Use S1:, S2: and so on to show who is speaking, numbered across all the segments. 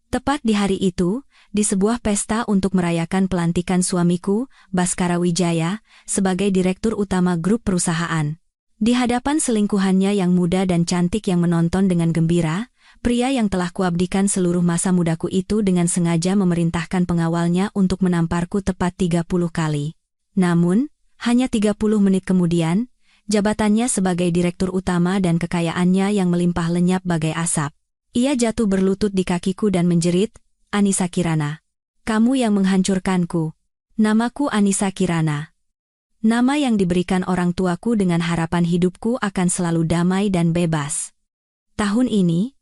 S1: Tepat di hari itu, di sebuah pesta untuk merayakan pelantikan suamiku, Baskara Wijaya, sebagai direktur utama grup perusahaan. Di hadapan selingkuhannya yang muda dan cantik yang menonton dengan gembira, pria yang telah kuabdikan seluruh masa mudaku itu dengan sengaja memerintahkan pengawalnya untuk menamparku tepat 30 kali. Namun, hanya 30 menit kemudian, jabatannya sebagai direktur utama dan kekayaannya yang melimpah lenyap bagai asap. Ia jatuh berlutut di kakiku dan menjerit, "Anissa Kirana, kamu yang menghancurkanku. Namaku Anissa Kirana. Nama yang diberikan orang tuaku dengan harapan hidupku akan selalu damai dan bebas." Tahun ini,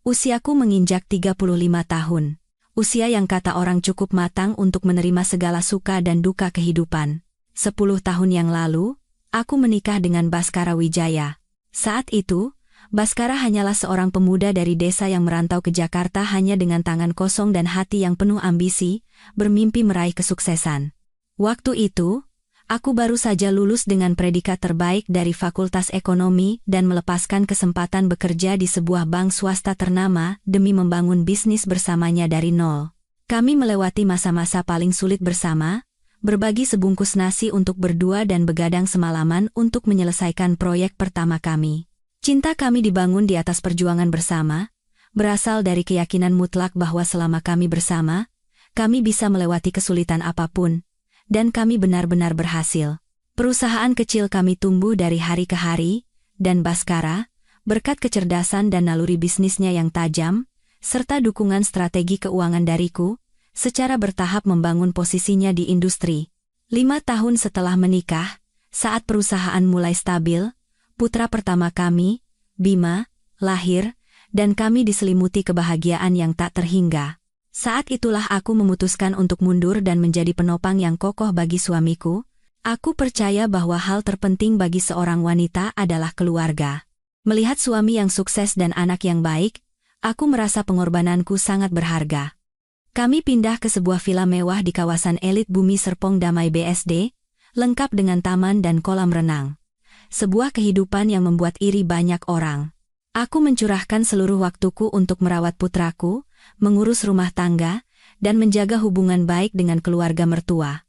S1: usiaku menginjak 35 tahun. Usia yang kata orang cukup matang untuk menerima segala suka dan duka kehidupan. 10 tahun yang lalu, aku menikah dengan Baskara Wijaya. Saat itu, Baskara hanyalah seorang pemuda dari desa yang merantau ke Jakarta hanya dengan tangan kosong dan hati yang penuh ambisi, bermimpi meraih kesuksesan. Waktu itu, aku baru saja lulus dengan predikat terbaik dari Fakultas Ekonomi dan melepaskan kesempatan bekerja di sebuah bank swasta ternama demi membangun bisnis bersamanya dari nol. Kami melewati masa-masa paling sulit bersama, berbagi sebungkus nasi untuk berdua dan begadang semalaman untuk menyelesaikan proyek pertama kami. Cinta kami dibangun di atas perjuangan bersama, berasal dari keyakinan mutlak bahwa selama kami bersama, kami bisa melewati kesulitan apapun, dan kami benar-benar berhasil. Perusahaan kecil kami tumbuh dari hari ke hari, dan Baskara, berkat kecerdasan dan naluri bisnisnya yang tajam, serta dukungan strategi keuangan dariku, secara bertahap membangun posisinya di industri. 5 tahun setelah menikah, saat perusahaan mulai stabil, putra pertama kami, Bima, lahir, dan kami diselimuti kebahagiaan yang tak terhingga. Saat itulah aku memutuskan untuk mundur dan menjadi penopang yang kokoh bagi suamiku. Aku percaya bahwa hal terpenting bagi seorang wanita adalah keluarga. Melihat suami yang sukses dan anak yang baik, aku merasa pengorbananku sangat berharga. Kami pindah ke sebuah villa mewah di kawasan elit Bumi Serpong Damai BSD, lengkap dengan taman dan kolam renang. Sebuah kehidupan yang membuat iri banyak orang. Aku mencurahkan seluruh waktuku untuk merawat putraku, mengurus rumah tangga, dan menjaga hubungan baik dengan keluarga mertua.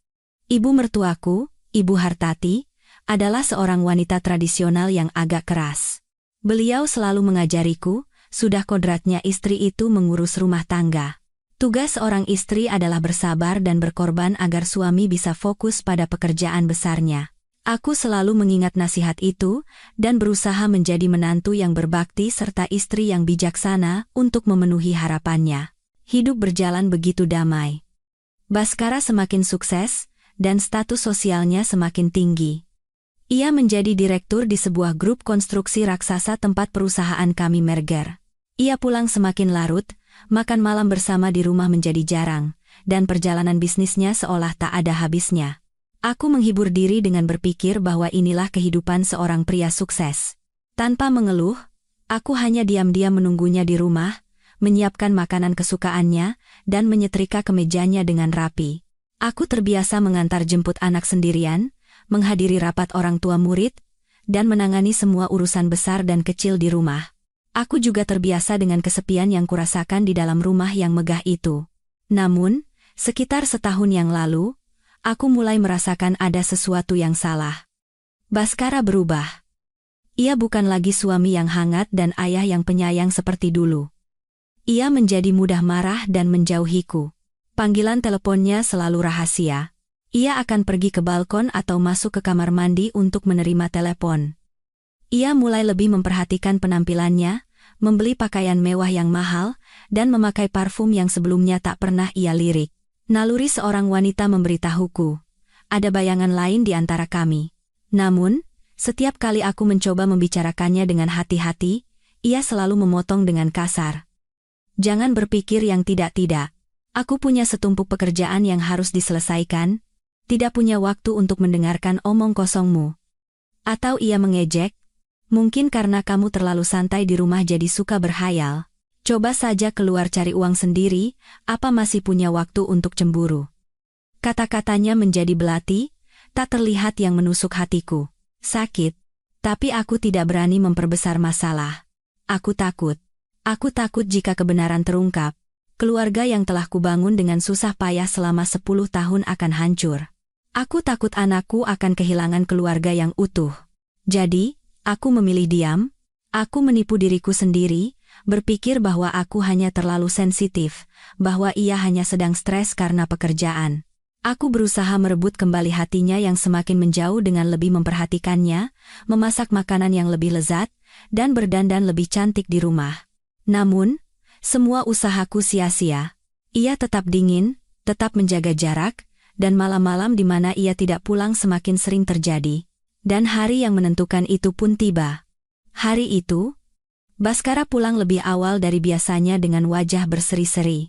S1: Ibu mertuaku, Ibu Hartati, adalah seorang wanita tradisional yang agak keras. Beliau selalu mengajariku, sudah kodratnya istri itu mengurus rumah tangga. Tugas seorang istri adalah bersabar dan berkorban agar suami bisa fokus pada pekerjaan besarnya. Aku selalu mengingat nasihat itu, dan berusaha menjadi menantu yang berbakti serta istri yang bijaksana untuk memenuhi harapannya. Hidup berjalan begitu damai. Baskara semakin sukses, dan status sosialnya semakin tinggi. Ia menjadi direktur di sebuah grup konstruksi raksasa tempat perusahaan kami merger. Ia pulang semakin larut, makan malam bersama di rumah menjadi jarang, dan perjalanan bisnisnya seolah tak ada habisnya. Aku menghibur diri dengan berpikir bahwa inilah kehidupan seorang pria sukses. Tanpa mengeluh, aku hanya diam-diam menunggunya di rumah, menyiapkan makanan kesukaannya, dan menyetrika kemejanya dengan rapi. Aku terbiasa mengantar jemput anak sendirian, menghadiri rapat orang tua murid, dan menangani semua urusan besar dan kecil di rumah. Aku juga terbiasa dengan kesepian yang kurasakan di dalam rumah yang megah itu. Namun, sekitar setahun yang lalu, aku mulai merasakan ada sesuatu yang salah. Baskara berubah. Ia bukan lagi suami yang hangat dan ayah yang penyayang seperti dulu. Ia menjadi mudah marah dan menjauhiku. Panggilan teleponnya selalu rahasia. Ia akan pergi ke balkon atau masuk ke kamar mandi untuk menerima telepon. Ia mulai lebih memperhatikan penampilannya, membeli pakaian mewah yang mahal, dan memakai parfum yang sebelumnya tak pernah ia lirik. Naluri seorang wanita memberitahuku, ada bayangan lain di antara kami. Namun, setiap kali aku mencoba membicarakannya dengan hati-hati, ia selalu memotong dengan kasar. Jangan berpikir yang tidak-tidak. Aku punya setumpuk pekerjaan yang harus diselesaikan, tidak punya waktu untuk mendengarkan omong kosongmu. Atau ia mengejek, mungkin karena kamu terlalu santai di rumah jadi suka berhayal. Coba saja keluar cari uang sendiri, apa masih punya waktu untuk cemburu? Kata-katanya menjadi belati, tak terlihat yang menusuk hatiku. Sakit, tapi aku tidak berani memperbesar masalah. Aku takut. Aku takut jika kebenaran terungkap. keluarga yang telah kubangun dengan susah payah selama 10 tahun akan hancur. Aku takut anakku akan kehilangan keluarga yang utuh. Jadi, aku memilih diam. Aku menipu diriku sendiri, berpikir bahwa aku hanya terlalu sensitif, bahwa ia hanya sedang stres karena pekerjaan. Aku berusaha merebut kembali hatinya yang semakin menjauh dengan lebih memperhatikannya, memasak makanan yang lebih lezat, dan berdandan lebih cantik di rumah. Namun, semua usahaku sia-sia. Ia tetap dingin, tetap menjaga jarak, dan malam-malam di mana ia tidak pulang semakin sering terjadi. Dan hari yang menentukan itu pun tiba. Hari itu, Baskara pulang lebih awal dari biasanya dengan wajah berseri-seri.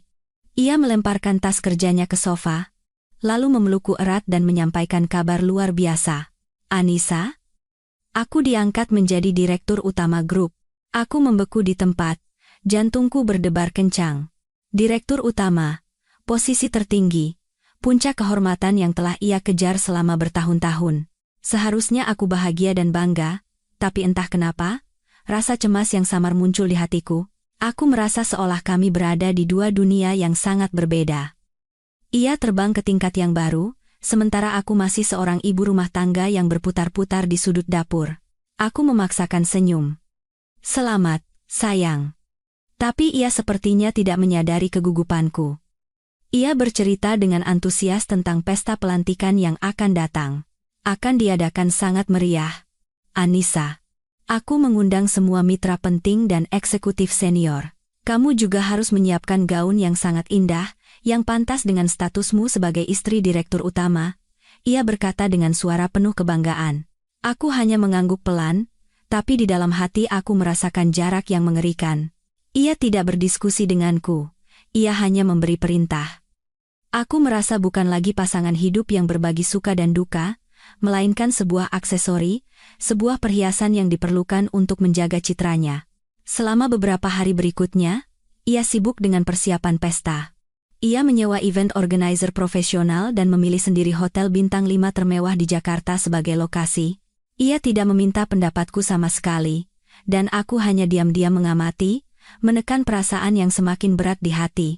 S1: Ia melemparkan tas kerjanya ke sofa, lalu memelukku erat dan menyampaikan kabar luar biasa. Anissa, aku diangkat menjadi direktur utama grup. Aku membeku di tempat, jantungku berdebar kencang. Direktur utama, posisi tertinggi, puncak kehormatan yang telah ia kejar selama bertahun-tahun. Seharusnya aku bahagia dan bangga, tapi entah kenapa, rasa cemas yang samar muncul di hatiku. Aku merasa seolah kami berada di dua dunia yang sangat berbeda. Ia terbang ke tingkat yang baru, sementara aku masih seorang ibu rumah tangga yang berputar-putar di sudut dapur. Aku memaksakan senyum. Selamat, sayang. Tapi ia sepertinya tidak menyadari kegugupanku. Ia bercerita dengan antusias tentang pesta pelantikan yang akan datang. Akan diadakan sangat meriah. Anissa, aku mengundang semua mitra penting dan eksekutif senior. Kamu juga harus menyiapkan gaun yang sangat indah, yang pantas dengan statusmu sebagai istri direktur utama, ia berkata dengan suara penuh kebanggaan. Aku hanya mengangguk pelan, tapi di dalam hati aku merasakan jarak yang mengerikan. Ia tidak berdiskusi denganku, ia hanya memberi perintah. Aku merasa bukan lagi pasangan hidup yang berbagi suka dan duka, melainkan sebuah aksesori, sebuah perhiasan yang diperlukan untuk menjaga citranya. Selama beberapa hari berikutnya, ia sibuk dengan persiapan pesta. Ia menyewa event organizer profesional dan memilih sendiri hotel bintang 5 termewah di Jakarta sebagai lokasi. Ia tidak meminta pendapatku sama sekali, dan aku hanya diam-diam mengamati, menekan perasaan yang semakin berat di hati.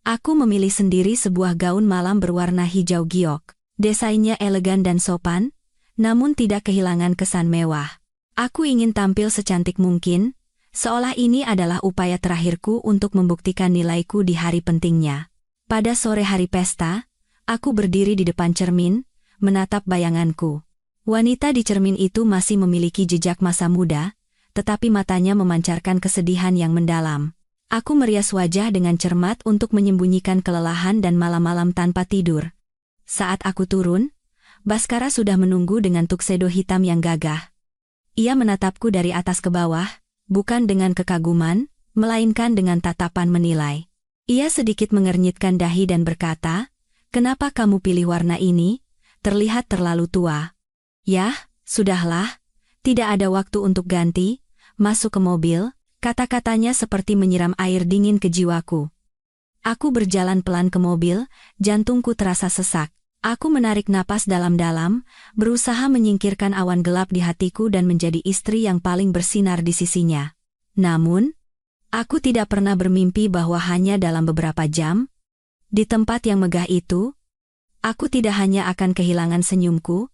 S1: Aku memilih sendiri sebuah gaun malam berwarna hijau giok. Desainnya elegan dan sopan, namun tidak kehilangan kesan mewah. Aku ingin tampil secantik mungkin, seolah ini adalah upaya terakhirku untuk membuktikan nilaiku di hari pentingnya. Pada sore hari pesta, aku berdiri di depan cermin, menatap bayanganku. Wanita di cermin itu masih memiliki jejak masa muda, tetapi matanya memancarkan kesedihan yang mendalam. Aku merias wajah dengan cermat untuk menyembunyikan kelelahan dan malam-malam tanpa tidur. Saat aku turun, Baskara sudah menunggu dengan tuxedo hitam yang gagah. Ia menatapku dari atas ke bawah, bukan dengan kekaguman, melainkan dengan tatapan menilai. Ia sedikit mengernyitkan dahi dan berkata, "Kenapa kamu pilih warna ini? Terlihat terlalu tua." "Yah, sudahlah. Tidak ada waktu untuk ganti. Masuk ke mobil." Kata-katanya seperti menyiram air dingin ke jiwaku. Aku berjalan pelan ke mobil, jantungku terasa sesak. Aku menarik napas dalam-dalam, berusaha menyingkirkan awan gelap di hatiku dan menjadi istri yang paling bersinar di sisinya. Namun, aku tidak pernah bermimpi bahwa hanya dalam beberapa jam, di tempat yang megah itu, aku tidak hanya akan kehilangan senyumku,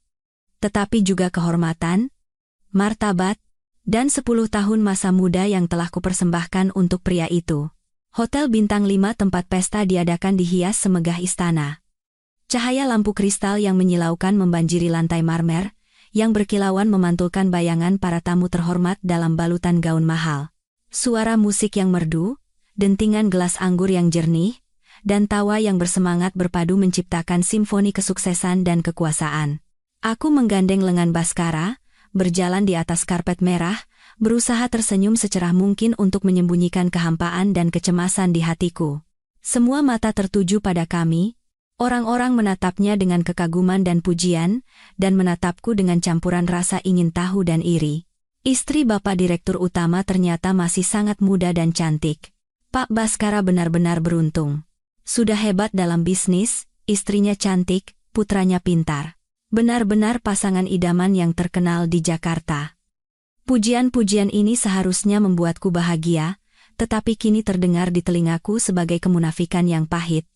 S1: tetapi juga kehormatan, martabat, dan 10 tahun masa muda yang telah kupersembahkan untuk pria itu. Hotel bintang 5 tempat pesta diadakan dihias semegah istana. Cahaya lampu kristal yang menyilaukan membanjiri lantai marmer, yang berkilauan memantulkan bayangan para tamu terhormat dalam balutan gaun mahal. Suara musik yang merdu, dentingan gelas anggur yang jernih, dan tawa yang bersemangat berpadu menciptakan simfoni kesuksesan dan kekuasaan. Aku menggandeng lengan Baskara, berjalan di atas karpet merah, berusaha tersenyum secerah mungkin untuk menyembunyikan kehampaan dan kecemasan di hatiku. Semua mata tertuju pada kami, orang-orang menatapnya dengan kekaguman dan pujian, dan menatapku dengan campuran rasa ingin tahu dan iri. Istri Bapak Direktur Utama ternyata masih sangat muda dan cantik. Pak Baskara benar-benar beruntung. Sudah hebat dalam bisnis, istrinya cantik, putranya pintar. Benar-benar pasangan idaman yang terkenal di Jakarta. Pujian-pujian ini seharusnya membuatku bahagia, tetapi kini terdengar di telingaku sebagai kemunafikan yang pahit.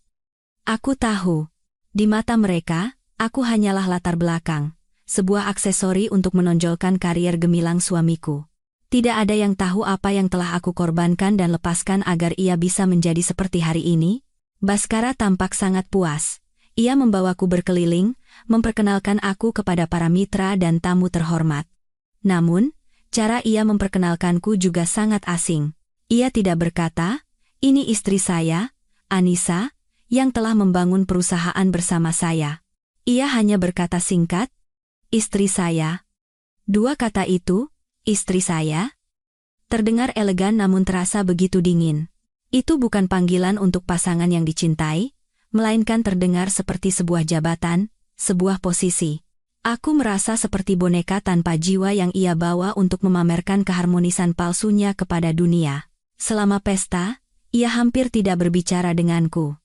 S1: Aku tahu. Di mata mereka, aku hanyalah latar belakang, sebuah aksesori untuk menonjolkan karier gemilang suamiku. Tidak ada yang tahu apa yang telah aku korbankan dan lepaskan agar ia bisa menjadi seperti hari ini. Baskara tampak sangat puas. Ia membawaku berkeliling, memperkenalkan aku kepada para mitra dan tamu terhormat. Namun, cara ia memperkenalkanku juga sangat asing. Ia tidak berkata, "Ini istri saya, Anissa, yang telah membangun perusahaan bersama saya." Ia hanya berkata singkat, "Istri saya." Dua kata itu, "istri saya," terdengar elegan namun terasa begitu dingin. Itu bukan panggilan untuk pasangan yang dicintai, melainkan terdengar seperti sebuah jabatan, sebuah posisi. Aku merasa seperti boneka tanpa jiwa yang ia bawa untuk memamerkan keharmonisan palsunya kepada dunia. Selama pesta, ia hampir tidak berbicara denganku.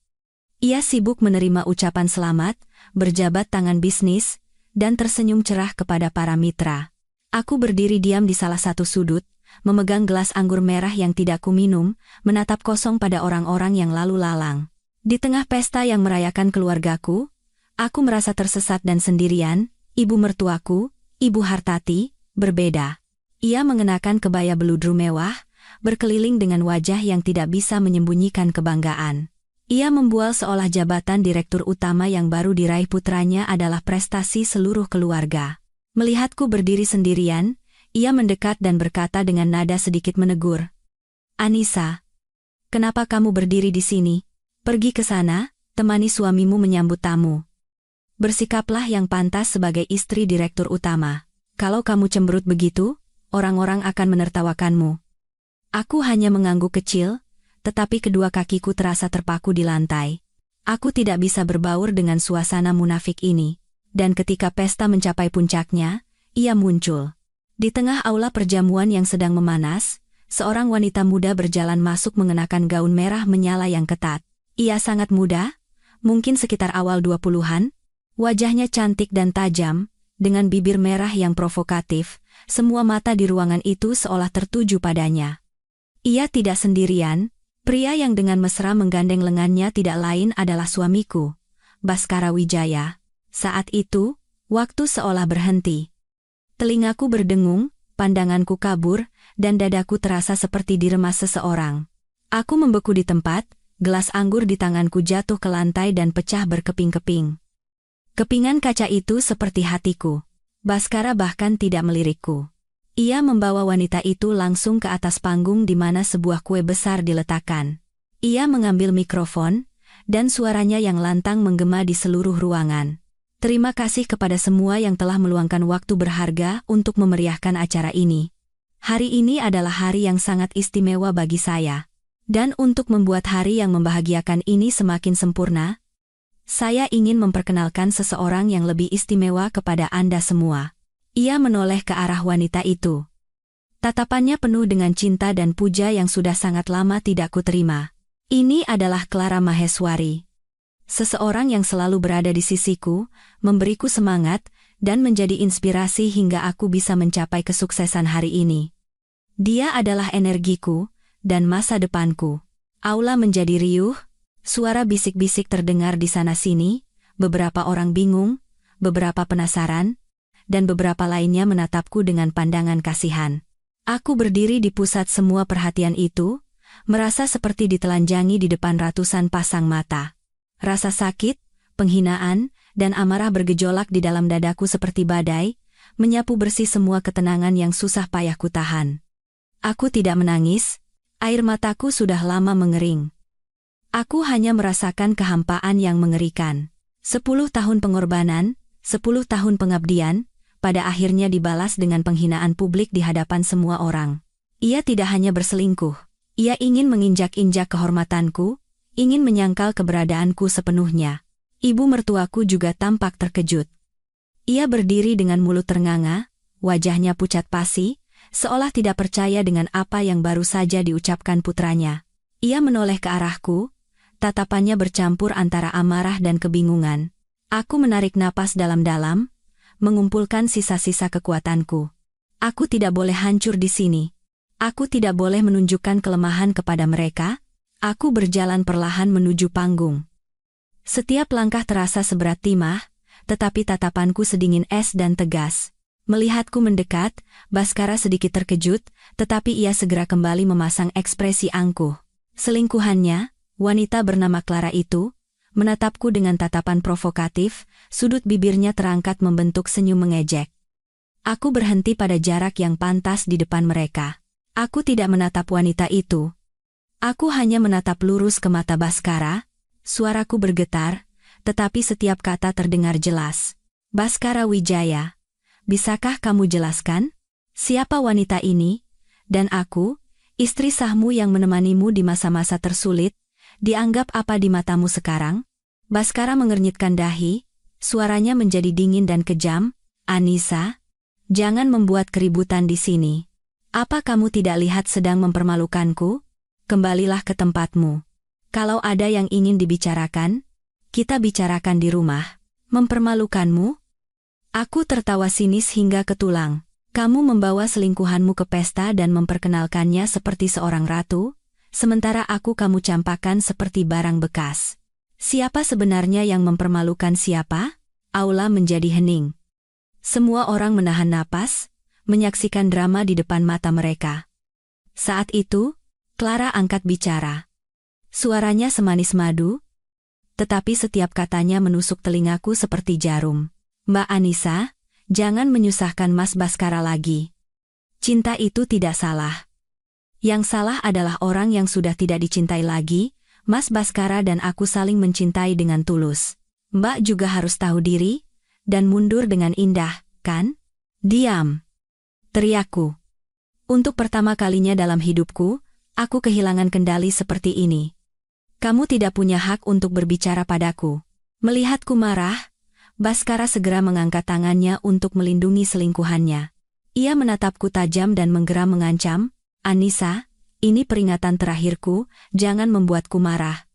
S1: Ia sibuk menerima ucapan selamat, berjabat tangan bisnis, dan tersenyum cerah kepada para mitra. Aku berdiri diam di salah satu sudut, memegang gelas anggur merah yang tidak kuminum, menatap kosong pada orang-orang yang lalu lalang. Di tengah pesta yang merayakan keluargaku, aku merasa tersesat dan sendirian. Ibu mertuaku, Ibu Hartati, berbeda. Ia mengenakan kebaya beludru mewah, berkeliling dengan wajah yang tidak bisa menyembunyikan kebanggaan. Ia membual seolah jabatan direktur utama yang baru diraih putranya adalah prestasi seluruh keluarga. Melihatku berdiri sendirian, ia mendekat dan berkata dengan nada sedikit menegur. "Anissa, kenapa kamu berdiri di sini? Pergi ke sana, temani suamimu menyambut tamu. Bersikaplah yang pantas sebagai istri direktur utama. Kalau kamu cemberut begitu, orang-orang akan menertawakanmu." Aku hanya mengangguk kecil, tetapi kedua kakiku terasa terpaku di lantai. Aku tidak bisa berbaur dengan suasana munafik ini. Dan ketika pesta mencapai puncaknya, ia muncul. Di tengah aula perjamuan yang sedang memanas, seorang wanita muda berjalan masuk mengenakan gaun merah menyala yang ketat. Ia sangat muda, mungkin sekitar awal 20-an, wajahnya cantik dan tajam, dengan bibir merah yang provokatif, semua mata di ruangan itu seolah tertuju padanya. Ia tidak sendirian, pria yang dengan mesra menggandeng lengannya tidak lain adalah suamiku, Baskara Wijaya. Saat itu, waktu seolah berhenti. Telingaku berdengung, pandanganku kabur, dan dadaku terasa seperti diremas seseorang. Aku membeku di tempat, gelas anggur di tanganku jatuh ke lantai dan pecah berkeping-keping. Kepingan kaca itu seperti hatiku. Baskara bahkan tidak melirikku. Ia membawa wanita itu langsung ke atas panggung di mana sebuah kue besar diletakkan. Ia mengambil mikrofon, dan suaranya yang lantang menggema di seluruh ruangan. "Terima kasih kepada semua yang telah meluangkan waktu berharga untuk memeriahkan acara ini. Hari ini adalah hari yang sangat istimewa bagi saya. Dan untuk membuat hari yang membahagiakan ini semakin sempurna, saya ingin memperkenalkan seseorang yang lebih istimewa kepada Anda semua." Ia menoleh ke arah wanita itu. Tatapannya penuh dengan cinta dan puja yang sudah sangat lama tidak kuterima. Ini adalah Clara Maheswari. Seseorang yang selalu berada di sisiku, memberiku semangat, dan menjadi inspirasi hingga aku bisa mencapai kesuksesan hari ini. Dia adalah energiku, dan masa depanku. Aula menjadi riuh, suara bisik-bisik terdengar di sana-sini, beberapa orang bingung, beberapa penasaran, dan beberapa lainnya menatapku dengan pandangan kasihan. Aku berdiri di pusat semua perhatian itu, merasa seperti ditelanjangi di depan ratusan pasang mata. Rasa sakit, penghinaan, dan amarah bergejolak di dalam dadaku seperti badai, menyapu bersih semua ketenangan yang susah payah kutahan. Aku tidak menangis, air mataku sudah lama mengering. Aku hanya merasakan kehampaan yang mengerikan. 10 tahun pengorbanan, 10 tahun pengabdian, pada akhirnya dibalas dengan penghinaan publik di hadapan semua orang. Ia tidak hanya berselingkuh, ia ingin menginjak-injak kehormatanku, ingin menyangkal keberadaanku sepenuhnya. Ibu mertuaku juga tampak terkejut. Ia berdiri dengan mulut ternganga, wajahnya pucat pasi, seolah tidak percaya dengan apa yang baru saja diucapkan putranya. Ia menoleh ke arahku, tatapannya bercampur antara amarah dan kebingungan. Aku menarik napas dalam-dalam, mengumpulkan sisa-sisa kekuatanku. Aku tidak boleh hancur di sini. Aku tidak boleh menunjukkan kelemahan kepada mereka. Aku berjalan perlahan menuju panggung. Setiap langkah terasa seberat timah, tetapi tatapanku sedingin es dan tegas. Melihatku mendekat, Baskara sedikit terkejut, tetapi ia segera kembali memasang ekspresi angkuh. Selingkuhannya, wanita bernama Clara itu, menatapku dengan tatapan provokatif, sudut bibirnya terangkat membentuk senyum mengejek. Aku berhenti pada jarak yang pantas di depan mereka. Aku tidak menatap wanita itu. Aku hanya menatap lurus ke mata Baskara. Suaraku bergetar, tetapi setiap kata terdengar jelas. Baskara Wijaya, bisakah kamu jelaskan? Siapa wanita ini? Dan aku, istri sahmu yang menemanimu di masa-masa tersulit, dianggap apa di matamu sekarang? Baskara mengernyitkan dahi, suaranya menjadi dingin dan kejam. Anissa, jangan membuat keributan di sini. Apa kamu tidak lihat sedang mempermalukanku? Kembalilah ke tempatmu. Kalau ada yang ingin dibicarakan, kita bicarakan di rumah. Mempermalukanmu? Aku tertawa sinis hingga ke tulang. Kamu membawa selingkuhanmu ke pesta dan memperkenalkannya seperti seorang ratu, sementara aku kamu campakkan seperti barang bekas. Siapa sebenarnya yang mempermalukan siapa? Aula menjadi hening. Semua orang menahan napas, menyaksikan drama di depan mata mereka. Saat itu, Clara angkat bicara. Suaranya semanis madu, tetapi setiap katanya menusuk telingaku seperti jarum. Mbak Anissa, jangan menyusahkan Mas Baskara lagi. Cinta itu tidak salah. Yang salah adalah orang yang sudah tidak dicintai lagi. Mas Baskara dan aku saling mencintai dengan tulus. Mbak juga harus tahu diri, dan mundur dengan indah, kan? Diam! Teriakku. Untuk pertama kalinya dalam hidupku, aku kehilangan kendali seperti ini. Kamu tidak punya hak untuk berbicara padaku. Melihatku marah, Baskara segera mengangkat tangannya untuk melindungi selingkuhannya. Ia menatapku tajam dan menggeram mengancam, Anissa, ini peringatan terakhirku, jangan membuatku marah.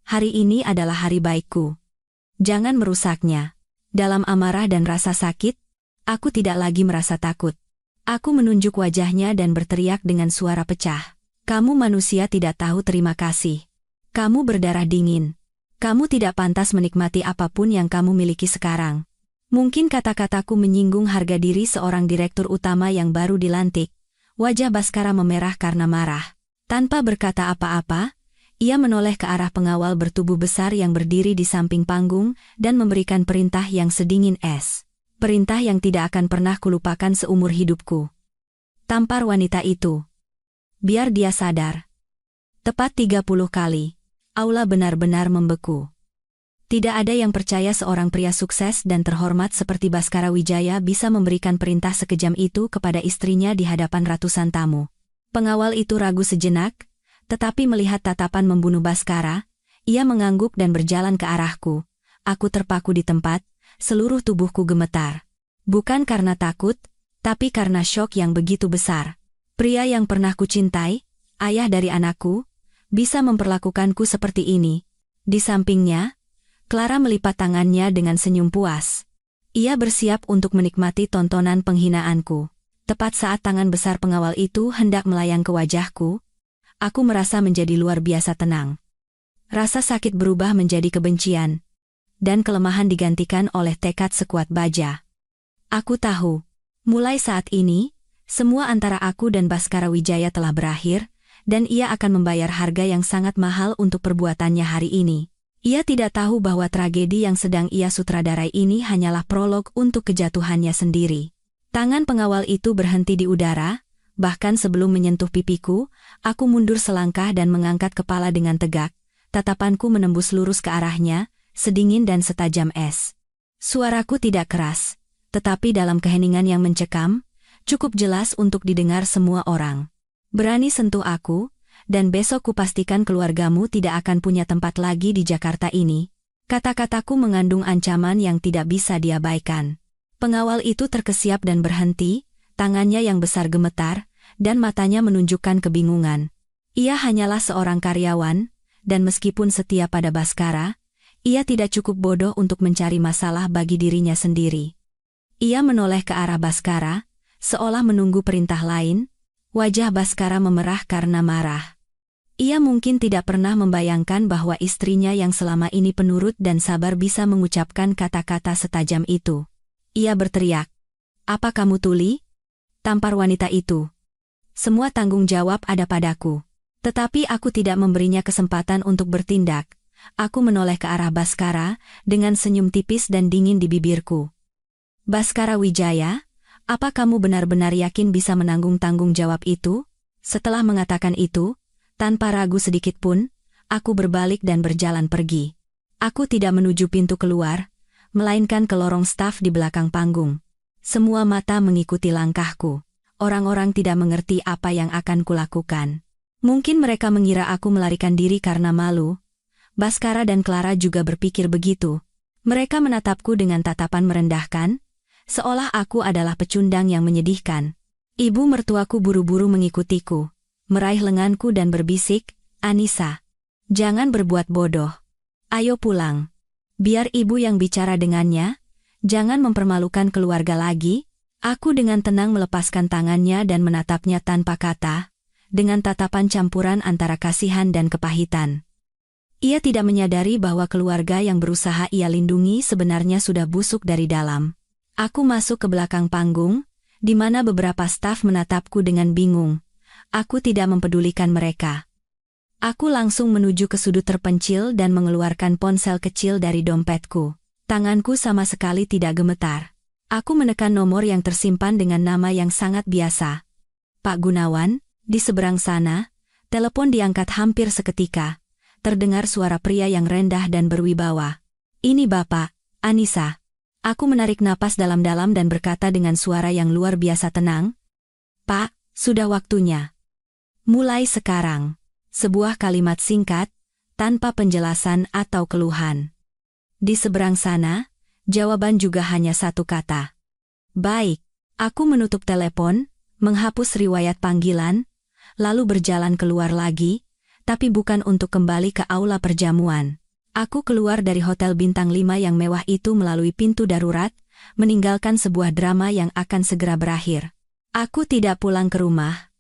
S1: Hari ini adalah hari baikku. Jangan merusaknya. Dalam amarah dan rasa sakit, aku tidak lagi merasa takut. Aku menunjuk wajahnya dan berteriak dengan suara pecah. Kamu manusia tidak tahu terima kasih. Kamu berdarah dingin. Kamu tidak pantas menikmati apapun yang kamu miliki sekarang. Mungkin kata-kataku menyinggung harga diri seorang direktur utama yang baru dilantik. Wajah Baskara memerah karena marah. Tanpa berkata apa-apa, ia menoleh ke arah pengawal bertubuh besar yang berdiri di samping panggung dan memberikan perintah yang sedingin es. Perintah yang tidak akan pernah kulupakan seumur hidupku. Tampar wanita itu. Biar dia sadar. Tepat 30 kali. Aula benar-benar membeku. Tidak ada yang percaya seorang pria sukses dan terhormat seperti Baskara Wijaya bisa memberikan perintah sekejam itu kepada istrinya di hadapan ratusan tamu. Pengawal itu ragu sejenak, tetapi melihat tatapan membunuh Baskara, ia mengangguk dan berjalan ke arahku. Aku terpaku di tempat, seluruh tubuhku gemetar. Bukan karena takut, tapi karena syok yang begitu besar. Pria yang pernah kucintai, ayah dari anakku, bisa memperlakukanku seperti ini. Di sampingnya, Clara melipat tangannya dengan senyum puas. Ia bersiap untuk menikmati tontonan penghinaanku. Tepat saat tangan besar pengawal itu hendak melayang ke wajahku, aku merasa menjadi luar biasa tenang. Rasa sakit berubah menjadi kebencian, dan kelemahan digantikan oleh tekad sekuat baja. Aku tahu, mulai saat ini, semua antara aku dan Baskara Wijaya telah berakhir, dan ia akan membayar harga yang sangat mahal untuk perbuatannya hari ini. Ia tidak tahu bahwa tragedi yang sedang ia sutradarai ini hanyalah prolog untuk kejatuhannya sendiri. Tangan pengawal itu berhenti di udara, bahkan sebelum menyentuh pipiku, aku mundur selangkah dan mengangkat kepala dengan tegak. Tatapanku menembus lurus ke arahnya, sedingin dan setajam es. Suaraku tidak keras, tetapi dalam keheningan yang mencekam, cukup jelas untuk didengar semua orang. Berani sentuh aku, dan besok kupastikan keluargamu tidak akan punya tempat lagi di Jakarta ini. Kata-kataku mengandung ancaman yang tidak bisa diabaikan. Pengawal itu terkesiap dan berhenti, tangannya yang besar gemetar, dan matanya menunjukkan kebingungan. Ia hanyalah seorang karyawan, dan meskipun setia pada Baskara, ia tidak cukup bodoh untuk mencari masalah bagi dirinya sendiri. Ia menoleh ke arah Baskara, seolah menunggu perintah lain. Wajah Baskara memerah karena marah. Ia mungkin tidak pernah membayangkan bahwa istrinya yang selama ini penurut dan sabar bisa mengucapkan kata-kata setajam itu. Ia berteriak, "Apa kamu tuli?" Tampar wanita itu. "Semua tanggung jawab ada padaku." Tetapi aku tidak memberinya kesempatan untuk bertindak. Aku menoleh ke arah Baskara, dengan senyum tipis dan dingin di bibirku. "Baskara Wijaya, apa kamu benar-benar yakin bisa menanggung tanggung jawab itu?" Setelah mengatakan itu, tanpa ragu sedikit pun, aku berbalik dan berjalan pergi. Aku tidak menuju pintu keluar, melainkan ke lorong staf di belakang panggung. Semua mata mengikuti langkahku. Orang-orang tidak mengerti apa yang akan kulakukan. Mungkin mereka mengira aku melarikan diri karena malu. Baskara dan Clara juga berpikir begitu. Mereka menatapku dengan tatapan merendahkan, seolah aku adalah pecundang yang menyedihkan. Ibu mertuaku buru-buru mengikutiku, meraih lenganku dan berbisik, "Anissa, jangan berbuat bodoh. Ayo pulang. Biar ibu yang bicara dengannya, jangan mempermalukan keluarga lagi." Aku dengan tenang melepaskan tangannya dan menatapnya tanpa kata, dengan tatapan campuran antara kasihan dan kepahitan. Ia tidak menyadari bahwa keluarga yang berusaha ia lindungi sebenarnya sudah busuk dari dalam. Aku masuk ke belakang panggung, di mana beberapa staf menatapku dengan bingung. Aku tidak mempedulikan mereka. Aku langsung menuju ke sudut terpencil dan mengeluarkan ponsel kecil dari dompetku. Tanganku sama sekali tidak gemetar. Aku menekan nomor yang tersimpan dengan nama yang sangat biasa. "Pak Gunawan," di seberang sana, telepon diangkat hampir seketika. Terdengar suara pria yang rendah dan berwibawa. "Ini Bapak, Anissa." Aku menarik napas dalam-dalam dan berkata dengan suara yang luar biasa tenang, "Pak, sudah waktunya. Mulai sekarang." Sebuah kalimat singkat, tanpa penjelasan atau keluhan. Di seberang sana, jawaban juga hanya satu kata. "Baik." Aku menutup telepon, menghapus riwayat panggilan, lalu berjalan keluar lagi, tapi bukan untuk kembali ke aula perjamuan. Aku keluar dari hotel bintang 5 yang mewah itu melalui pintu darurat, meninggalkan sebuah drama yang akan segera berakhir. Aku tidak pulang ke rumah.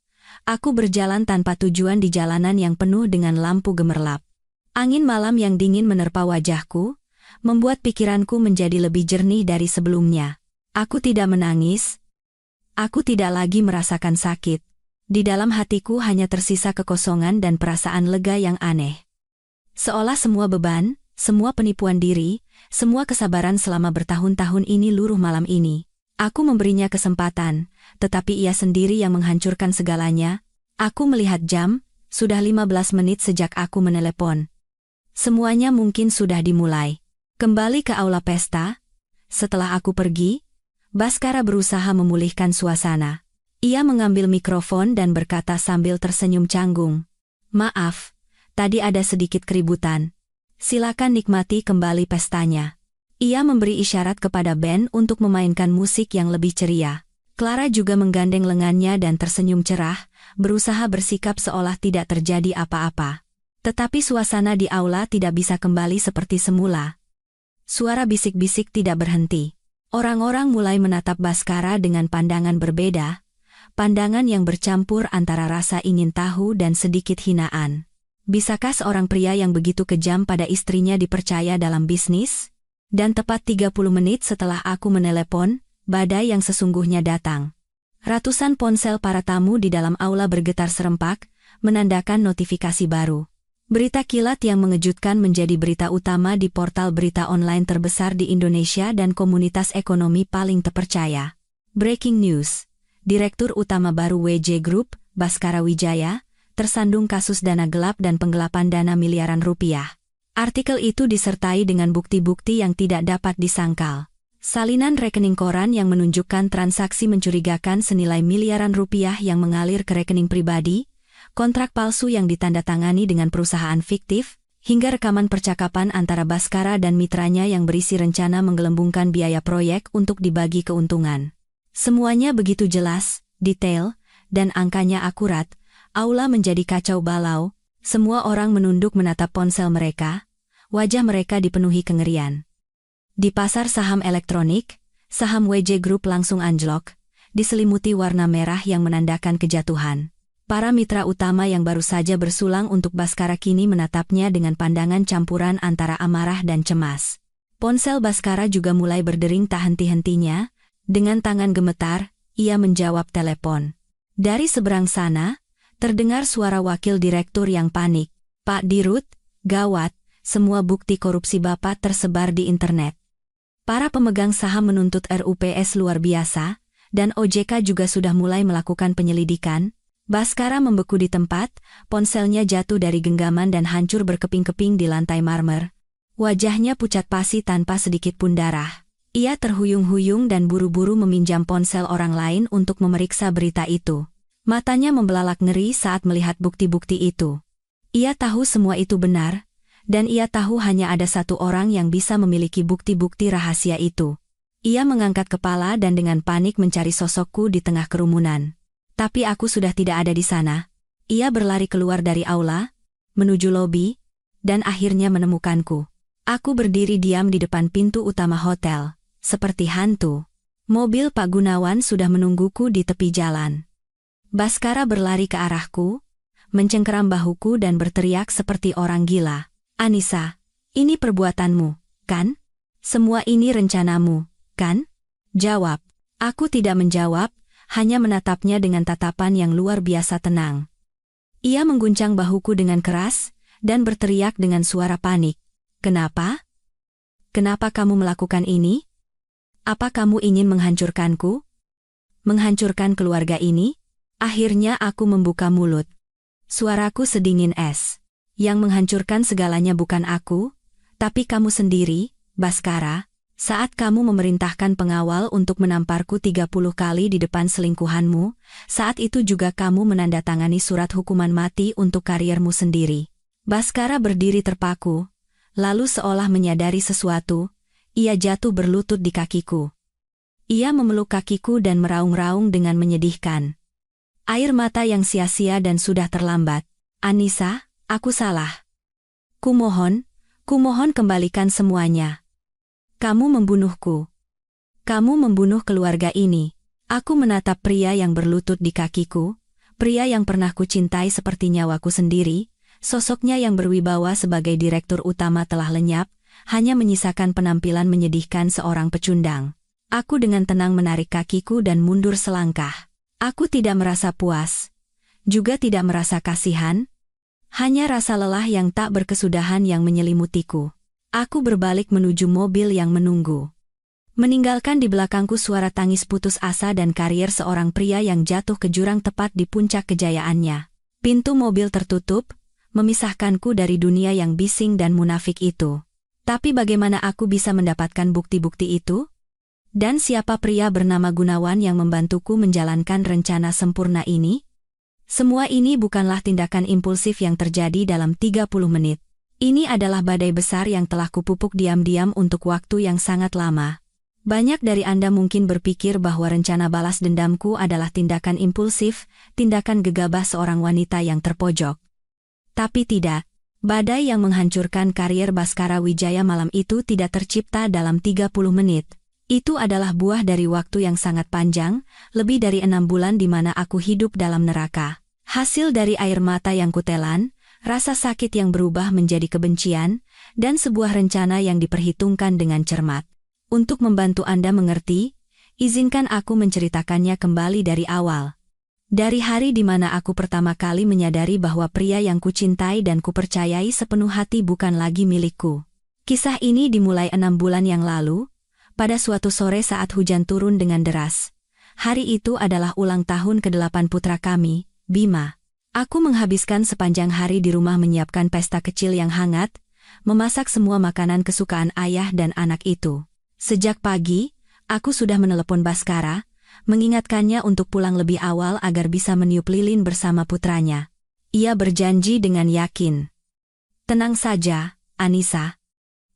S1: Aku berjalan tanpa tujuan di jalanan yang penuh dengan lampu gemerlap. Angin malam yang dingin menerpa wajahku, membuat pikiranku menjadi lebih jernih dari sebelumnya. Aku tidak menangis. Aku tidak lagi merasakan sakit. Di dalam hatiku hanya tersisa kekosongan dan perasaan lega yang aneh. Seolah semua beban, semua penipuan diri, semua kesabaran selama bertahun-tahun ini luruh malam ini. Aku memberinya kesempatan, tetapi ia sendiri yang menghancurkan segalanya. Aku melihat jam, sudah 15 menit sejak aku menelepon. Semuanya mungkin sudah dimulai. Kembali ke aula pesta. Setelah aku pergi, Baskara berusaha memulihkan suasana. Ia mengambil mikrofon dan berkata sambil tersenyum canggung, "Maaf, tadi ada sedikit keributan. Silakan nikmati kembali pestanya." Ia memberi isyarat kepada band untuk memainkan musik yang lebih ceria. Clara juga menggandeng lengannya dan tersenyum cerah, berusaha bersikap seolah tidak terjadi apa-apa. Tetapi suasana di aula tidak bisa kembali seperti semula. Suara bisik-bisik tidak berhenti. Orang-orang mulai menatap Baskara dengan pandangan berbeda, pandangan yang bercampur antara rasa ingin tahu dan sedikit hinaan. Bisakah seorang pria yang begitu kejam pada istrinya dipercaya dalam bisnis? Dan tepat 30 menit setelah aku menelepon, badai yang sesungguhnya datang. Ratusan ponsel para tamu di dalam aula bergetar serempak, menandakan notifikasi baru. Berita kilat yang mengejutkan menjadi berita utama di portal berita online terbesar di Indonesia dan komunitas ekonomi paling terpercaya. Breaking news. Direktur Utama baru WJ Group, Baskara Wijaya, tersandung kasus dana gelap dan penggelapan dana miliaran rupiah. Artikel itu disertai dengan bukti-bukti yang tidak dapat disangkal. Salinan rekening koran yang menunjukkan transaksi mencurigakan senilai miliaran rupiah yang mengalir ke rekening pribadi, kontrak palsu yang ditandatangani dengan perusahaan fiktif, hingga rekaman percakapan antara Baskara dan mitranya yang berisi rencana menggelembungkan biaya proyek untuk dibagi keuntungan. Semuanya begitu jelas, detail, dan angkanya akurat. Aula menjadi kacau balau, semua orang menunduk menatap ponsel mereka, wajah mereka dipenuhi kengerian. Di pasar saham elektronik, saham WJ Group langsung anjlok. diselimuti warna merah yang menandakan kejatuhan. Para mitra utama yang baru saja bersulang untuk Baskara kini menatapnya dengan pandangan campuran antara amarah dan cemas. Ponsel Baskara juga mulai berdering tak henti-hentinya. Dengan tangan gemetar, ia menjawab telepon. Dari seberang sana, terdengar suara wakil direktur yang panik. "Pak Dirut, gawat, semua bukti korupsi Bapak tersebar di internet. Para pemegang saham menuntut RUPS luar biasa, dan OJK juga sudah mulai melakukan penyelidikan." Baskara membeku di tempat, ponselnya jatuh dari genggaman dan hancur berkeping-keping di lantai marmer. Wajahnya pucat pasi tanpa sedikit pun darah. Ia terhuyung-huyung dan buru-buru meminjam ponsel orang lain untuk memeriksa berita itu. Matanya membelalak ngeri saat melihat bukti-bukti itu. Ia tahu semua itu benar, dan ia tahu hanya ada satu orang yang bisa memiliki bukti-bukti rahasia itu. Ia mengangkat kepala dan dengan panik mencari sosokku di tengah kerumunan. Tapi aku sudah tidak ada di sana. Ia berlari keluar dari aula, menuju lobi, dan akhirnya menemukanku. Aku berdiri diam di depan pintu utama hotel, seperti hantu. Mobil Pak Gunawan sudah menungguku di tepi jalan. Baskara berlari ke arahku, mencengkeram bahuku dan berteriak seperti orang gila. "Anissa, ini perbuatanmu, kan? Semua ini rencanamu, kan?" Jawab. Aku tidak menjawab, hanya menatapnya dengan tatapan yang luar biasa tenang. Ia mengguncang bahuku dengan keras, dan berteriak dengan suara panik. "Kenapa? Kenapa kamu melakukan ini? Apa kamu ingin menghancurkanku? Menghancurkan keluarga ini?" Akhirnya aku membuka mulut. Suaraku sedingin es. "Yang menghancurkan segalanya bukan aku, tapi kamu sendiri, Baskara. Saat kamu memerintahkan pengawal untuk menamparku 30 kali di depan selingkuhanmu, saat itu juga kamu menandatangani surat hukuman mati untuk kariermu sendiri." Baskara berdiri terpaku, lalu seolah menyadari sesuatu, ia jatuh berlutut di kakiku. Ia memeluk kakiku dan meraung-raung dengan menyedihkan. Air mata yang sia-sia dan sudah terlambat. "Anissa, aku salah. Kumohon kembalikan semuanya. Kamu membunuhku. Kamu membunuh keluarga ini." Aku menatap pria yang berlutut di kakiku, pria yang pernah kucintai seperti nyawaku sendiri. Sosoknya yang berwibawa sebagai direktur utama telah lenyap, hanya menyisakan penampilan menyedihkan seorang pecundang. Aku dengan tenang menarik kakiku dan mundur selangkah. Aku tidak merasa puas, juga tidak merasa kasihan, hanya rasa lelah yang tak berkesudahan yang menyelimutiku. Aku berbalik menuju mobil yang menunggu. Meninggalkan di belakangku suara tangis putus asa dan karier seorang pria yang jatuh ke jurang tepat di puncak kejayaannya. Pintu mobil tertutup, memisahkanku dari dunia yang bising dan munafik itu. Tapi bagaimana aku bisa mendapatkan bukti-bukti itu? Dan siapa pria bernama Gunawan yang membantuku menjalankan rencana sempurna ini? Semua ini bukanlah tindakan impulsif yang terjadi dalam 30 menit. Ini adalah badai besar yang telah kupupuk diam-diam untuk waktu yang sangat lama. Banyak dari Anda mungkin berpikir bahwa rencana balas dendamku adalah tindakan impulsif, tindakan gegabah seorang wanita yang terpojok. Tapi tidak. Badai yang menghancurkan karier Baskara Wijaya malam itu tidak tercipta dalam 30 menit. Itu adalah buah dari waktu yang sangat panjang, lebih dari 6 bulan di mana aku hidup dalam neraka. Hasil dari air mata yang kutelan, rasa sakit yang berubah menjadi kebencian, dan sebuah rencana yang diperhitungkan dengan cermat. Untuk membantu Anda mengerti, izinkan aku menceritakannya kembali dari awal. Dari hari di mana aku pertama kali menyadari bahwa pria yang kucintai dan kupercayai sepenuh hati bukan lagi milikku. Kisah ini dimulai 6 bulan yang lalu, pada suatu sore saat hujan turun dengan deras. Hari itu adalah ulang tahun ke-8 putra kami, Bima. Aku menghabiskan sepanjang hari di rumah menyiapkan pesta kecil yang hangat, memasak semua makanan kesukaan ayah dan anak itu. Sejak pagi, aku sudah menelepon Baskara, mengingatkannya untuk pulang lebih awal agar bisa meniup lilin bersama putranya. Ia berjanji dengan yakin. "Tenang saja, Anissa.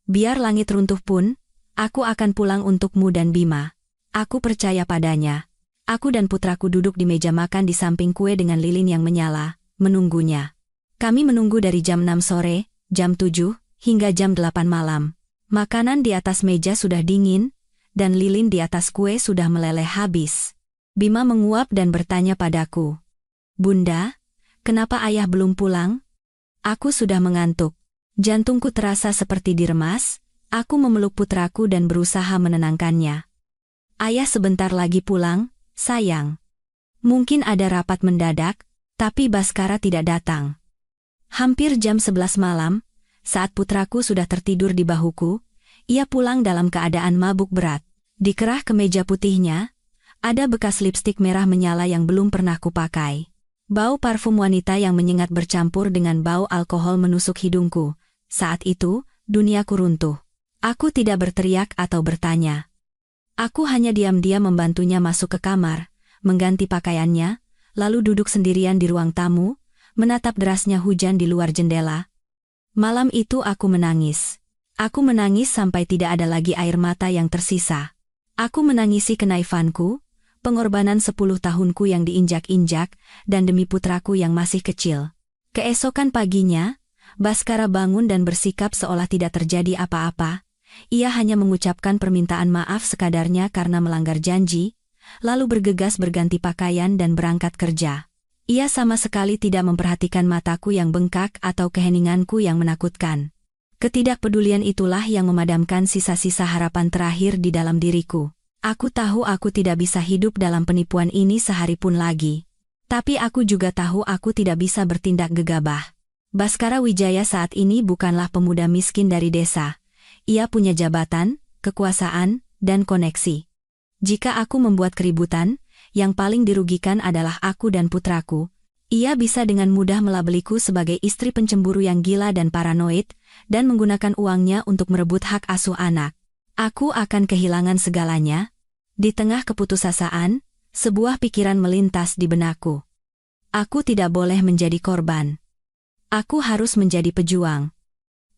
S1: Biar langit runtuh pun, aku akan pulang untukmu dan Bima. Aku percaya padanya." Aku dan putraku duduk di meja makan di samping kue dengan lilin yang menyala, menunggunya. Kami menunggu dari jam 6 sore, jam 7, hingga jam 8 malam. Makanan di atas meja sudah dingin, dan lilin di atas kue sudah meleleh habis. Bima menguap dan bertanya padaku. Bunda, kenapa ayah belum pulang? Aku sudah mengantuk. Jantungku terasa seperti diremas. Aku memeluk putraku dan berusaha menenangkannya. Ayah sebentar lagi pulang, sayang. Mungkin ada rapat mendadak, tapi Baskara tidak datang. Hampir jam 11 malam, saat putraku sudah tertidur di bahuku, ia pulang dalam keadaan mabuk berat. Di kerah kemeja putihnya, ada bekas lipstik merah menyala yang belum pernah kupakai. Bau parfum wanita yang menyengat bercampur dengan bau alkohol menusuk hidungku. Saat itu, duniaku runtuh. Aku tidak berteriak atau bertanya. Aku hanya diam-diam membantunya masuk ke kamar, mengganti pakaiannya, lalu duduk sendirian di ruang tamu, menatap derasnya hujan di luar jendela. Malam itu aku menangis. Aku menangis sampai tidak ada lagi air mata yang tersisa. Aku menangisi kenaifanku, pengorbanan 10 tahunku yang diinjak-injak, dan demi putraku yang masih kecil. Keesokan paginya, Baskara bangun dan bersikap seolah tidak terjadi apa-apa. Ia hanya mengucapkan permintaan maaf sekadarnya karena melanggar janji, lalu bergegas berganti pakaian dan berangkat kerja. Ia sama sekali tidak memperhatikan mataku yang bengkak atau keheninganku yang menakutkan. Ketidakpedulian itulah yang memadamkan sisa-sisa harapan terakhir di dalam diriku. Aku tahu aku tidak bisa hidup dalam penipuan ini sehari pun lagi. Tapi aku juga tahu aku tidak bisa bertindak gegabah. Baskara Wijaya saat ini bukanlah pemuda miskin dari desa. Ia punya jabatan, kekuasaan, dan koneksi. Jika aku membuat keributan, yang paling dirugikan adalah aku dan putraku. Ia bisa dengan mudah melabeliku sebagai istri pencemburu yang gila dan paranoid, dan menggunakan uangnya untuk merebut hak asuh anak. Aku akan kehilangan segalanya. Di tengah keputusasaan, sebuah pikiran melintas di benakku. Aku tidak boleh menjadi korban. Aku harus menjadi pejuang.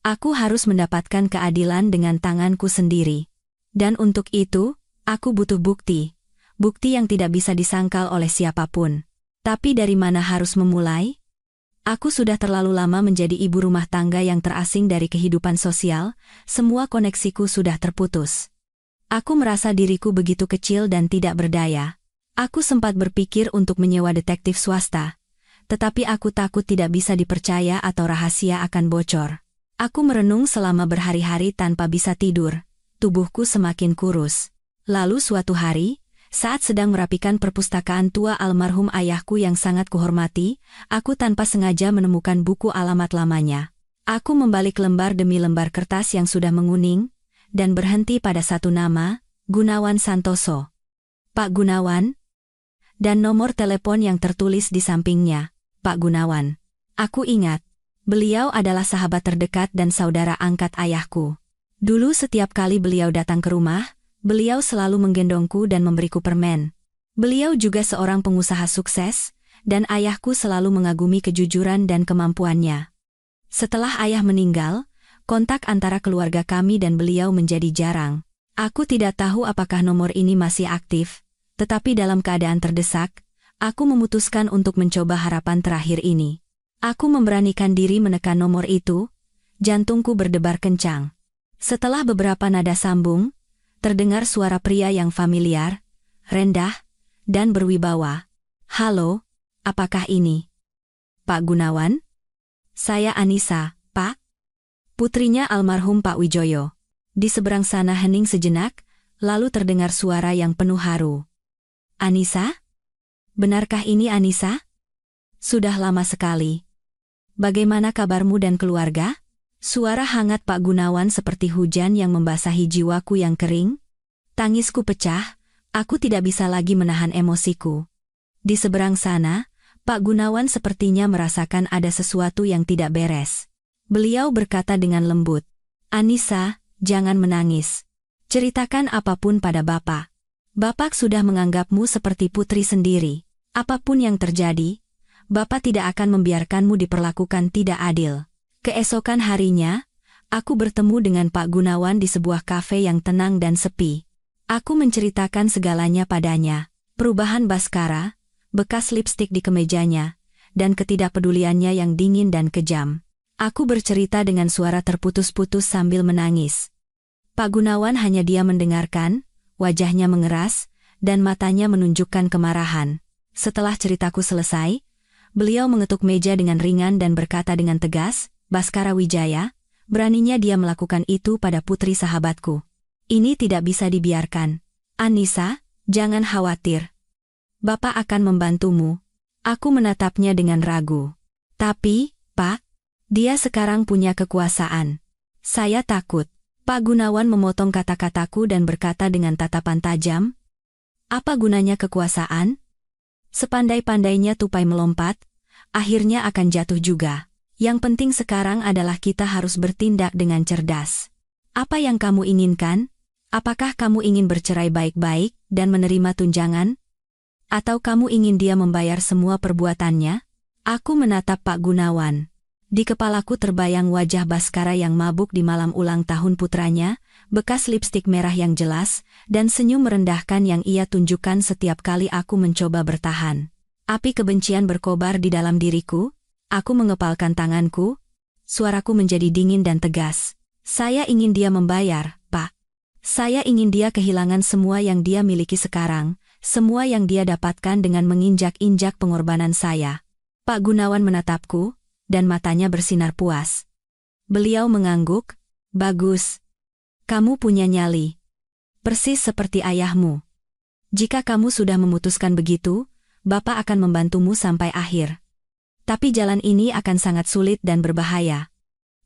S1: Aku harus mendapatkan keadilan dengan tanganku sendiri. Dan untuk itu, aku butuh bukti. Bukti yang tidak bisa disangkal oleh siapapun. Tapi dari mana harus memulai? Aku sudah terlalu lama menjadi ibu rumah tangga yang terasing dari kehidupan sosial, semua koneksiku sudah terputus. Aku merasa diriku begitu kecil dan tidak berdaya. Aku sempat berpikir untuk menyewa detektif swasta, tetapi aku takut tidak bisa dipercaya atau rahasia akan bocor. Aku merenung selama berhari-hari tanpa bisa tidur, tubuhku semakin kurus. Lalu suatu hari, saat sedang merapikan perpustakaan tua almarhum ayahku yang sangat kuhormati, aku tanpa sengaja menemukan buku alamat lamanya. Aku membalik lembar demi lembar kertas yang sudah menguning, dan berhenti pada satu nama, Gunawan Santoso. Pak Gunawan? Dan nomor telepon yang tertulis di sampingnya, Pak Gunawan. Aku ingat, beliau adalah sahabat terdekat dan saudara angkat ayahku. Dulu setiap kali beliau datang ke rumah, beliau selalu menggendongku dan memberiku permen. Beliau juga seorang pengusaha sukses, dan ayahku selalu mengagumi kejujuran dan kemampuannya. Setelah ayah meninggal, kontak antara keluarga kami dan beliau menjadi jarang. Aku tidak tahu apakah nomor ini masih aktif, tetapi dalam keadaan terdesak, aku memutuskan untuk mencoba harapan terakhir ini. Aku memberanikan diri menekan nomor itu, jantungku berdebar kencang. Setelah beberapa nada sambung, terdengar suara pria yang familiar, rendah, dan berwibawa. Halo, apakah ini Pak Gunawan? Saya Anissa, Pak. Putrinya almarhum Pak Wijoyo. Di seberang sana hening sejenak, lalu terdengar suara yang penuh haru. Anissa? Benarkah ini Anissa? Sudah lama sekali. Bagaimana kabarmu dan keluarga? Suara hangat Pak Gunawan seperti hujan yang membasahi jiwaku yang kering. Tangisku pecah, aku tidak bisa lagi menahan emosiku. Di seberang sana, Pak Gunawan sepertinya merasakan ada sesuatu yang tidak beres. Beliau berkata dengan lembut, Anissa, jangan menangis. Ceritakan apapun pada Bapak. Bapak sudah menganggapmu seperti putri sendiri. Apapun yang terjadi, Bapak tidak akan membiarkanmu diperlakukan tidak adil. Keesokan harinya, aku bertemu dengan Pak Gunawan di sebuah kafe yang tenang dan sepi. Aku menceritakan segalanya padanya, perubahan Baskara, bekas lipstik di kemejanya, dan ketidakpeduliannya yang dingin dan kejam. Aku bercerita dengan suara terputus-putus sambil menangis. Pak Gunawan hanya diam mendengarkan, wajahnya mengeras, dan matanya menunjukkan kemarahan. Setelah ceritaku selesai, beliau mengetuk meja dengan ringan dan berkata dengan tegas, "Baskara Wijaya, beraninya dia melakukan itu pada putri sahabatku. Ini tidak bisa dibiarkan. Anissa, jangan khawatir. Bapak akan membantumu." Aku menatapnya dengan ragu. "Tapi, Pak, dia sekarang punya kekuasaan. Saya takut." Pak Gunawan memotong kata-kataku dan berkata dengan tatapan tajam, "Apa gunanya kekuasaan? Sepandai-pandainya tupai melompat, akhirnya akan jatuh juga. Yang penting sekarang adalah kita harus bertindak dengan cerdas. Apa yang kamu inginkan? Apakah kamu ingin bercerai baik-baik dan menerima tunjangan? Atau kamu ingin dia membayar semua perbuatannya?" Aku menatap Pak Gunawan. Di kepalaku terbayang wajah Baskara yang mabuk di malam ulang tahun putranya, bekas lipstik merah yang jelas, dan senyum merendahkan yang ia tunjukkan setiap kali aku mencoba bertahan. Api kebencian berkobar di dalam diriku, aku mengepalkan tanganku, suaraku menjadi dingin dan tegas. "Saya ingin dia membayar, Pak. Saya ingin dia kehilangan semua yang dia miliki sekarang, semua yang dia dapatkan dengan menginjak-injak pengorbanan saya." Pak Gunawan menatapku, dan matanya bersinar puas. Beliau mengangguk, "Bagus. Kamu punya nyali. Persis seperti ayahmu. Jika kamu sudah memutuskan begitu, Bapak akan membantumu sampai akhir. Tapi jalan ini akan sangat sulit dan berbahaya.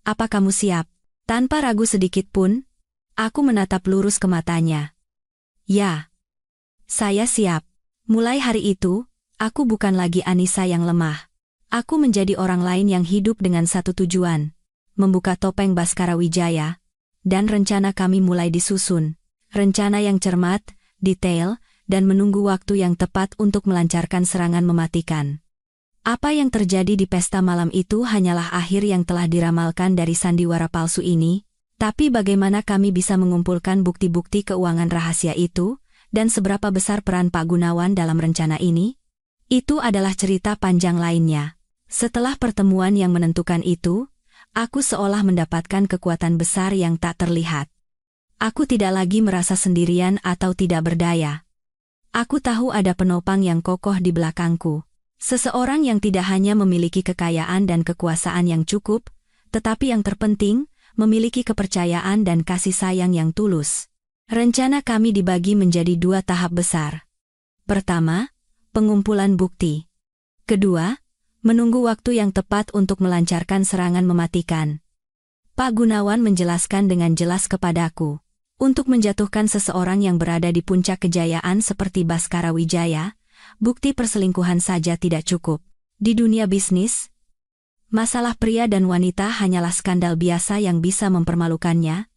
S1: Apa kamu siap?" Tanpa ragu sedikit pun, aku menatap lurus ke matanya. "Ya. Saya siap." Mulai hari itu, aku bukan lagi Anissa yang lemah. Aku menjadi orang lain yang hidup dengan satu tujuan, membuka topeng Baskara Wijaya, dan rencana kami mulai disusun. Rencana yang cermat, detail, dan menunggu waktu yang tepat untuk melancarkan serangan mematikan. Apa yang terjadi di pesta malam itu hanyalah akhir yang telah diramalkan dari sandiwara palsu ini, tapi bagaimana kami bisa mengumpulkan bukti-bukti keuangan rahasia itu, dan seberapa besar peran Pak Gunawan dalam rencana ini? Itu adalah cerita panjang lainnya. Setelah pertemuan yang menentukan itu, aku seolah mendapatkan kekuatan besar yang tak terlihat. Aku tidak lagi merasa sendirian atau tidak berdaya. Aku tahu ada penopang yang kokoh di belakangku. Seseorang yang tidak hanya memiliki kekayaan dan kekuasaan yang cukup, tetapi yang terpenting, memiliki kepercayaan dan kasih sayang yang tulus. Rencana kami dibagi menjadi 2 tahap besar. Pertama, pengumpulan bukti. Kedua, menunggu waktu yang tepat untuk melancarkan serangan mematikan. Pak Gunawan menjelaskan dengan jelas kepadaku, untuk menjatuhkan seseorang yang berada di puncak kejayaan seperti Baskara Wijaya, bukti perselingkuhan saja tidak cukup. Di dunia bisnis, masalah pria dan wanita hanyalah skandal biasa yang bisa mempermalukannya,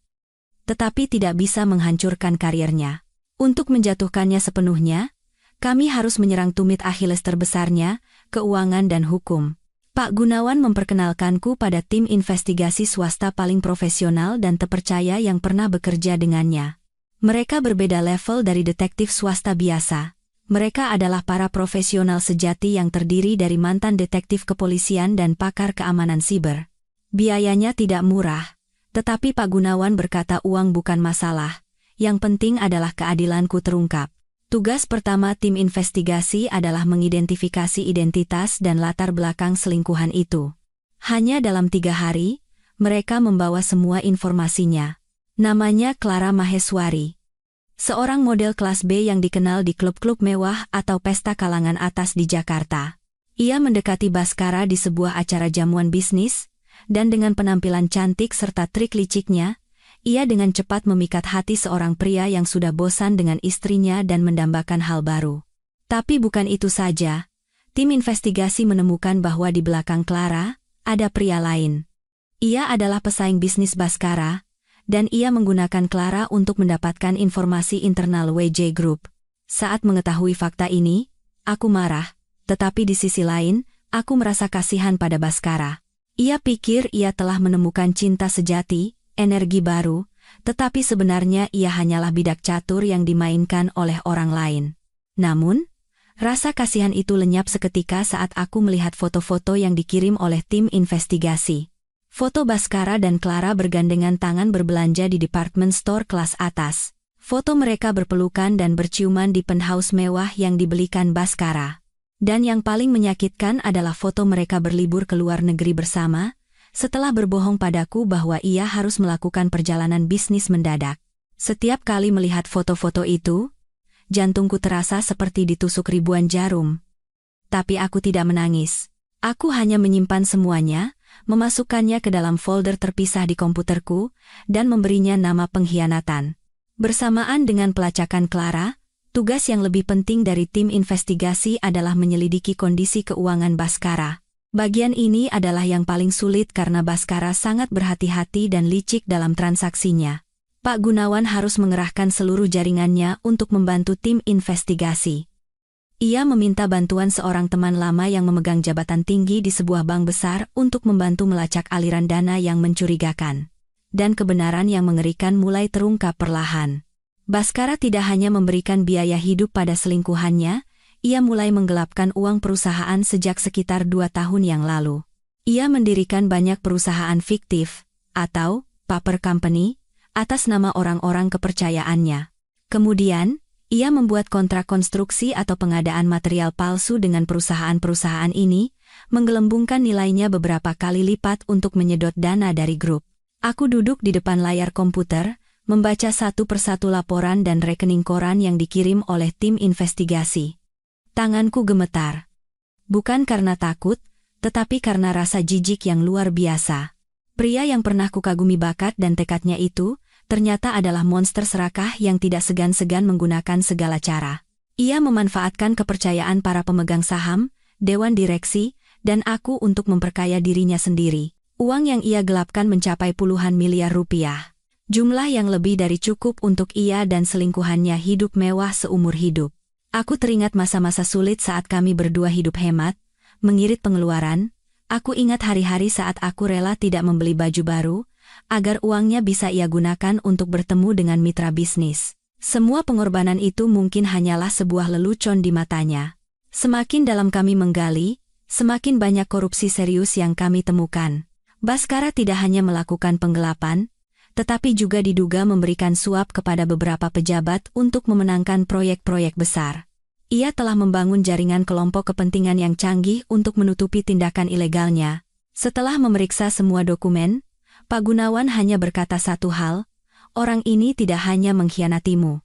S1: tetapi tidak bisa menghancurkan karirnya. Untuk menjatuhkannya sepenuhnya, kami harus menyerang tumit Achilles terbesarnya, keuangan dan hukum. Pak Gunawan memperkenalkanku pada tim investigasi swasta paling profesional dan terpercaya yang pernah bekerja dengannya. Mereka berbeda level dari detektif swasta biasa. Mereka adalah para profesional sejati yang terdiri dari mantan detektif kepolisian dan pakar keamanan siber. Biayanya tidak murah, tetapi Pak Gunawan berkata uang bukan masalah, yang penting adalah keadilanku terungkap. Tugas pertama tim investigasi adalah mengidentifikasi identitas dan latar belakang selingkuhan itu. Hanya dalam 3 hari, mereka membawa semua informasinya. Namanya Clara Maheswari. Seorang model kelas B yang dikenal di klub-klub mewah atau pesta kalangan atas di Jakarta. Ia mendekati Baskara di sebuah acara jamuan bisnis, dan dengan penampilan cantik serta trik liciknya, ia dengan cepat memikat hati seorang pria yang sudah bosan dengan istrinya dan mendambakan hal baru. Tapi bukan itu saja, tim investigasi menemukan bahwa di belakang Clara, ada pria lain. Ia adalah pesaing bisnis Baskara, dan ia menggunakan Clara untuk mendapatkan informasi internal WJ Group. Saat mengetahui fakta ini, aku marah, tetapi di sisi lain, aku merasa kasihan pada Baskara. Ia pikir ia telah menemukan cinta sejati, energi baru, tetapi sebenarnya ia hanyalah bidak catur yang dimainkan oleh orang lain. Namun, rasa kasihan itu lenyap seketika saat aku melihat foto-foto yang dikirim oleh tim investigasi. Foto Baskara dan Clara bergandengan tangan berbelanja di department store kelas atas. Foto mereka berpelukan dan berciuman di penthouse mewah yang dibelikan Baskara. Dan yang paling menyakitkan adalah foto mereka berlibur ke luar negeri bersama, setelah berbohong padaku bahwa ia harus melakukan perjalanan bisnis mendadak. Setiap kali melihat foto-foto itu, jantungku terasa seperti ditusuk ribuan jarum. Tapi aku tidak menangis. Aku hanya menyimpan semuanya, memasukkannya ke dalam folder terpisah di komputerku, dan memberinya nama pengkhianatan. Bersamaan dengan pelacakan Clara, tugas yang lebih penting dari tim investigasi adalah menyelidiki kondisi keuangan Baskara. Bagian ini adalah yang paling sulit karena Baskara sangat berhati-hati dan licik dalam transaksinya. Pak Gunawan harus mengerahkan seluruh jaringannya untuk membantu tim investigasi. Ia meminta bantuan seorang teman lama yang memegang jabatan tinggi di sebuah bank besar untuk membantu melacak aliran dana yang mencurigakan. Dan kebenaran yang mengerikan mulai terungkap perlahan. Baskara tidak hanya memberikan biaya hidup pada selingkuhannya, ia mulai menggelapkan uang perusahaan sejak sekitar 2 tahun yang lalu. Ia mendirikan banyak perusahaan fiktif, atau paper company, atas nama orang-orang kepercayaannya. Kemudian, ia membuat kontrak konstruksi atau pengadaan material palsu dengan perusahaan-perusahaan ini, menggelembungkan nilainya beberapa kali lipat untuk menyedot dana dari grup. Aku duduk di depan layar komputer, membaca satu persatu laporan dan rekening koran yang dikirim oleh tim investigasi. Tanganku gemetar. Bukan karena takut, tetapi karena rasa jijik yang luar biasa. Pria yang pernah kukagumi bakat dan tekadnya itu, ternyata adalah monster serakah yang tidak segan-segan menggunakan segala cara. Ia memanfaatkan kepercayaan para pemegang saham, dewan direksi, dan aku untuk memperkaya dirinya sendiri. Uang yang ia gelapkan mencapai puluhan miliar rupiah. Jumlah yang lebih dari cukup untuk ia dan selingkuhannya hidup mewah seumur hidup. Aku teringat masa-masa sulit saat kami berdua hidup hemat, mengirit pengeluaran. Aku ingat hari-hari saat aku rela tidak membeli baju baru, agar uangnya bisa ia gunakan untuk bertemu dengan mitra bisnis. Semua pengorbanan itu mungkin hanyalah sebuah lelucon di matanya. Semakin dalam kami menggali, semakin banyak korupsi serius yang kami temukan. Baskara tidak hanya melakukan penggelapan, tetapi juga diduga memberikan suap kepada beberapa pejabat untuk memenangkan proyek-proyek besar. Ia telah membangun jaringan kelompok kepentingan yang canggih untuk menutupi tindakan ilegalnya. Setelah memeriksa semua dokumen, Pak Gunawan hanya berkata satu hal, orang ini tidak hanya mengkhianatimu.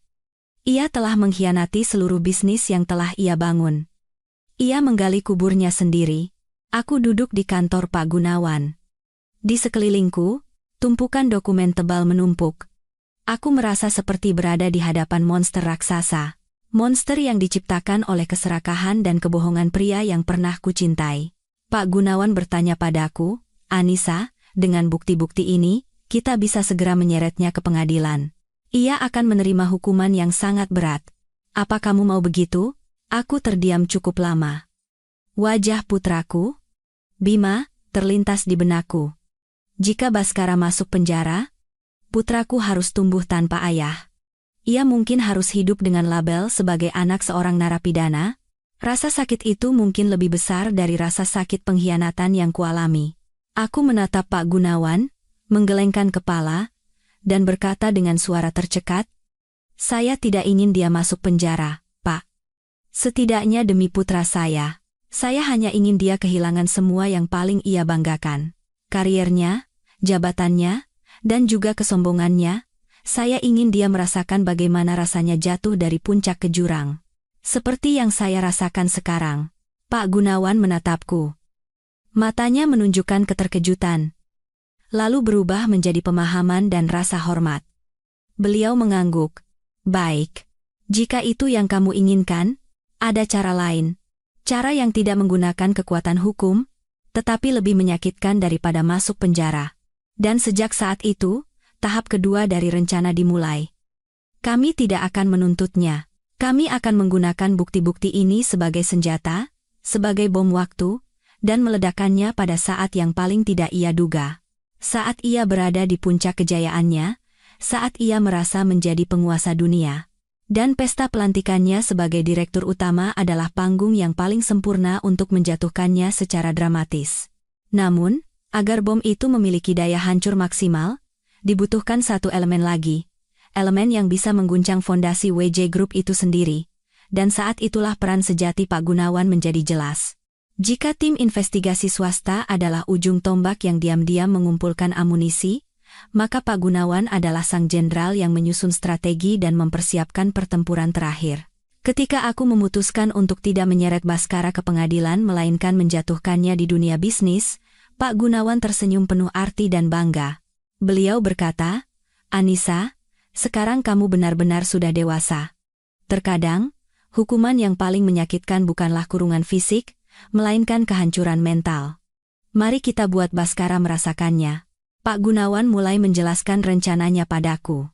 S1: Ia telah mengkhianati seluruh bisnis yang telah ia bangun. Ia menggali kuburnya sendiri. Aku duduk di kantor Pak Gunawan. Di sekelilingku, tumpukan dokumen tebal menumpuk. Aku merasa seperti berada di hadapan monster raksasa. Monster yang diciptakan oleh keserakahan dan kebohongan pria yang pernah kucintai. Pak Gunawan bertanya padaku, Anissa, dengan bukti-bukti ini, kita bisa segera menyeretnya ke pengadilan. Ia akan menerima hukuman yang sangat berat. Apa kamu mau begitu? Aku terdiam cukup lama. Wajah putraku, Bima, terlintas di benakku. Jika Baskara masuk penjara, putraku harus tumbuh tanpa ayah. Ia mungkin harus hidup dengan label sebagai anak seorang narapidana. Rasa sakit itu mungkin lebih besar dari rasa sakit pengkhianatan yang kualami. Aku menatap Pak Gunawan, menggelengkan kepala, dan berkata dengan suara tercekat, saya tidak ingin dia masuk penjara, Pak. Setidaknya demi putra saya hanya ingin dia kehilangan semua yang paling ia banggakan. Kariernya, jabatannya, dan juga kesombongannya. Saya ingin dia merasakan bagaimana rasanya jatuh dari puncak ke jurang. Seperti yang saya rasakan sekarang. Pak Gunawan menatapku. Matanya menunjukkan keterkejutan. Lalu berubah menjadi pemahaman dan rasa hormat. Beliau mengangguk. Baik. Jika itu yang kamu inginkan, ada cara lain. Cara yang tidak menggunakan kekuatan hukum, tetapi lebih menyakitkan daripada masuk penjara. Dan sejak saat itu, tahap kedua dari rencana dimulai. Kami tidak akan menuntutnya. Kami akan menggunakan bukti-bukti ini sebagai senjata, sebagai bom waktu, dan meledakannya pada saat yang paling tidak ia duga. Saat ia berada di puncak kejayaannya, saat ia merasa menjadi penguasa dunia. Dan pesta pelantikannya sebagai direktur utama adalah panggung yang paling sempurna untuk menjatuhkannya secara dramatis. Namun, agar bom itu memiliki daya hancur maksimal, dibutuhkan satu elemen lagi. elemen yang bisa mengguncang fondasi WJ Group itu sendiri. Dan saat itulah peran sejati Pak Gunawan menjadi jelas. Jika tim investigasi swasta adalah ujung tombak yang diam-diam mengumpulkan amunisi, maka Pak Gunawan adalah sang jenderal yang menyusun strategi dan mempersiapkan pertempuran terakhir. Ketika aku memutuskan untuk tidak menyeret Baskara ke pengadilan melainkan menjatuhkannya di dunia bisnis, Pak Gunawan tersenyum penuh arti dan bangga. Beliau berkata, "Anissa, sekarang kamu benar-benar sudah dewasa. Terkadang, hukuman yang paling menyakitkan bukanlah kurungan fisik, melainkan kehancuran mental. Mari kita buat Baskara merasakannya." Pak Gunawan mulai menjelaskan rencananya padaku.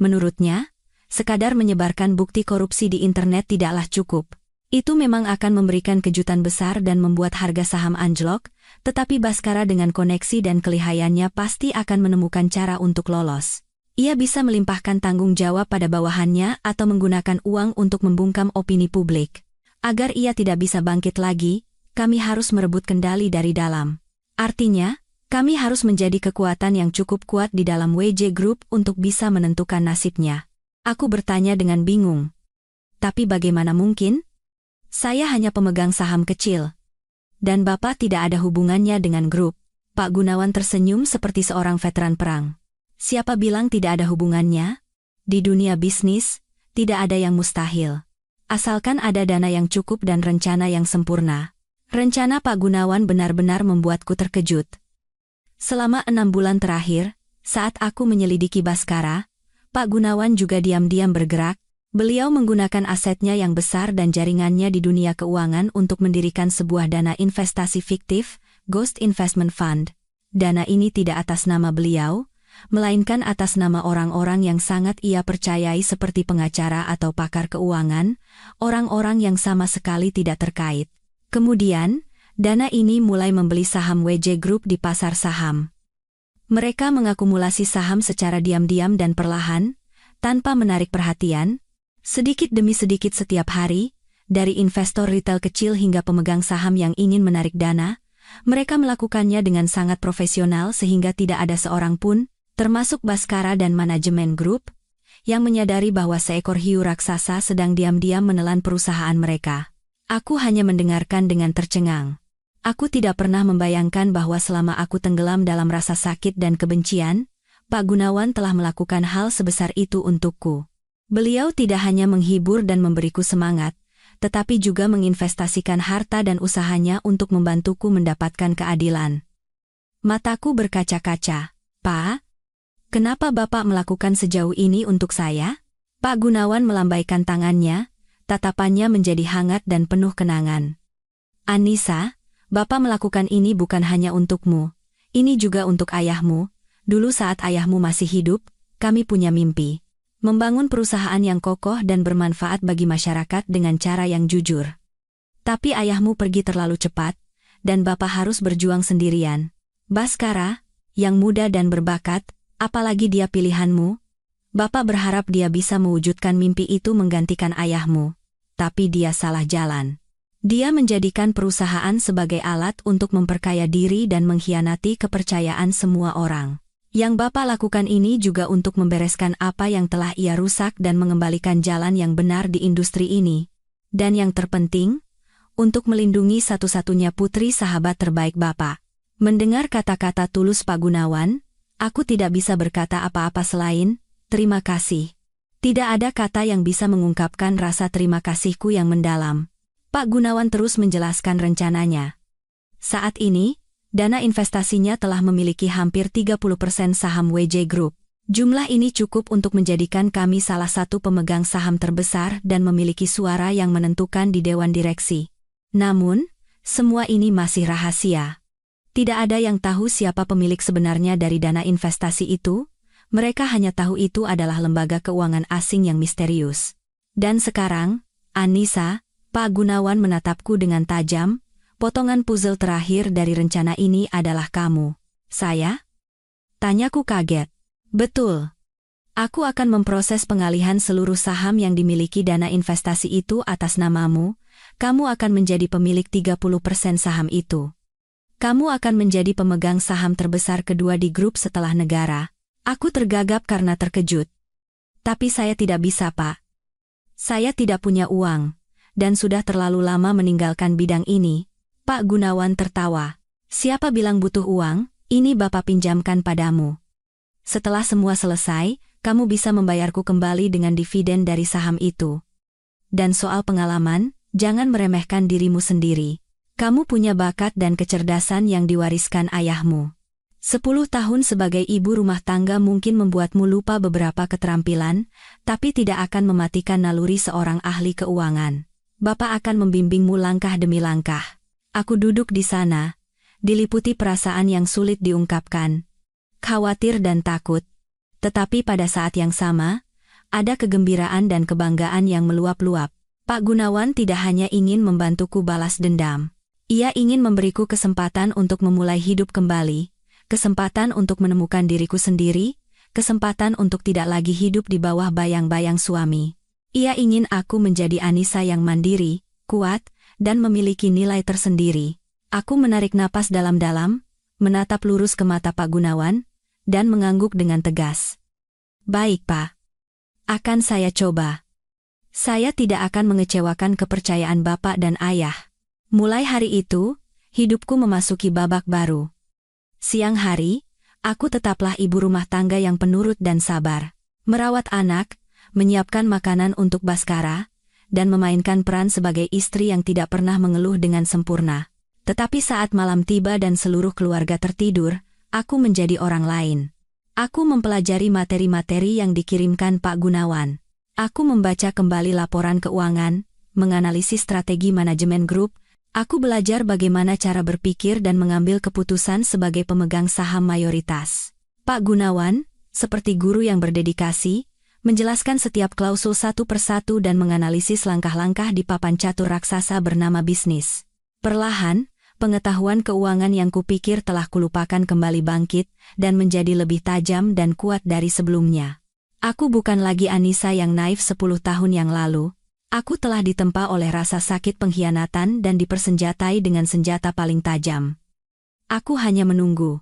S1: Menurutnya, sekadar menyebarkan bukti korupsi di internet tidaklah cukup. Itu memang akan memberikan kejutan besar dan membuat harga saham anjlok, tetapi Baskara dengan koneksi dan kelihayannya pasti akan menemukan cara untuk lolos. Ia bisa melimpahkan tanggung jawab pada bawahannya atau menggunakan uang untuk membungkam opini publik. Agar ia tidak bisa bangkit lagi, kami harus merebut kendali dari dalam. Artinya, kami harus menjadi kekuatan yang cukup kuat di dalam WJ Group untuk bisa menentukan nasibnya. Aku bertanya dengan bingung. Tapi bagaimana mungkin? Saya hanya pemegang saham kecil. Dan Bapak tidak ada hubungannya dengan grup. Pak Gunawan tersenyum seperti seorang veteran perang. Siapa bilang tidak ada hubungannya? Di dunia bisnis, tidak ada yang mustahil. Asalkan ada dana yang cukup dan rencana yang sempurna. Rencana Pak Gunawan benar-benar membuatku terkejut. Selama 6 bulan terakhir, saat aku menyelidiki Baskara, Pak Gunawan juga diam-diam bergerak. Beliau menggunakan asetnya yang besar dan jaringannya di dunia keuangan untuk mendirikan sebuah dana investasi fiktif, Ghost Investment Fund. Dana ini tidak atas nama beliau, melainkan atas nama orang-orang yang sangat ia percayai seperti pengacara atau pakar keuangan, orang-orang yang sama sekali tidak terkait. Kemudian, dana ini mulai membeli saham WJ Group di pasar saham. Mereka mengakumulasi saham secara diam-diam dan perlahan, tanpa menarik perhatian, sedikit demi sedikit setiap hari, dari investor retail kecil hingga pemegang saham yang ingin menarik dana, mereka melakukannya dengan sangat profesional sehingga tidak ada seorang pun, termasuk Baskara dan manajemen grup, yang menyadari bahwa seekor hiu raksasa sedang diam-diam menelan perusahaan mereka. Aku hanya mendengarkan dengan tercengang. Aku tidak pernah membayangkan bahwa selama aku tenggelam dalam rasa sakit dan kebencian, Pak Gunawan telah melakukan hal sebesar itu untukku. Beliau tidak hanya menghibur dan memberiku semangat, tetapi juga menginvestasikan harta dan usahanya untuk membantuku mendapatkan keadilan. Mataku berkaca-kaca. "Pak, kenapa Bapak melakukan sejauh ini untuk saya?" Pak Gunawan melambaikan tangannya, tatapannya menjadi hangat dan penuh kenangan. "Anissa, Bapak melakukan ini bukan hanya untukmu, ini juga untuk ayahmu. Dulu saat ayahmu masih hidup, kami punya mimpi. Membangun perusahaan yang kokoh dan bermanfaat bagi masyarakat dengan cara yang jujur. Tapi ayahmu pergi terlalu cepat, dan Bapak harus berjuang sendirian. Baskara, yang muda dan berbakat, apalagi dia pilihanmu, Bapak berharap dia bisa mewujudkan mimpi itu menggantikan ayahmu. Tapi dia salah jalan. Dia menjadikan perusahaan sebagai alat untuk memperkaya diri dan mengkhianati kepercayaan semua orang. Yang Bapak lakukan ini juga untuk membereskan apa yang telah ia rusak dan mengembalikan jalan yang benar di industri ini. Dan yang terpenting, untuk melindungi satu-satunya putri sahabat terbaik Bapak." Mendengar kata-kata tulus Pak Gunawan, aku tidak bisa berkata apa-apa selain, "Terima kasih." Tidak ada kata yang bisa mengungkapkan rasa terima kasihku yang mendalam. Pak Gunawan terus menjelaskan rencananya. Saat ini, dana investasinya telah memiliki hampir 30% saham WJ Group. Jumlah ini cukup untuk menjadikan kami salah satu pemegang saham terbesar dan memiliki suara yang menentukan di dewan direksi. Namun, semua ini masih rahasia. Tidak ada yang tahu siapa pemilik sebenarnya dari dana investasi itu. Mereka hanya tahu itu adalah lembaga keuangan asing yang misterius. Dan sekarang, Anissa, Pak Gunawan menatapku dengan tajam, potongan puzzle terakhir dari rencana ini adalah kamu. "Saya?" Tanyaku kaget. "Betul. Aku akan memproses pengalihan seluruh saham yang dimiliki dana investasi itu atas namamu. Kamu akan menjadi pemilik 30% saham itu. Kamu akan menjadi pemegang saham terbesar kedua di grup setelah negara." Aku tergagap karena terkejut. Tapi saya tidak bisa, Pak. Saya tidak punya uang, dan sudah terlalu lama meninggalkan bidang ini. Pak Gunawan tertawa. Siapa bilang butuh uang? Ini Bapak pinjamkan padamu. Setelah semua selesai, kamu bisa membayarku kembali dengan dividen dari saham itu. Dan soal pengalaman, jangan meremehkan dirimu sendiri. Kamu punya bakat dan kecerdasan yang diwariskan ayahmu. 10 tahun sebagai ibu rumah tangga mungkin membuatmu lupa beberapa keterampilan, tapi tidak akan mematikan naluri seorang ahli keuangan. Bapak akan membimbingmu langkah demi langkah. Aku duduk di sana, diliputi perasaan yang sulit diungkapkan, khawatir dan takut. Tetapi pada saat yang sama, ada kegembiraan dan kebanggaan yang meluap-luap. Pak Gunawan tidak hanya ingin membantuku balas dendam. Ia ingin memberiku kesempatan untuk memulai hidup kembali, kesempatan untuk menemukan diriku sendiri, kesempatan untuk tidak lagi hidup di bawah bayang-bayang suami. Ia ingin aku menjadi Anissa yang mandiri, kuat, dan memiliki nilai tersendiri. Aku menarik napas dalam-dalam, menatap lurus ke mata Pak Gunawan, dan mengangguk dengan tegas. Baik, Pak. Akan saya coba. Saya tidak akan mengecewakan kepercayaan Bapak dan Ayah. Mulai hari itu, hidupku memasuki babak baru. Siang hari, aku tetaplah ibu rumah tangga yang penurut dan sabar. Merawat anak, menyiapkan makanan untuk Baskara, dan memainkan peran sebagai istri yang tidak pernah mengeluh dengan sempurna. Tetapi saat malam tiba dan seluruh keluarga tertidur, aku menjadi orang lain. Aku mempelajari materi-materi yang dikirimkan Pak Gunawan. Aku membaca kembali laporan keuangan, menganalisis strategi manajemen grup. Aku belajar bagaimana cara berpikir dan mengambil keputusan sebagai pemegang saham mayoritas. Pak Gunawan, seperti guru yang berdedikasi, menjelaskan setiap klausul satu persatu dan menganalisis langkah-langkah di papan catur raksasa bernama bisnis. Perlahan, pengetahuan keuangan yang kupikir telah kulupakan kembali bangkit dan menjadi lebih tajam dan kuat dari sebelumnya. Aku bukan lagi Anissa yang naif 10 tahun yang lalu. Aku telah ditempa oleh rasa sakit pengkhianatan dan dipersenjatai dengan senjata paling tajam. Aku hanya menunggu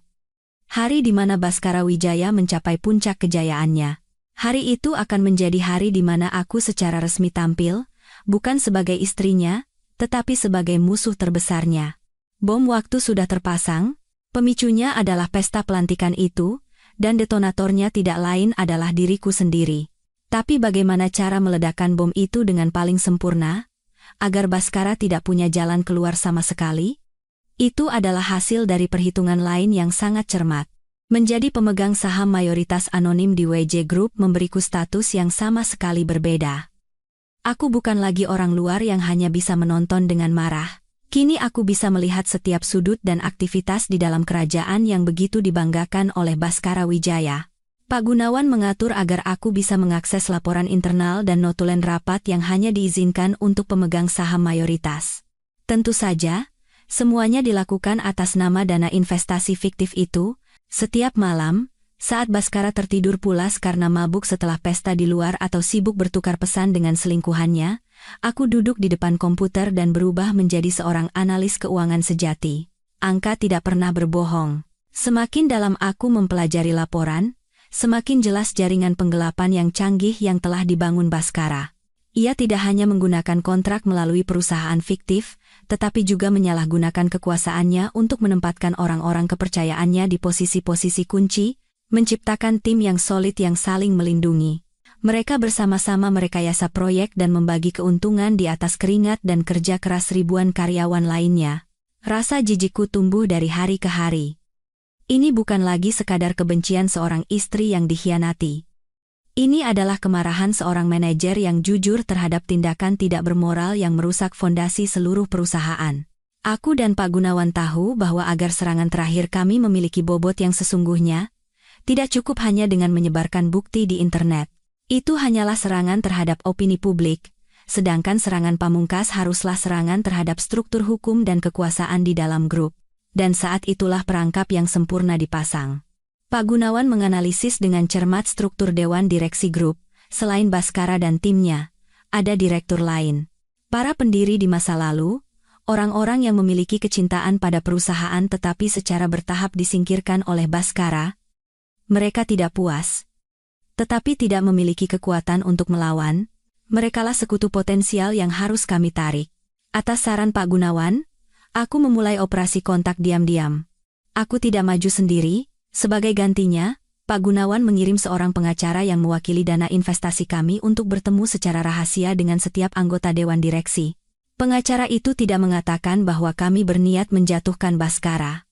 S1: hari di mana Baskara Wijaya mencapai puncak kejayaannya. Hari itu akan menjadi hari di mana aku secara resmi tampil, bukan sebagai istrinya, tetapi sebagai musuh terbesarnya. Bom waktu sudah terpasang, pemicunya adalah pesta pelantikan itu, dan detonatornya tidak lain adalah diriku sendiri. Tapi bagaimana cara meledakkan bom itu dengan paling sempurna, agar Baskara tidak punya jalan keluar sama sekali? Itu adalah hasil dari perhitungan lain yang sangat cermat. Menjadi pemegang saham mayoritas anonim di WJ Group memberiku status yang sama sekali berbeda. Aku bukan lagi orang luar yang hanya bisa menonton dengan marah. Kini aku bisa melihat setiap sudut dan aktivitas di dalam kerajaan yang begitu dibanggakan oleh Baskara Wijaya. Pak Gunawan mengatur agar aku bisa mengakses laporan internal dan notulen rapat yang hanya diizinkan untuk pemegang saham mayoritas. Tentu saja, semuanya dilakukan atas nama dana investasi fiktif itu. Setiap malam, saat Baskara tertidur pulas karena mabuk setelah pesta di luar atau sibuk bertukar pesan dengan selingkuhannya, aku duduk di depan komputer dan berubah menjadi seorang analis keuangan sejati. Angka tidak pernah berbohong. Semakin dalam aku mempelajari laporan, semakin jelas jaringan penggelapan yang canggih yang telah dibangun Baskara. Ia tidak hanya menggunakan kontrak melalui perusahaan fiktif, tetapi juga menyalahgunakan kekuasaannya untuk menempatkan orang-orang kepercayaannya di posisi-posisi kunci, menciptakan tim yang solid yang saling melindungi. Mereka bersama-sama merekayasa proyek dan membagi keuntungan di atas keringat dan kerja keras ribuan karyawan lainnya. Rasa jijikku tumbuh dari hari ke hari. Ini bukan lagi sekadar kebencian seorang istri yang dikhianati. Ini adalah kemarahan seorang manajer yang jujur terhadap tindakan tidak bermoral yang merusak fondasi seluruh perusahaan. Aku dan Pak Gunawan tahu bahwa agar serangan terakhir kami memiliki bobot yang sesungguhnya, tidak cukup hanya dengan menyebarkan bukti di internet. Itu hanyalah serangan terhadap opini publik, sedangkan serangan pamungkas haruslah serangan terhadap struktur hukum dan kekuasaan di dalam grup. Dan saat itulah perangkap yang sempurna dipasang. Pak Gunawan menganalisis dengan cermat struktur dewan direksi grup. Selain Baskara dan timnya, ada direktur lain. Para pendiri di masa lalu, orang-orang yang memiliki kecintaan pada perusahaan tetapi secara bertahap disingkirkan oleh Baskara. Mereka tidak puas. tetapi tidak memiliki kekuatan untuk melawan. Merekalah sekutu potensial yang harus kami tarik. Atas saran Pak Gunawan, aku memulai operasi kontak diam-diam. Aku tidak maju sendiri, sebagai gantinya, Pak Gunawan mengirim seorang pengacara yang mewakili dana investasi kami untuk bertemu secara rahasia dengan setiap anggota Dewan Direksi. Pengacara itu tidak mengatakan bahwa kami berniat menjatuhkan Bhaskara.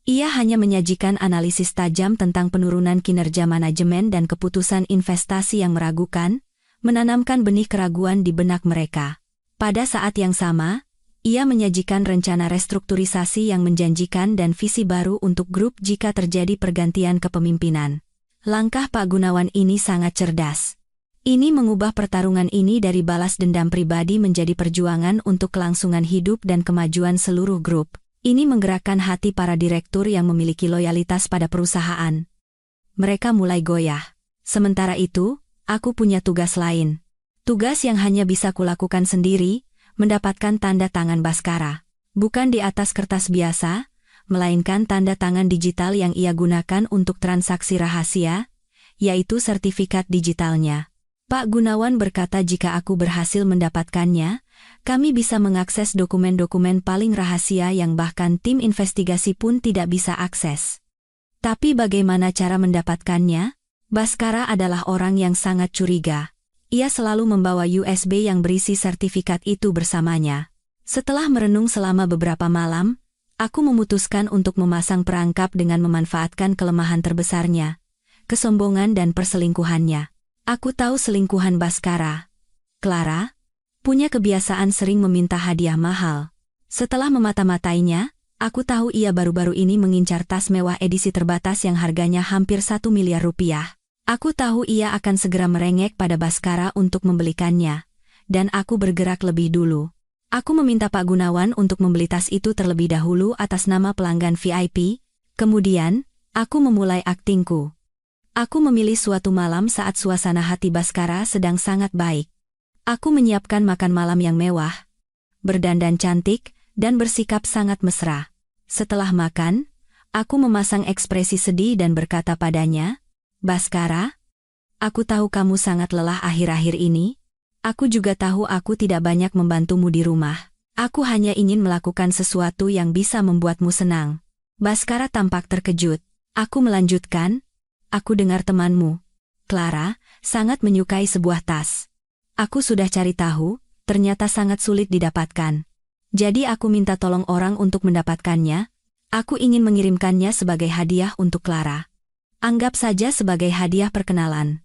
S1: Ia hanya menyajikan analisis tajam tentang penurunan kinerja manajemen dan keputusan investasi yang meragukan, menanamkan benih keraguan di benak mereka. Pada saat yang sama, ia menyajikan rencana restrukturisasi yang menjanjikan dan visi baru untuk grup jika terjadi pergantian kepemimpinan. Langkah Pak Gunawan ini sangat cerdas. Ini mengubah pertarungan ini dari balas dendam pribadi menjadi perjuangan untuk kelangsungan hidup dan kemajuan seluruh grup. Ini menggerakkan hati para direktur yang memiliki loyalitas pada perusahaan. Mereka mulai goyah. Sementara itu, aku punya tugas lain. Tugas yang hanya bisa kulakukan sendiri, mendapatkan tanda tangan Bhaskara. Bukan di atas kertas biasa, melainkan tanda tangan digital yang ia gunakan untuk transaksi rahasia, yaitu sertifikat digitalnya. Pak Gunawan berkata jika aku berhasil mendapatkannya, kami bisa mengakses dokumen-dokumen paling rahasia yang bahkan tim investigasi pun tidak bisa akses. Tapi bagaimana cara mendapatkannya? Bhaskara adalah orang yang sangat curiga. Ia selalu membawa USB yang berisi sertifikat itu bersamanya. Setelah merenung selama beberapa malam, aku memutuskan untuk memasang perangkap dengan memanfaatkan kelemahan terbesarnya, kesombongan dan perselingkuhannya. Aku tahu selingkuhan Bhaskara, Clara, punya kebiasaan sering meminta hadiah mahal. Setelah memata-matainya, aku tahu ia baru-baru ini mengincar tas mewah edisi terbatas yang harganya hampir 1 miliar rupiah. Aku tahu ia akan segera merengek pada Bhaskara untuk membelikannya, dan aku bergerak lebih dulu. Aku meminta Pak Gunawan untuk membeli tas itu terlebih dahulu atas nama pelanggan VIP, kemudian, aku memulai aktingku. Aku memilih suatu malam saat suasana hati Bhaskara sedang sangat baik. Aku menyiapkan makan malam yang mewah, berdandan cantik, dan bersikap sangat mesra. Setelah makan, aku memasang ekspresi sedih dan berkata padanya, "Bhaskara, aku tahu kamu sangat lelah akhir-akhir ini. Aku juga tahu aku tidak banyak membantumu di rumah. Aku hanya ingin melakukan sesuatu yang bisa membuatmu senang." Bhaskara tampak terkejut. Aku melanjutkan, "Aku dengar temanmu, Clara, sangat menyukai sebuah tas. Aku sudah cari tahu, ternyata sangat sulit didapatkan. Jadi aku minta tolong orang untuk mendapatkannya. Aku ingin mengirimkannya sebagai hadiah untuk Clara. Anggap saja sebagai hadiah perkenalan.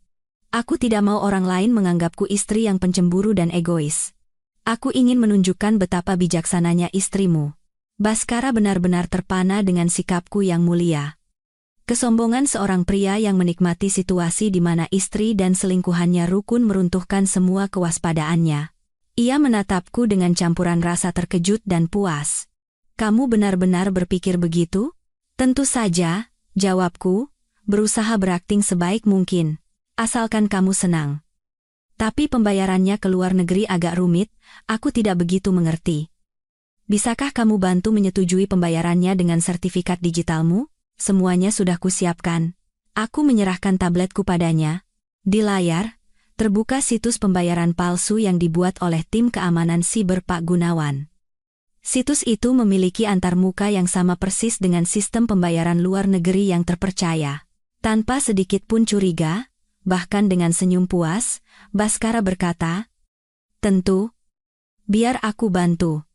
S1: Aku tidak mau orang lain menganggapku istri yang pencemburu dan egois. Aku ingin menunjukkan betapa bijaksananya istrimu." Bhaskara benar-benar terpana dengan sikapku yang mulia. Kesombongan seorang pria yang menikmati situasi di mana istri dan selingkuhannya rukun meruntuhkan semua kewaspadaannya. Ia menatapku dengan campuran rasa terkejut dan puas. "Kamu benar-benar berpikir begitu?" "Tentu saja," jawabku, "berusaha berakting sebaik mungkin. Asalkan kamu senang. Tapi pembayarannya ke luar negeri agak rumit, aku tidak begitu mengerti. Bisakah kamu bantu menyetujui pembayarannya dengan sertifikat digitalmu?" "Semuanya sudah kusiapkan." Aku menyerahkan tabletku padanya. Di layar, terbuka situs pembayaran palsu yang dibuat oleh tim keamanan siber Pak Gunawan. Situs itu memiliki antarmuka yang sama persis dengan sistem pembayaran luar negeri yang terpercaya. Tanpa sedikit pun curiga, bahkan dengan senyum puas, Bhaskara berkata, "Tentu. Biar aku bantu.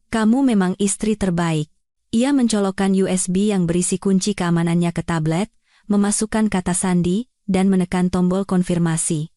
S1: Kamu memang istri terbaik." Ia mencolokkan USB yang berisi kunci keamanannya ke tablet, memasukkan kata sandi, dan menekan tombol konfirmasi.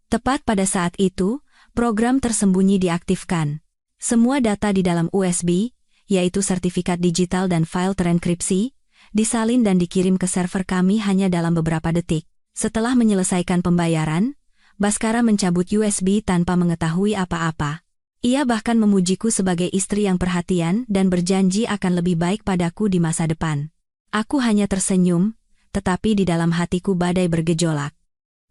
S1: Tepat pada saat itu, program tersembunyi diaktifkan. Semua data di dalam USB, yaitu sertifikat digital dan file terenkripsi, disalin dan dikirim ke server kami hanya dalam beberapa detik. Setelah menyelesaikan pembayaran, Bhaskara mencabut USB tanpa mengetahui apa-apa. Ia bahkan memujiku sebagai istri yang perhatian dan berjanji akan lebih baik padaku di masa depan. Aku hanya tersenyum, tetapi di dalam hatiku badai bergejolak.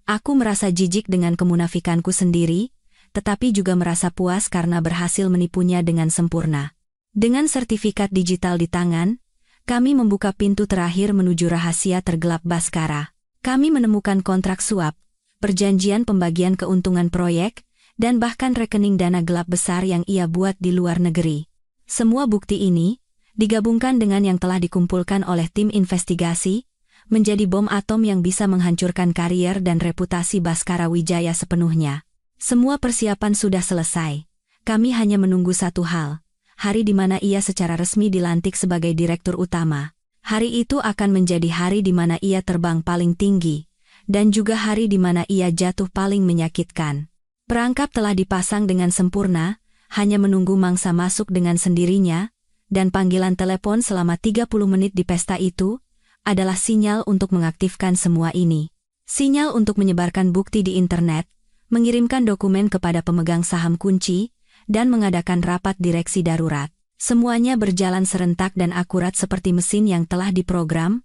S1: Aku merasa jijik dengan kemunafikanku sendiri, tetapi juga merasa puas karena berhasil menipunya dengan sempurna. Dengan sertifikat digital di tangan, kami membuka pintu terakhir menuju rahasia tergelap Bhaskara. Kami menemukan kontrak suap, perjanjian pembagian keuntungan proyek, dan bahkan rekening dana gelap besar yang ia buat di luar negeri. Semua bukti ini, digabungkan dengan yang telah dikumpulkan oleh tim investigasi, menjadi bom atom yang bisa menghancurkan karier dan reputasi Baskara Wijaya sepenuhnya. Semua persiapan sudah selesai. Kami hanya menunggu satu hal, hari di mana ia secara resmi dilantik sebagai direktur utama. Hari itu akan menjadi hari di mana ia terbang paling tinggi, dan juga hari di mana ia jatuh paling menyakitkan. Perangkap telah dipasang dengan sempurna, hanya menunggu mangsa masuk dengan sendirinya, dan panggilan telepon selama 30 menit di pesta itu adalah sinyal untuk mengaktifkan semua ini. Sinyal untuk menyebarkan bukti di internet, mengirimkan dokumen kepada pemegang saham kunci, dan mengadakan rapat direksi darurat. Semuanya berjalan serentak dan akurat seperti mesin yang telah diprogram,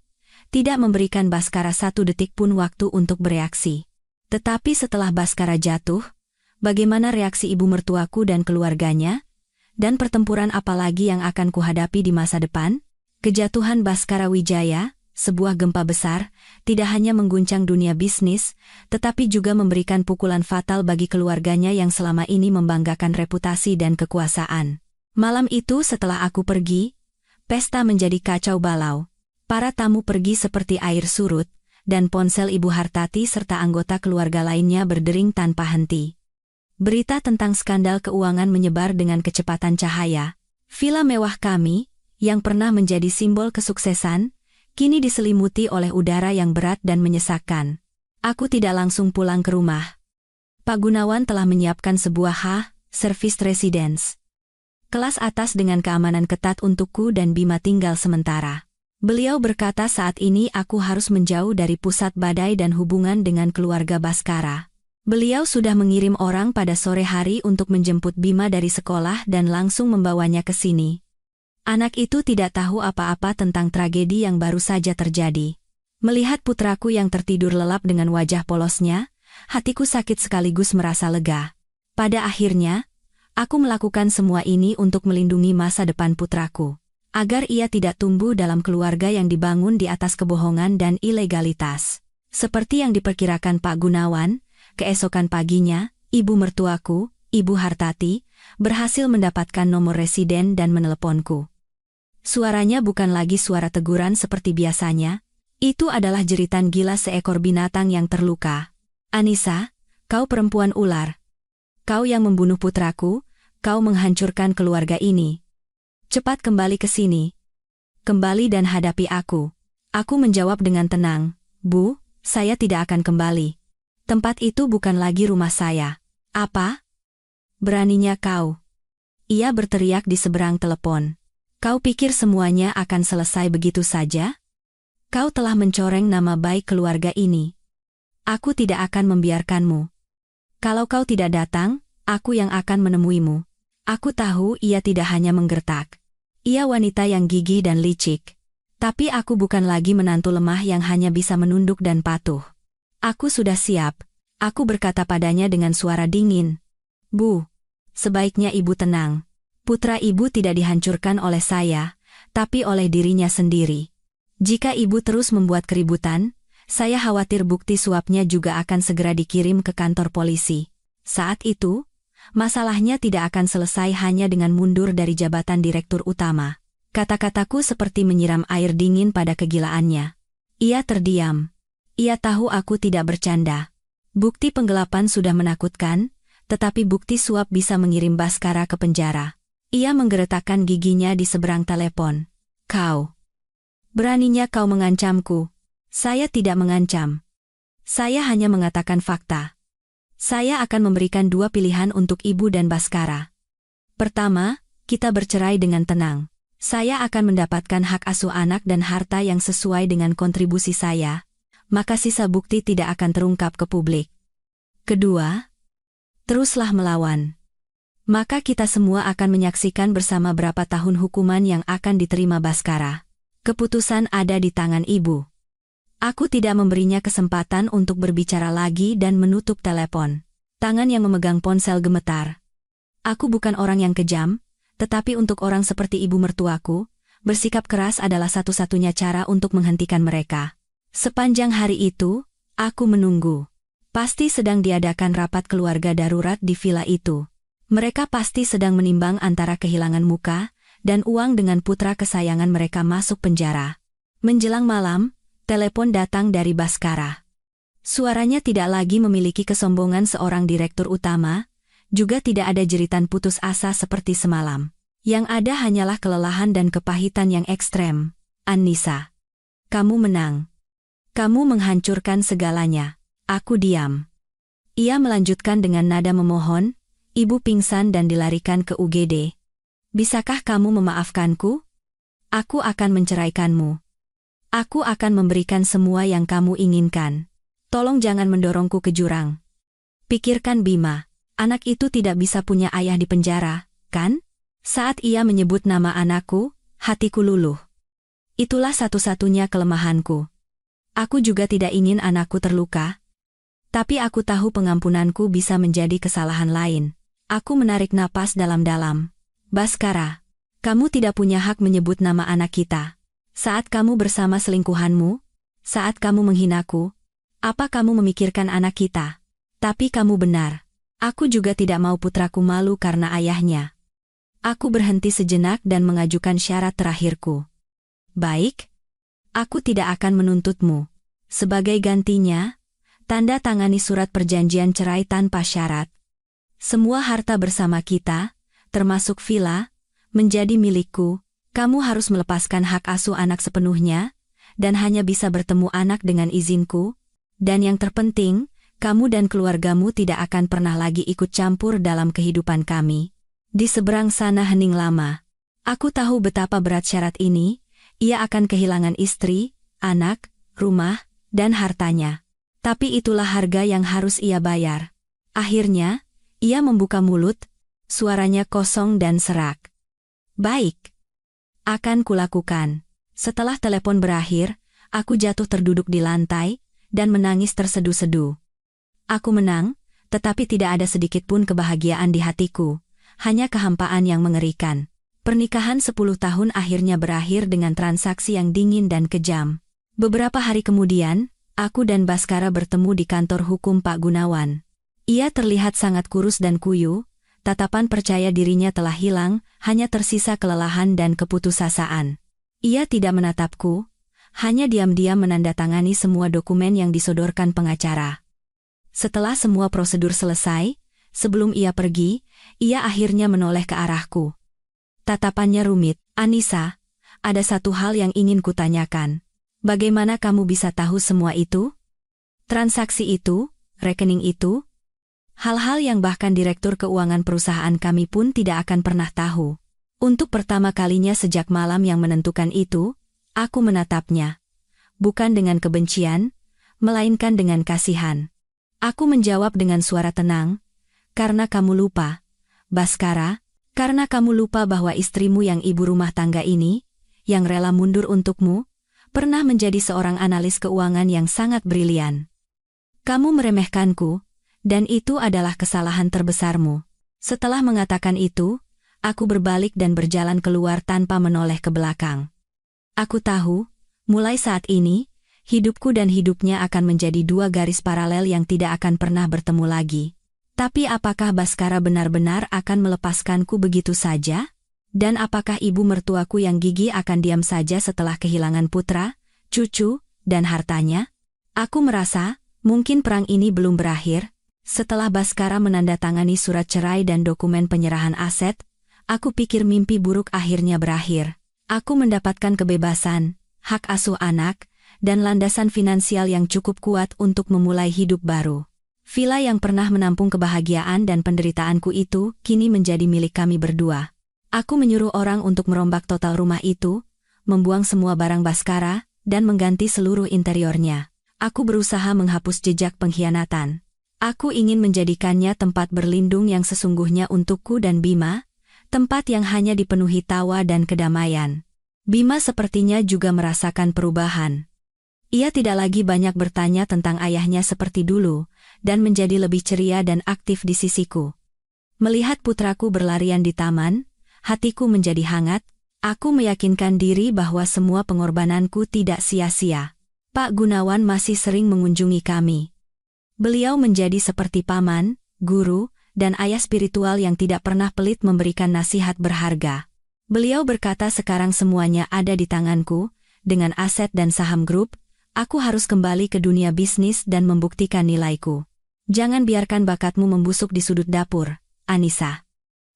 S1: tidak memberikan Baskara 1 detik pun waktu untuk bereaksi. Tetapi setelah Baskara jatuh, bagaimana reaksi ibu mertuaku dan keluarganya? Dan pertempuran apa lagi yang akan kuhadapi di masa depan? Kejatuhan Baskara Wijaya, sebuah gempa besar, tidak hanya mengguncang dunia bisnis, tetapi juga memberikan pukulan fatal bagi keluarganya yang selama ini membanggakan reputasi dan kekuasaan. Malam itu setelah aku pergi, pesta menjadi kacau balau. Para tamu pergi seperti air surut, dan ponsel Ibu Hartati serta anggota keluarga lainnya berdering tanpa henti. Berita tentang skandal keuangan menyebar dengan kecepatan cahaya. Villa mewah kami, yang pernah menjadi simbol kesuksesan, kini diselimuti oleh udara yang berat dan menyesakkan. Aku tidak langsung pulang ke rumah. Pak Gunawan telah menyiapkan sebuah service residence. Kelas atas dengan keamanan ketat untukku dan Bima tinggal sementara. Beliau berkata saat ini aku harus menjauh dari pusat badai dan hubungan dengan keluarga Baskara. Beliau sudah mengirim orang pada sore hari untuk menjemput Bima dari sekolah dan langsung membawanya ke sini. Anak itu tidak tahu apa-apa tentang tragedi yang baru saja terjadi. Melihat putraku yang tertidur lelap dengan wajah polosnya, hatiku sakit sekaligus merasa lega. Pada akhirnya, aku melakukan semua ini untuk melindungi masa depan putraku, agar ia tidak tumbuh dalam keluarga yang dibangun di atas kebohongan dan ilegalitas. Seperti yang diperkirakan Pak Gunawan, keesokan paginya, ibu mertuaku, Ibu Hartati, berhasil mendapatkan nomor residen dan meneleponku. Suaranya bukan lagi suara teguran seperti biasanya, itu adalah jeritan gila seekor binatang yang terluka. Anissa, kau perempuan ular. Kau yang membunuh putraku, kau menghancurkan keluarga ini. Cepat kembali ke sini. Kembali dan hadapi aku. Aku menjawab dengan tenang, Bu, saya tidak akan kembali. Tempat itu bukan lagi rumah saya. Apa? Beraninya kau? Ia berteriak di seberang telepon. Kau pikir semuanya akan selesai begitu saja? Kau telah mencoreng nama baik keluarga ini. Aku tidak akan membiarkanmu. Kalau kau tidak datang, aku yang akan menemuimu. Aku tahu ia tidak hanya menggertak. Ia wanita yang gigih dan licik. Tapi aku bukan lagi menantu lemah yang hanya bisa menunduk dan patuh. Aku sudah siap, aku berkata padanya dengan suara dingin. Bu, sebaiknya ibu tenang. Putra ibu tidak dihancurkan oleh saya, tapi oleh dirinya sendiri. Jika ibu terus membuat keributan, saya khawatir bukti suapnya juga akan segera dikirim ke kantor polisi. Saat itu, masalahnya tidak akan selesai hanya dengan mundur dari jabatan direktur utama. Kata-kataku seperti menyiram air dingin pada kegilaannya. Ia terdiam. Ia tahu aku tidak bercanda. Bukti penggelapan sudah menakutkan, tetapi bukti suap bisa mengirim Baskara ke penjara. Ia menggeretakkan giginya di seberang telepon. Kau. Beraninya kau mengancamku. Saya tidak mengancam. Saya hanya mengatakan fakta. Saya akan memberikan dua pilihan untuk ibu dan Baskara. Pertama, kita bercerai dengan tenang. Saya akan mendapatkan hak asuh anak dan harta yang sesuai dengan kontribusi saya, maka sisa bukti tidak akan terungkap ke publik. Kedua, teruslah melawan. Maka kita semua akan menyaksikan bersama berapa tahun hukuman yang akan diterima Baskara. Keputusan ada di tangan ibu. Aku tidak memberinya kesempatan untuk berbicara lagi dan menutup telepon. Tangan yang memegang ponsel gemetar. Aku bukan orang yang kejam, tetapi untuk orang seperti ibu mertuaku, bersikap keras adalah satu-satunya cara untuk menghentikan mereka. Sepanjang hari itu, Aku menunggu. Pasti sedang diadakan rapat keluarga darurat di villa itu. Mereka pasti sedang menimbang antara kehilangan muka dan uang dengan putra kesayangan mereka masuk penjara. Menjelang malam, telepon datang dari Baskara. Suaranya tidak lagi memiliki kesombongan seorang direktur utama, juga tidak ada jeritan putus asa seperti semalam. Yang ada hanyalah kelelahan dan kepahitan yang ekstrem. Anissa, kamu menang. Kamu menghancurkan segalanya. Aku diam. Ia melanjutkan dengan nada memohon, ibu pingsan dan dilarikan ke UGD. Bisakah kamu memaafkanku? Aku akan menceraikanmu. Aku akan memberikan semua yang kamu inginkan. Tolong jangan mendorongku ke jurang. Pikirkan Bima, anak itu tidak bisa punya ayah di penjara, kan? Saat ia menyebut nama anakku, hatiku luluh. Itulah satu-satunya kelemahanku. Aku juga tidak ingin anakku terluka. Tapi aku tahu pengampunanku bisa menjadi kesalahan lain. Aku menarik napas dalam-dalam. Baskara, kamu tidak punya hak menyebut nama anak kita. Saat kamu bersama selingkuhanmu, saat kamu menghinaku, apa kamu memikirkan anak kita? Tapi kamu benar. Aku juga tidak mau putraku malu karena ayahnya. Aku berhenti sejenak dan mengajukan syarat terakhirku. Baik. Aku tidak akan menuntutmu. Sebagai gantinya, tanda tangani surat perjanjian cerai tanpa syarat. Semua harta bersama kita, termasuk villa, menjadi milikku. Kamu harus melepaskan hak asuh anak sepenuhnya, dan hanya bisa bertemu anak dengan izinku. Dan yang terpenting, kamu dan keluargamu tidak akan pernah lagi ikut campur dalam kehidupan kami. Di seberang sana hening lama. Aku tahu betapa berat syarat ini. Ia akan kehilangan istri, anak, rumah, dan hartanya. Tapi itulah harga yang harus ia bayar. Akhirnya, ia membuka mulut, suaranya kosong dan serak. Baik. Akan kulakukan. Setelah telepon berakhir, aku jatuh terduduk di lantai, dan menangis terseduh-seduh. Aku menang, tetapi tidak ada sedikit pun kebahagiaan di hatiku. Hanya kehampaan yang mengerikan. Pernikahan 10 tahun akhirnya berakhir dengan transaksi yang dingin dan kejam. Beberapa hari kemudian, aku dan Baskara bertemu di kantor hukum Pak Gunawan. Ia terlihat sangat kurus dan kuyu, tatapan percaya dirinya telah hilang, hanya tersisa kelelahan dan keputusasaan. Ia tidak menatapku, hanya diam-diam menandatangani semua dokumen yang disodorkan pengacara. Setelah semua prosedur selesai, sebelum ia pergi, ia akhirnya menoleh ke arahku. Tatapannya rumit. Anissa, ada satu hal yang ingin kutanyakan. Bagaimana kamu bisa tahu semua itu? Transaksi itu, rekening itu? Hal-hal yang bahkan direktur keuangan perusahaan kami pun tidak akan pernah tahu. Untuk pertama kalinya sejak malam yang menentukan itu, aku menatapnya. Bukan dengan kebencian, melainkan dengan kasihan. Aku menjawab dengan suara tenang, karena kamu lupa, Baskara, karena kamu lupa bahwa istrimu yang ibu rumah tangga ini, yang rela mundur untukmu, pernah menjadi seorang analis keuangan yang sangat brilian. Kamu meremehkanku, dan itu adalah kesalahan terbesarmu. Setelah mengatakan itu, aku berbalik dan berjalan keluar tanpa menoleh ke belakang. Aku tahu, mulai saat ini, hidupku dan hidupnya akan menjadi dua garis paralel yang tidak akan pernah bertemu lagi. Tapi apakah Baskara benar-benar akan melepaskanku begitu saja? Dan apakah ibu mertuaku yang gigih akan diam saja setelah kehilangan putra, cucu, dan hartanya? Aku merasa, mungkin perang ini belum berakhir. Setelah Baskara menandatangani surat cerai dan dokumen penyerahan aset, aku pikir mimpi buruk akhirnya berakhir. Aku mendapatkan kebebasan, hak asuh anak, dan landasan finansial yang cukup kuat untuk memulai hidup baru. Villa yang pernah menampung kebahagiaan dan penderitaanku itu, kini menjadi milik kami berdua. Aku menyuruh orang untuk merombak total rumah itu, membuang semua barang Baskara, dan mengganti seluruh interiornya. Aku berusaha menghapus jejak pengkhianatan. Aku ingin menjadikannya tempat berlindung yang sesungguhnya untukku dan Bima, tempat yang hanya dipenuhi tawa dan kedamaian. Bima sepertinya juga merasakan perubahan. Ia tidak lagi banyak bertanya tentang ayahnya seperti dulu, dan menjadi lebih ceria dan aktif di sisiku. Melihat putraku berlarian di taman, hatiku menjadi hangat. Aku meyakinkan diri bahwa semua pengorbananku tidak sia-sia. Pak Gunawan masih sering mengunjungi kami. Beliau menjadi seperti paman, guru, dan ayah spiritual yang tidak pernah pelit memberikan nasihat berharga. Beliau berkata sekarang semuanya ada di tanganku, dengan aset dan saham grup, aku harus kembali ke dunia bisnis dan membuktikan nilaiku. Jangan biarkan bakatmu membusuk di sudut dapur, Anissa.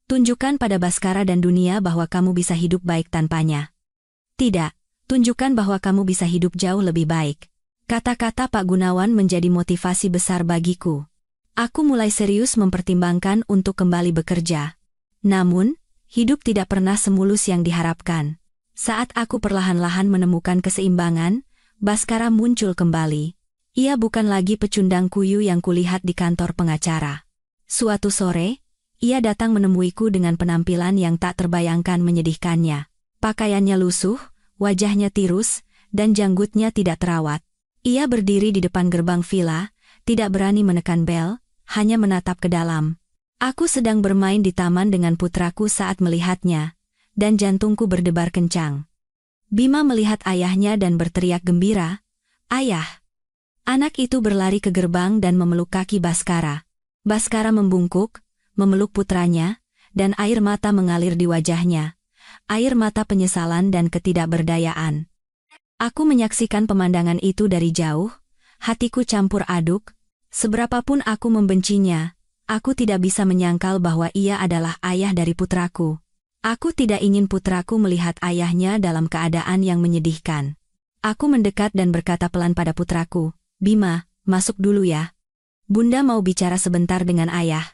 S1: Tunjukkan pada Baskara dan dunia bahwa kamu bisa hidup baik tanpanya. Tidak. Tunjukkan bahwa kamu bisa hidup jauh lebih baik. Kata-kata Pak Gunawan menjadi motivasi besar bagiku. Aku mulai serius mempertimbangkan untuk kembali bekerja. Namun, hidup tidak pernah semulus yang diharapkan. Saat aku perlahan-lahan menemukan keseimbangan, Baskara muncul kembali. Ia bukan lagi pecundang kuyu yang kulihat di kantor pengacara. Suatu sore, ia datang menemuiku dengan penampilan yang tak terbayangkan menyedihkannya. Pakaiannya lusuh, wajahnya tirus, dan janggutnya tidak terawat. Ia berdiri di depan gerbang villa, tidak berani menekan bel, hanya menatap ke dalam. Aku sedang bermain di taman dengan putraku saat melihatnya, dan jantungku berdebar kencang. Bima melihat ayahnya dan berteriak gembira, "Ayah!" Anak itu berlari ke gerbang dan memeluk kaki Baskara. Baskara membungkuk, memeluk putranya, dan air mata mengalir di wajahnya. Air mata penyesalan dan ketidakberdayaan. Aku menyaksikan pemandangan itu dari jauh, hatiku campur aduk. Seberapapun aku membencinya, aku tidak bisa menyangkal bahwa ia adalah ayah dari putraku. Aku tidak ingin putraku melihat ayahnya dalam keadaan yang menyedihkan. Aku mendekat dan berkata pelan pada putraku, "Bima, masuk dulu ya. Bunda mau bicara sebentar dengan ayah."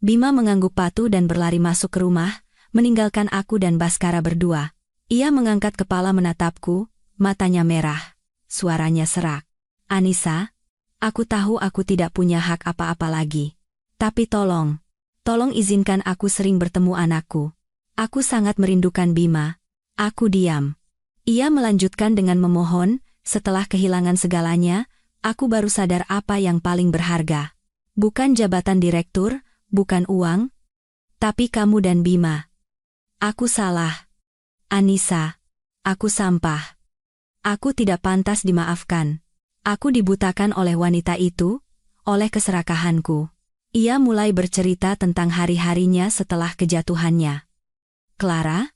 S1: Bima mengangguk patuh dan berlari masuk ke rumah, meninggalkan aku dan Baskara berdua. Ia mengangkat kepala menatapku, matanya merah. Suaranya serak. "Anissa, aku tahu aku tidak punya hak apa-apa lagi. Tapi tolong izinkan aku sering bertemu anakku. Aku sangat merindukan Bima." Aku diam. Ia melanjutkan dengan memohon, "Setelah kehilangan segalanya, aku baru sadar apa yang paling berharga. Bukan jabatan direktur, bukan uang, tapi kamu dan Bima. Aku salah. Anissa, aku sampah. Aku tidak pantas dimaafkan. Aku dibutakan oleh wanita itu, oleh keserakahanku." Ia mulai bercerita tentang hari-harinya setelah kejatuhannya. Clara,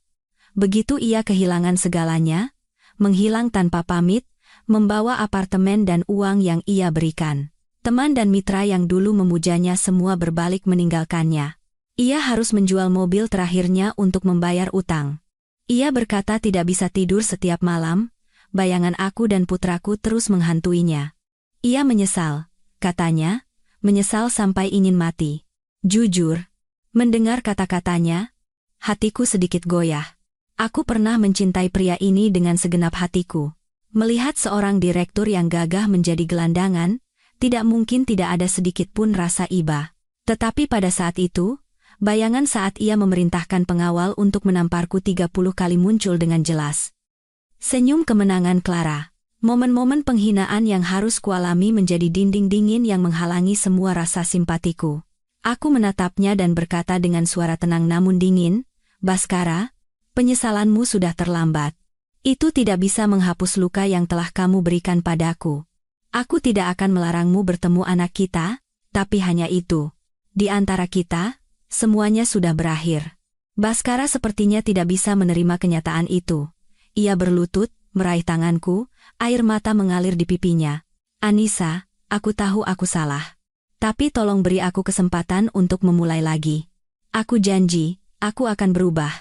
S1: begitu ia kehilangan segalanya, menghilang tanpa pamit, membawa apartemen dan uang yang ia berikan. Teman dan mitra yang dulu memujanya semua berbalik meninggalkannya. Ia harus menjual mobil terakhirnya untuk membayar utang. Ia berkata tidak bisa tidur setiap malam, bayangan aku dan putraku terus menghantuinya. Ia menyesal, katanya, menyesal sampai ingin mati. Jujur, mendengar kata-katanya, hatiku sedikit goyah. Aku pernah mencintai pria ini dengan segenap hatiku. Melihat seorang direktur yang gagah menjadi gelandangan, tidak mungkin tidak ada sedikit pun rasa iba. Tetapi pada saat itu, bayangan saat ia memerintahkan pengawal untuk menamparku 30 kali muncul dengan jelas. Senyum kemenangan Clara. Momen-momen penghinaan yang harus kualami menjadi dinding dingin yang menghalangi semua rasa simpatiku. Aku menatapnya dan berkata dengan suara tenang namun dingin, "Baskara, penyesalanmu sudah terlambat. Itu tidak bisa menghapus luka yang telah kamu berikan padaku. Aku tidak akan melarangmu bertemu anak kita, tapi hanya itu. Di antara kita, semuanya sudah berakhir." Baskara sepertinya tidak bisa menerima kenyataan itu. Ia berlutut, meraih tanganku, air mata mengalir di pipinya. "Anissa, aku tahu aku salah. Tapi tolong beri aku kesempatan untuk memulai lagi. Aku janji, aku akan berubah.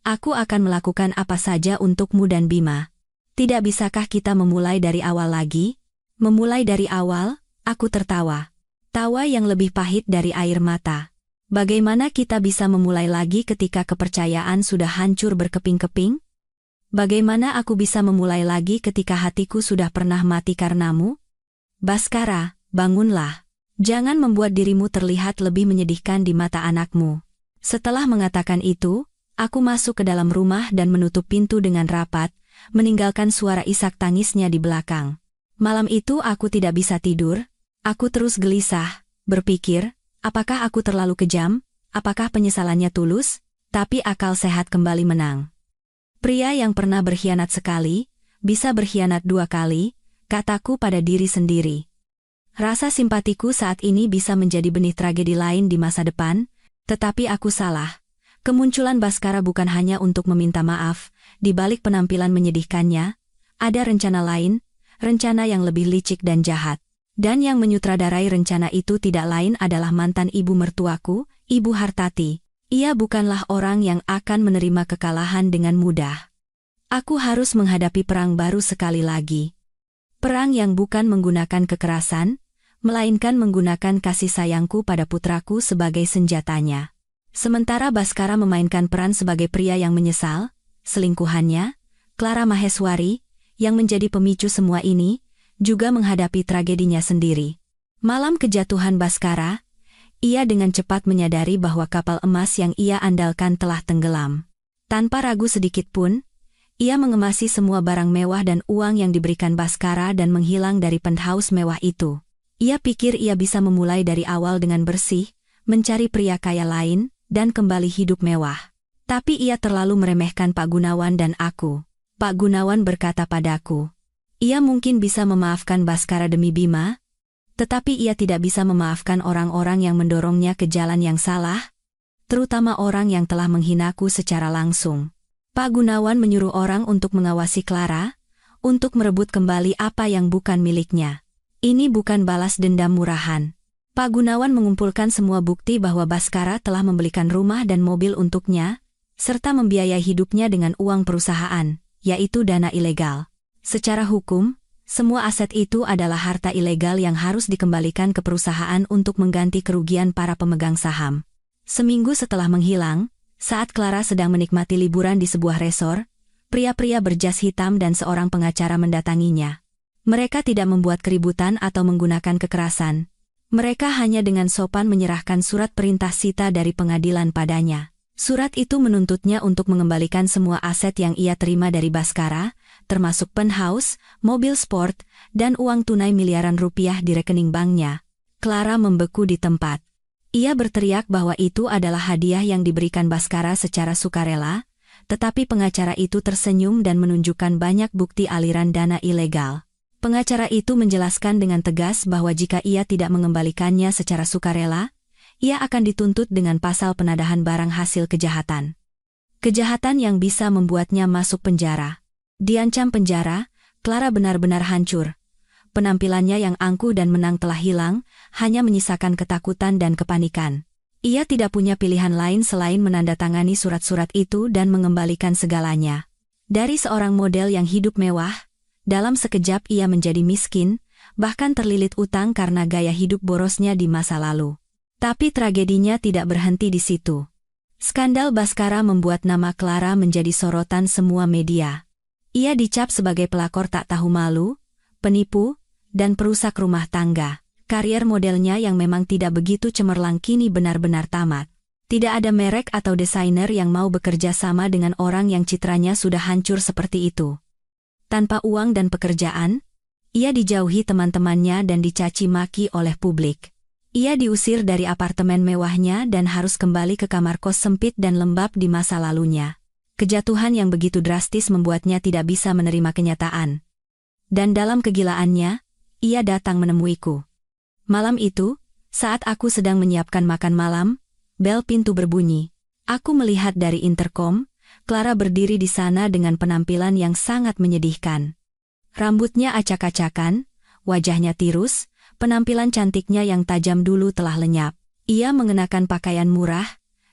S1: Aku akan melakukan apa saja untukmu dan Bima. Tidak bisakah kita memulai dari awal lagi?" Memulai dari awal, aku tertawa. Tawa yang lebih pahit dari air mata. Bagaimana kita bisa memulai lagi ketika kepercayaan sudah hancur berkeping-keping? Bagaimana aku bisa memulai lagi ketika hatiku sudah pernah mati karenamu? Baskara, bangunlah. Jangan membuat dirimu terlihat lebih menyedihkan di mata anakmu. Setelah mengatakan itu, aku masuk ke dalam rumah dan menutup pintu dengan rapat, meninggalkan suara isak tangisnya di belakang. Malam itu aku tidak bisa tidur. Aku terus gelisah, berpikir, apakah aku terlalu kejam? Apakah penyesalannya tulus? Tapi akal sehat kembali menang. Pria yang pernah berkhianat sekali, bisa berkhianat 2 kali, kataku pada diri sendiri. Rasa simpatiku saat ini bisa menjadi benih tragedi lain di masa depan, tetapi aku salah. Kemunculan Baskara bukan hanya untuk meminta maaf, di balik penampilan menyedihkannya, ada rencana lain, rencana yang lebih licik dan jahat. Dan yang menyutradarai rencana itu tidak lain adalah mantan ibu mertuaku, Ibu Hartati. Ia bukanlah orang yang akan menerima kekalahan dengan mudah. Aku harus menghadapi perang baru sekali lagi. Perang yang bukan menggunakan kekerasan, melainkan menggunakan kasih sayangku pada putraku sebagai senjatanya. Sementara Baskara memainkan peran sebagai pria yang menyesal, selingkuhannya, Clara Maheswari, yang menjadi pemicu semua ini, juga menghadapi tragedinya sendiri. Malam kejatuhan Baskara, ia dengan cepat menyadari bahwa kapal emas yang ia andalkan telah tenggelam. Tanpa ragu sedikit pun, ia mengemasi semua barang mewah dan uang yang diberikan Baskara dan menghilang dari penthouse mewah itu. Ia pikir ia bisa memulai dari awal dengan bersih, mencari pria kaya lain, dan kembali hidup mewah. Tapi ia terlalu meremehkan Pak Gunawan dan aku. Pak Gunawan berkata padaku, ia mungkin bisa memaafkan Baskara demi Bima, tetapi ia tidak bisa memaafkan orang-orang yang mendorongnya ke jalan yang salah, terutama orang yang telah menghinaku secara langsung. Pak Gunawan menyuruh orang untuk mengawasi Clara, untuk merebut kembali apa yang bukan miliknya. Ini bukan balas dendam murahan. Pak Gunawan mengumpulkan semua bukti bahwa Baskara telah membelikan rumah dan mobil untuknya, serta membiayai hidupnya dengan uang perusahaan, yaitu dana ilegal. Secara hukum, semua aset itu adalah harta ilegal yang harus dikembalikan ke perusahaan untuk mengganti kerugian para pemegang saham. Seminggu setelah menghilang, saat Clara sedang menikmati liburan di sebuah resor, pria-pria berjas hitam dan seorang pengacara mendatanginya. Mereka tidak membuat keributan atau menggunakan kekerasan. Mereka hanya dengan sopan menyerahkan surat perintah sita dari pengadilan padanya. Surat itu menuntutnya untuk mengembalikan semua aset yang ia terima dari Baskara, termasuk penthouse, mobil sport, dan uang tunai miliaran rupiah di rekening banknya. Clara membeku di tempat. Ia berteriak bahwa itu adalah hadiah yang diberikan Baskara secara sukarela, tetapi pengacara itu tersenyum dan menunjukkan banyak bukti aliran dana ilegal. Pengacara itu menjelaskan dengan tegas bahwa jika ia tidak mengembalikannya secara sukarela, ia akan dituntut dengan pasal penadahan barang hasil kejahatan. Kejahatan yang bisa membuatnya masuk penjara. Diancam penjara, Clara benar-benar hancur. Penampilannya yang angkuh dan menang telah hilang, hanya menyisakan ketakutan dan kepanikan. Ia tidak punya pilihan lain selain menandatangani surat-surat itu dan mengembalikan segalanya. Dari seorang model yang hidup mewah, dalam sekejap ia menjadi miskin, bahkan terlilit utang karena gaya hidup borosnya di masa lalu. Tapi tragedinya tidak berhenti di situ. Skandal Baskara membuat nama Clara menjadi sorotan semua media. Ia dicap sebagai pelakor tak tahu malu, penipu, dan perusak rumah tangga. Karier modelnya yang memang tidak begitu cemerlang kini benar-benar tamat. Tidak ada merek atau desainer yang mau bekerja sama dengan orang yang citranya sudah hancur seperti itu. Tanpa uang dan pekerjaan, ia dijauhi teman-temannya dan dicaci maki oleh publik. Ia diusir dari apartemen mewahnya dan harus kembali ke kamar kos sempit dan lembab di masa lalunya. Kejatuhan yang begitu drastis membuatnya tidak bisa menerima kenyataan. Dan dalam kegilaannya, ia datang menemuiku. Malam itu, saat aku sedang menyiapkan makan malam, bel pintu berbunyi. Aku melihat dari interkom, Clara berdiri di sana dengan penampilan yang sangat menyedihkan. Rambutnya acak-acakan, wajahnya tirus, penampilan cantiknya yang tajam dulu telah lenyap. Ia mengenakan pakaian murah,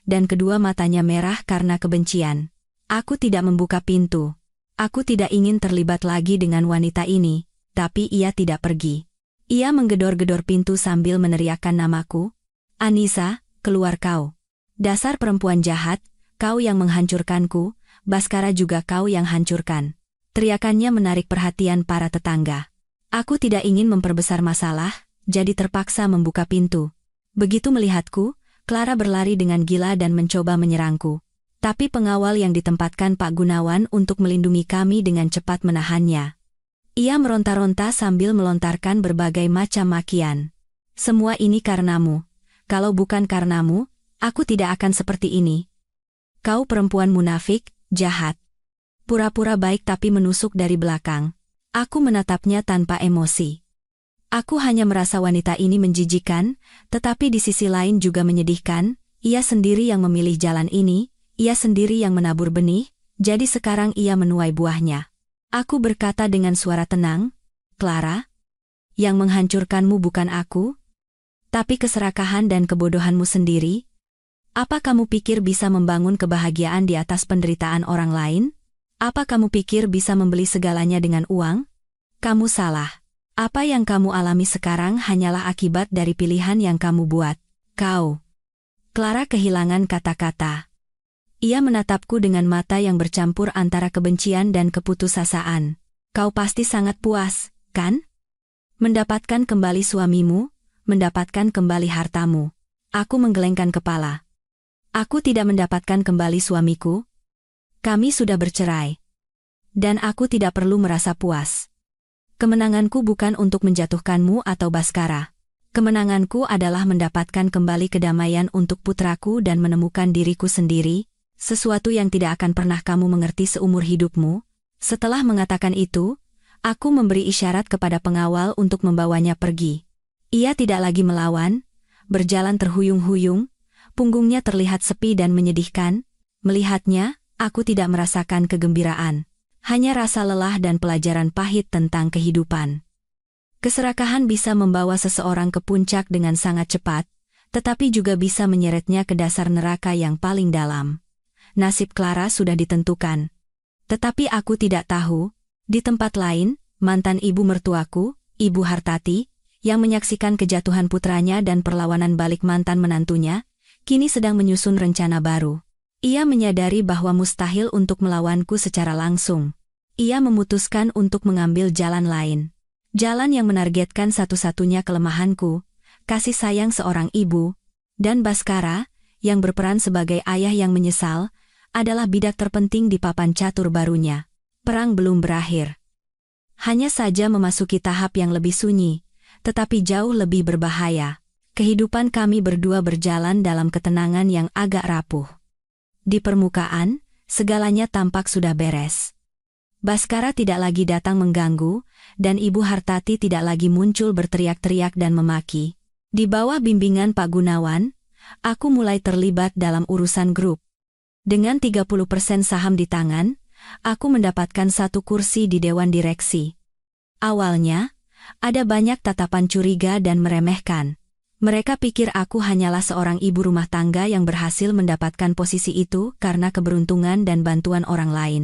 S1: dan kedua matanya merah karena kebencian. Aku tidak membuka pintu. Aku tidak ingin terlibat lagi dengan wanita ini, tapi ia tidak pergi. Ia menggedor-gedor pintu sambil meneriakkan namaku. Anissa, keluar kau. Dasar perempuan jahat, kau yang menghancurkanku, Baskara juga kau yang hancurkan. Teriakannya menarik perhatian para tetangga. Aku tidak ingin memperbesar masalah, jadi terpaksa membuka pintu. Begitu melihatku, Clara berlari dengan gila dan mencoba menyerangku. Tapi pengawal yang ditempatkan Pak Gunawan untuk melindungi kami dengan cepat menahannya. Ia meronta-ronta sambil melontarkan berbagai macam makian. Semua ini karenamu. Kalau bukan karenamu, aku tidak akan seperti ini. Kau perempuan munafik, jahat. Pura-pura baik tapi menusuk dari belakang. Aku menatapnya tanpa emosi. Aku hanya merasa wanita ini menjijikan, tetapi di sisi lain juga menyedihkan. Ia sendiri yang memilih jalan ini, ia sendiri yang menabur benih, jadi sekarang ia menuai buahnya. Aku berkata dengan suara tenang, "Clara, yang menghancurkanmu bukan aku, tapi keserakahan dan kebodohanmu sendiri. Apa kamu pikir bisa membangun kebahagiaan di atas penderitaan orang lain? Apa kamu pikir bisa membeli segalanya dengan uang? Kamu salah. Apa yang kamu alami sekarang hanyalah akibat dari pilihan yang kamu buat. Kau." Clara kehilangan kata-kata. Ia menatapku dengan mata yang bercampur antara kebencian dan keputusasaan. "Kau pasti sangat puas, kan? Mendapatkan kembali suamimu, mendapatkan kembali hartamu." Aku menggelengkan kepala. "Aku tidak mendapatkan kembali suamiku. Kami sudah bercerai. Dan aku tidak perlu merasa puas. Kemenanganku bukan untuk menjatuhkanmu atau Baskara. Kemenanganku adalah mendapatkan kembali kedamaian untuk putraku dan menemukan diriku sendiri, sesuatu yang tidak akan pernah kamu mengerti seumur hidupmu." Setelah mengatakan itu, aku memberi isyarat kepada pengawal untuk membawanya pergi. Ia tidak lagi melawan, berjalan terhuyung-huyung, punggungnya terlihat sepi dan menyedihkan. Melihatnya, aku tidak merasakan kegembiraan. Hanya rasa lelah dan pelajaran pahit tentang kehidupan. Keserakahan bisa membawa seseorang ke puncak dengan sangat cepat, tetapi juga bisa menyeretnya ke dasar neraka yang paling dalam. Nasib Clara sudah ditentukan. Tetapi aku tidak tahu, di tempat lain, mantan ibu mertuaku, Ibu Hartati, yang menyaksikan kejatuhan putranya dan perlawanan balik mantan menantunya, kini sedang menyusun rencana baru. Ia menyadari bahwa mustahil untuk melawanku secara langsung. Ia memutuskan untuk mengambil jalan lain. Jalan yang menargetkan satu-satunya kelemahanku, kasih sayang seorang ibu, dan Baskara, yang berperan sebagai ayah yang menyesal, adalah bidak terpenting di papan catur barunya. Perang belum berakhir. Hanya saja memasuki tahap yang lebih sunyi, tetapi jauh lebih berbahaya. Kehidupan kami berdua berjalan dalam ketenangan yang agak rapuh. Di permukaan, segalanya tampak sudah beres. Baskara tidak lagi datang mengganggu, dan Ibu Hartati tidak lagi muncul berteriak-teriak dan memaki. Di bawah bimbingan Pak Gunawan, aku mulai terlibat dalam urusan grup. Dengan 30% saham di tangan, aku mendapatkan satu kursi di dewan direksi. Awalnya, ada banyak tatapan curiga dan meremehkan. Mereka pikir aku hanyalah seorang ibu rumah tangga yang berhasil mendapatkan posisi itu karena keberuntungan dan bantuan orang lain.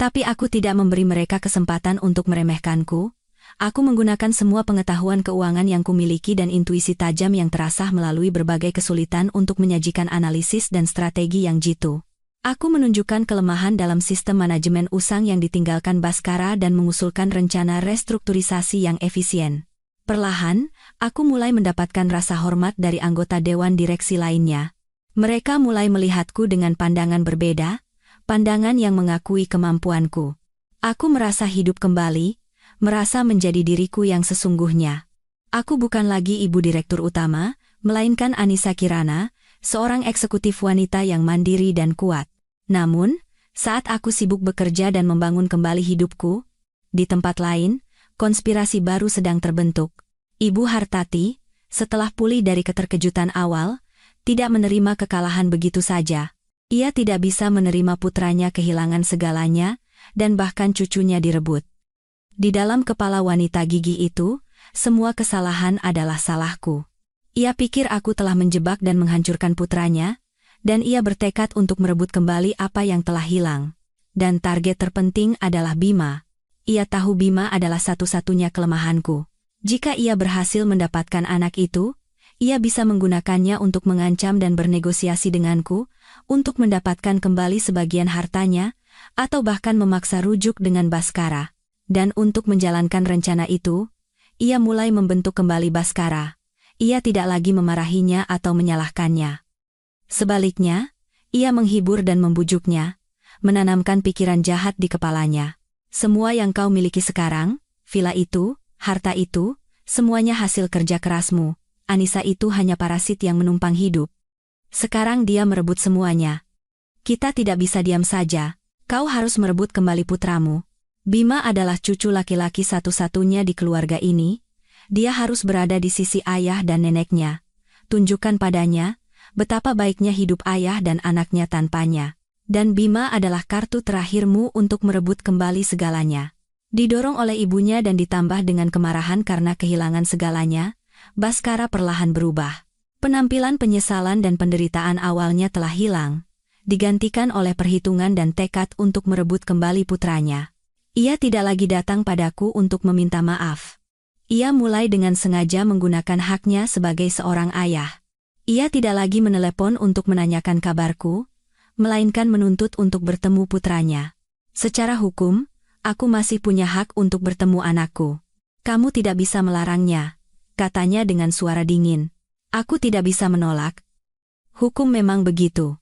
S1: Tapi aku tidak memberi mereka kesempatan untuk meremehkanku. Aku menggunakan semua pengetahuan keuangan yang kumiliki dan intuisi tajam yang terasah melalui berbagai kesulitan untuk menyajikan analisis dan strategi yang jitu. Aku menunjukkan kelemahan dalam sistem manajemen usang yang ditinggalkan Baskara dan mengusulkan rencana restrukturisasi yang efisien. Perlahan, aku mulai mendapatkan rasa hormat dari anggota dewan direksi lainnya. Mereka mulai melihatku dengan pandangan berbeda, pandangan yang mengakui kemampuanku. Aku merasa hidup kembali, merasa menjadi diriku yang sesungguhnya. Aku bukan lagi ibu direktur utama, melainkan Anissa Kirana, seorang eksekutif wanita yang mandiri dan kuat. Namun, saat aku sibuk bekerja dan membangun kembali hidupku, di tempat lain, konspirasi baru sedang terbentuk. Ibu Hartati, setelah pulih dari keterkejutan awal, tidak menerima kekalahan begitu saja. Ia tidak bisa menerima putranya kehilangan segalanya, dan bahkan cucunya direbut. Di dalam kepala wanita gigih itu, semua kesalahan adalah salahku. Ia pikir aku telah menjebak dan menghancurkan putranya, dan ia bertekad untuk merebut kembali apa yang telah hilang. Dan target terpenting adalah Bima. Ia tahu Bima adalah satu-satunya kelemahanku. Jika ia berhasil mendapatkan anak itu, ia bisa menggunakannya untuk mengancam dan bernegosiasi denganku, untuk mendapatkan kembali sebagian hartanya, atau bahkan memaksa rujuk dengan Baskara. Dan untuk menjalankan rencana itu, ia mulai membentuk kembali Baskara. Ia tidak lagi memarahinya atau menyalahkannya. Sebaliknya, ia menghibur dan membujuknya, menanamkan pikiran jahat di kepalanya. Semua yang kau miliki sekarang, villa itu, harta itu, semuanya hasil kerja kerasmu. Anissa itu hanya parasit yang menumpang hidup. Sekarang dia merebut semuanya. Kita tidak bisa diam saja. Kau harus merebut kembali putramu. Bima adalah cucu laki-laki satu-satunya di keluarga ini. Dia harus berada di sisi ayah dan neneknya. Tunjukkan padanya betapa baiknya hidup ayah dan anaknya tanpanya. Dan Bima adalah kartu terakhirmu untuk merebut kembali segalanya. Didorong oleh ibunya dan ditambah dengan kemarahan karena kehilangan segalanya, Bhaskara perlahan berubah. Penampilan penyesalan dan penderitaan awalnya telah hilang, digantikan oleh perhitungan dan tekad untuk merebut kembali putranya. Ia tidak lagi datang padaku untuk meminta maaf. Ia mulai dengan sengaja menggunakan haknya sebagai seorang ayah. Ia tidak lagi menelepon untuk menanyakan kabarku, melainkan menuntut untuk bertemu putranya. Secara hukum, aku masih punya hak untuk bertemu anakku. Kamu tidak bisa melarangnya, katanya dengan suara dingin. Aku tidak bisa menolak. Hukum memang begitu.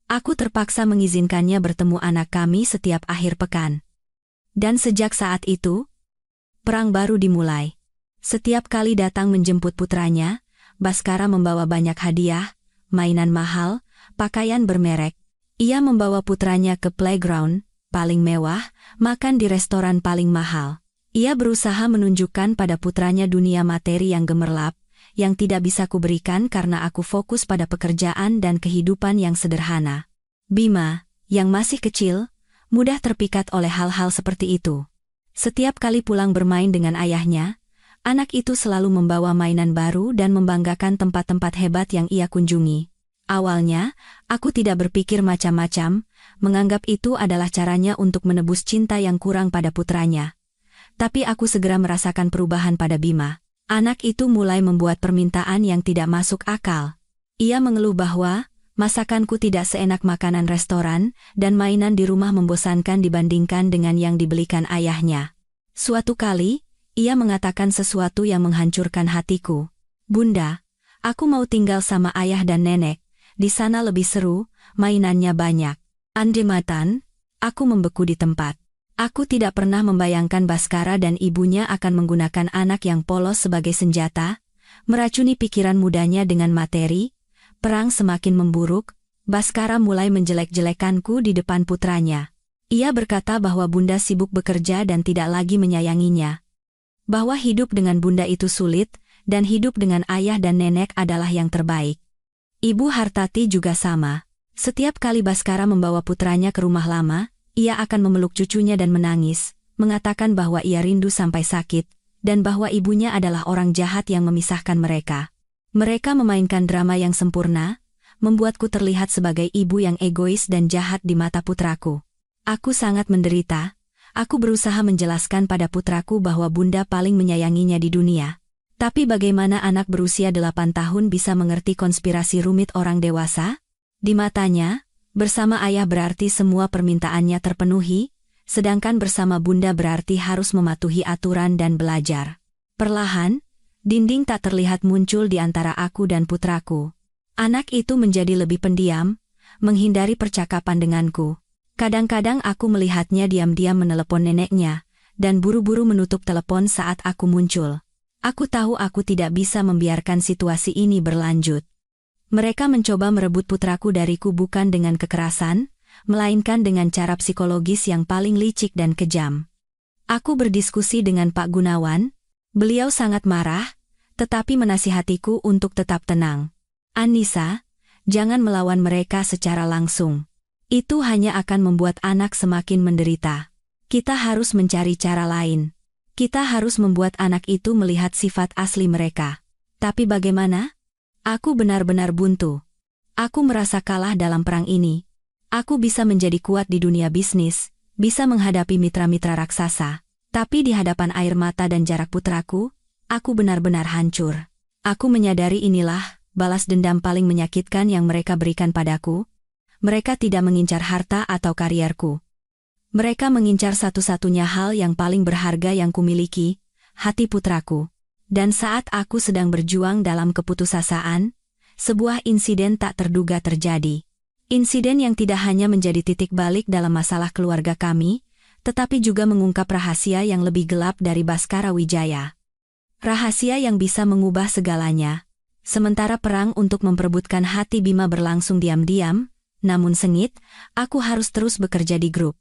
S1: Aku terpaksa mengizinkannya bertemu anak kami setiap akhir pekan. Dan sejak saat itu, perang baru dimulai. Setiap kali datang menjemput putranya, Bhaskara membawa banyak hadiah, mainan mahal, pakaian bermerek. Ia membawa putranya ke playground paling mewah, makan di restoran paling mahal. Ia berusaha menunjukkan pada putranya dunia materi yang gemerlap, yang tidak bisa kuberikan karena aku fokus pada pekerjaan dan kehidupan yang sederhana. Bima, yang masih kecil, mudah terpikat oleh hal-hal seperti itu. Setiap kali pulang bermain dengan ayahnya, anak itu selalu membawa mainan baru dan membanggakan tempat-tempat hebat yang ia kunjungi. Awalnya, aku tidak berpikir macam-macam, menganggap itu adalah caranya untuk menebus cinta yang kurang pada putranya. Tapi aku segera merasakan perubahan pada Bima. Anak itu mulai membuat permintaan yang tidak masuk akal. Ia mengeluh bahwa masakanku tidak seenak makanan restoran dan mainan di rumah membosankan dibandingkan dengan yang dibelikan ayahnya. Suatu kali, ia mengatakan sesuatu yang menghancurkan hatiku. Bunda, aku mau tinggal sama ayah dan nenek. Di sana lebih seru, mainannya banyak. Andematan, aku membeku di tempat. Aku tidak pernah membayangkan Bhaskara dan ibunya akan menggunakan anak yang polos sebagai senjata, meracuni pikiran mudanya dengan materi. Perang semakin memburuk, Bhaskara mulai menjelek-jelekanku di depan putranya. Ia berkata bahwa bunda sibuk bekerja dan tidak lagi menyayanginya. Bahwa hidup dengan bunda itu sulit, dan hidup dengan ayah dan nenek adalah yang terbaik. Ibu Hartati juga sama. Setiap kali Bhaskara membawa putranya ke rumah lama, ia akan memeluk cucunya dan menangis, mengatakan bahwa ia rindu sampai sakit, dan bahwa ibunya adalah orang jahat yang memisahkan mereka. Mereka memainkan drama yang sempurna, membuatku terlihat sebagai ibu yang egois dan jahat di mata putraku. Aku sangat menderita. Aku berusaha menjelaskan pada putraku bahwa bunda paling menyayanginya di dunia. Tapi bagaimana anak berusia 8 tahun bisa mengerti konspirasi rumit orang dewasa? Di matanya, bersama ayah berarti semua permintaannya terpenuhi, sedangkan bersama bunda berarti harus mematuhi aturan dan belajar. Perlahan, dinding tak terlihat muncul di antara aku dan putraku. Anak itu menjadi lebih pendiam, menghindari percakapan denganku. Kadang-kadang aku melihatnya diam-diam menelepon neneknya, dan buru-buru menutup telepon saat aku muncul. Aku tahu aku tidak bisa membiarkan situasi ini berlanjut. Mereka mencoba merebut putraku dariku bukan dengan kekerasan, melainkan dengan cara psikologis yang paling licik dan kejam. Aku berdiskusi dengan Pak Gunawan. Beliau sangat marah, tetapi menasihatiku untuk tetap tenang. Anissa, jangan melawan mereka secara langsung. Itu hanya akan membuat anak semakin menderita. Kita harus mencari cara lain. Kita harus membuat anak itu melihat sifat asli mereka. Tapi bagaimana? Aku benar-benar buntu. Aku merasa kalah dalam perang ini. Aku bisa menjadi kuat di dunia bisnis, bisa menghadapi mitra-mitra raksasa. Tapi di hadapan air mata dan jarak putraku, aku benar-benar hancur. Aku menyadari inilah balas dendam paling menyakitkan yang mereka berikan padaku. Mereka tidak mengincar harta atau karierku. Mereka mengincar satu-satunya hal yang paling berharga yang kumiliki, hati putraku. Dan saat aku sedang berjuang dalam keputusasaan, sebuah insiden tak terduga terjadi. Insiden yang tidak hanya menjadi titik balik dalam masalah keluarga kami, tetapi juga mengungkap rahasia yang lebih gelap dari Bhaskara Wijaya. Rahasia yang bisa mengubah segalanya. Sementara perang untuk memperebutkan hati Bima berlangsung diam-diam, namun sengit, aku harus terus bekerja di grup.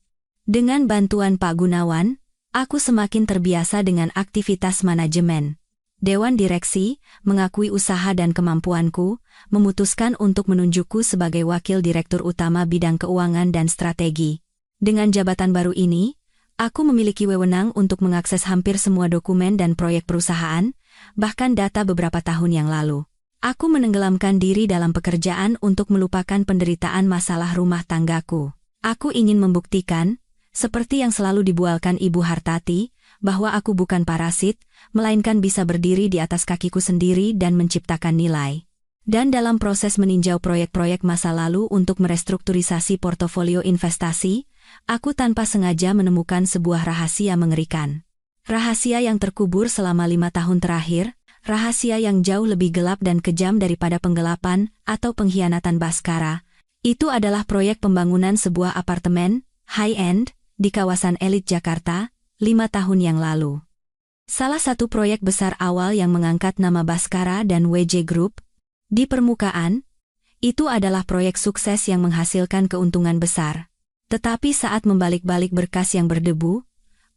S1: Dengan bantuan Pak Gunawan, aku semakin terbiasa dengan aktivitas manajemen. Dewan Direksi, mengakui usaha dan kemampuanku, memutuskan untuk menunjukku sebagai Wakil Direktur Utama Bidang Keuangan dan Strategi. Dengan jabatan baru ini, aku memiliki wewenang untuk mengakses hampir semua dokumen dan proyek perusahaan, bahkan data beberapa tahun yang lalu. Aku menenggelamkan diri dalam pekerjaan untuk melupakan penderitaan masalah rumah tanggaku. Aku ingin membuktikan, seperti yang selalu dibualkan Ibu Hartati, bahwa aku bukan parasit, melainkan bisa berdiri di atas kakiku sendiri dan menciptakan nilai. Dan dalam proses meninjau proyek-proyek masa lalu untuk merestrukturisasi portofolio investasi, aku tanpa sengaja menemukan sebuah rahasia mengerikan. Rahasia yang terkubur selama 5 tahun terakhir, rahasia yang jauh lebih gelap dan kejam daripada penggelapan atau pengkhianatan Bhaskara. Itu adalah proyek pembangunan sebuah apartemen, high-end, di kawasan elit Jakarta, 5 tahun yang lalu. Salah satu proyek besar awal yang mengangkat nama Bhaskara dan WJ Group, di permukaan, itu adalah proyek sukses yang menghasilkan keuntungan besar. Tetapi saat membalik-balik berkas yang berdebu,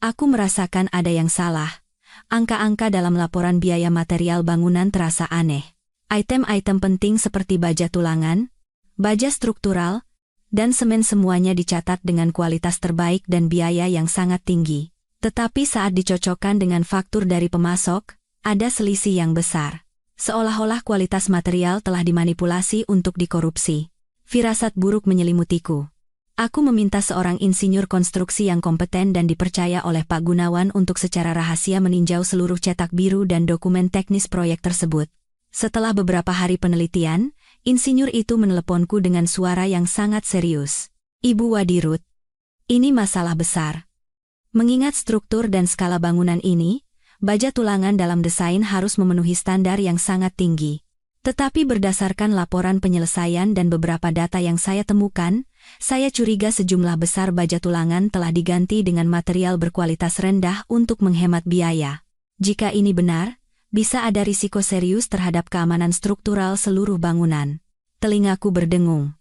S1: aku merasakan ada yang salah. Angka-angka dalam laporan biaya material bangunan terasa aneh. Item-item penting seperti baja tulangan, baja struktural, dan semen semuanya dicatat dengan kualitas terbaik dan biaya yang sangat tinggi. Tetapi saat dicocokkan dengan faktur dari pemasok, ada selisih yang besar. Seolah-olah kualitas material telah dimanipulasi untuk dikorupsi. Firasat buruk menyelimutiku. Aku meminta seorang insinyur konstruksi yang kompeten dan dipercaya oleh Pak Gunawan untuk secara rahasia meninjau seluruh cetak biru dan dokumen teknis proyek tersebut. Setelah beberapa hari penelitian, insinyur itu meneleponku dengan suara yang sangat serius. "Ibu Wadirut, ini masalah besar. Mengingat struktur dan skala bangunan ini, baja tulangan dalam desain harus memenuhi standar yang sangat tinggi. Tetapi berdasarkan laporan penyelesaian dan beberapa data yang saya temukan, saya curiga sejumlah besar baja tulangan telah diganti dengan material berkualitas rendah untuk menghemat biaya. Jika ini benar, bisa ada risiko serius terhadap keamanan struktural seluruh bangunan." Telingaku berdengung.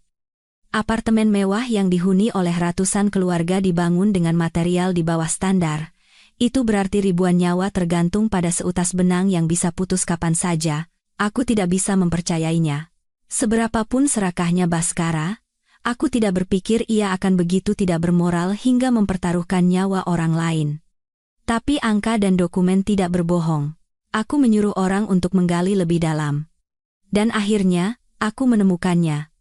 S1: Apartemen mewah yang dihuni oleh ratusan keluarga dibangun dengan material di bawah standar. Itu berarti ribuan nyawa tergantung pada seutas benang yang bisa putus kapan saja. Aku tidak bisa mempercayainya. Seberapapun serakahnya Bhaskara, aku tidak berpikir ia akan begitu tidak bermoral hingga mempertaruhkan nyawa orang lain. Tapi angka dan dokumen tidak berbohong. Aku menyuruh orang untuk menggali lebih dalam. Dan akhirnya, aku menemukannya.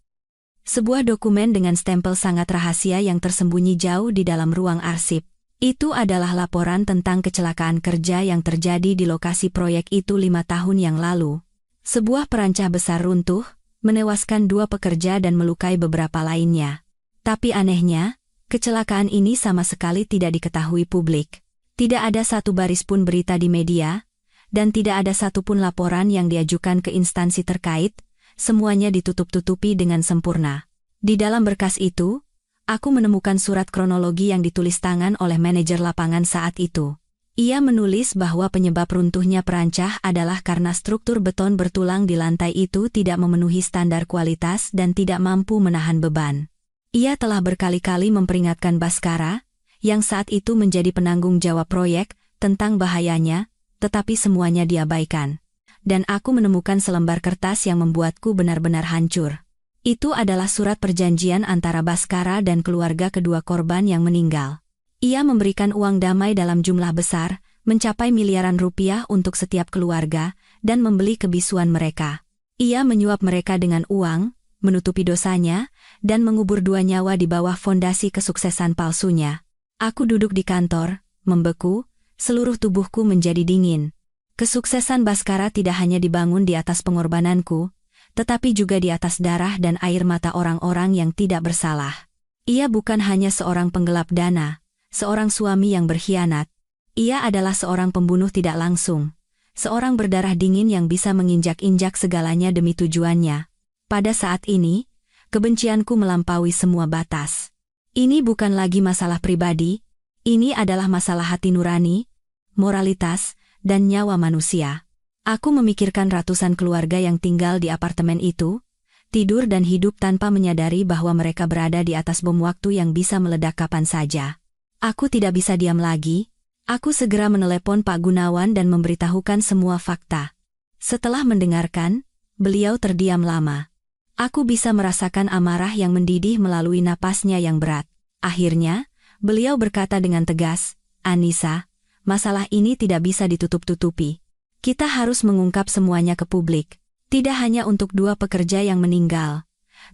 S1: Sebuah dokumen dengan stempel sangat rahasia yang tersembunyi jauh di dalam ruang arsip. Itu adalah laporan tentang kecelakaan kerja yang terjadi di lokasi proyek itu 5 tahun yang lalu. Sebuah perancah besar runtuh, menewaskan 2 pekerja dan melukai beberapa lainnya. Tapi anehnya, kecelakaan ini sama sekali tidak diketahui publik. Tidak ada satu baris pun berita di media, dan tidak ada satupun laporan yang diajukan ke instansi terkait, semuanya ditutup-tutupi dengan sempurna. Di dalam berkas itu, aku menemukan surat kronologi yang ditulis tangan oleh manajer lapangan saat itu. Ia menulis bahwa penyebab runtuhnya perancah adalah karena struktur beton bertulang di lantai itu tidak memenuhi standar kualitas dan tidak mampu menahan beban. Ia telah berkali-kali memperingatkan Bhaskara, yang saat itu menjadi penanggung jawab proyek, tentang bahayanya, tetapi semuanya diabaikan. Dan aku menemukan selembar kertas yang membuatku benar-benar hancur. Itu adalah surat perjanjian antara Bhaskara dan keluarga kedua korban yang meninggal. Ia memberikan uang damai dalam jumlah besar, mencapai miliaran rupiah untuk setiap keluarga, dan membeli kebisuan mereka. Ia menyuap mereka dengan uang, menutupi dosanya, dan mengubur 2 nyawa di bawah fondasi kesuksesan palsunya. Aku duduk di kantor, membeku, seluruh tubuhku menjadi dingin. Kesuksesan Bhaskara tidak hanya dibangun di atas pengorbananku, tetapi juga di atas darah dan air mata orang-orang yang tidak bersalah. Ia bukan hanya seorang penggelap dana, seorang suami yang berkhianat. Ia adalah seorang pembunuh tidak langsung, seorang berdarah dingin yang bisa menginjak-injak segalanya demi tujuannya. Pada saat ini, kebencianku melampaui semua batas. Ini bukan lagi masalah pribadi, ini adalah masalah hati nurani, moralitas, dan nyawa manusia. Aku memikirkan ratusan keluarga yang tinggal di apartemen itu, tidur dan hidup tanpa menyadari bahwa mereka berada di atas bom waktu yang bisa meledak kapan saja. Aku tidak bisa diam lagi. Aku segera menelepon Pak Gunawan dan memberitahukan semua fakta. Setelah mendengarkan, beliau terdiam lama. Aku bisa merasakan amarah yang mendidih melalui napasnya yang berat. Akhirnya, beliau berkata dengan tegas, "Anissa, masalah ini tidak bisa ditutup-tutupi. Kita harus mengungkap semuanya ke publik. Tidak hanya untuk 2 pekerja yang meninggal,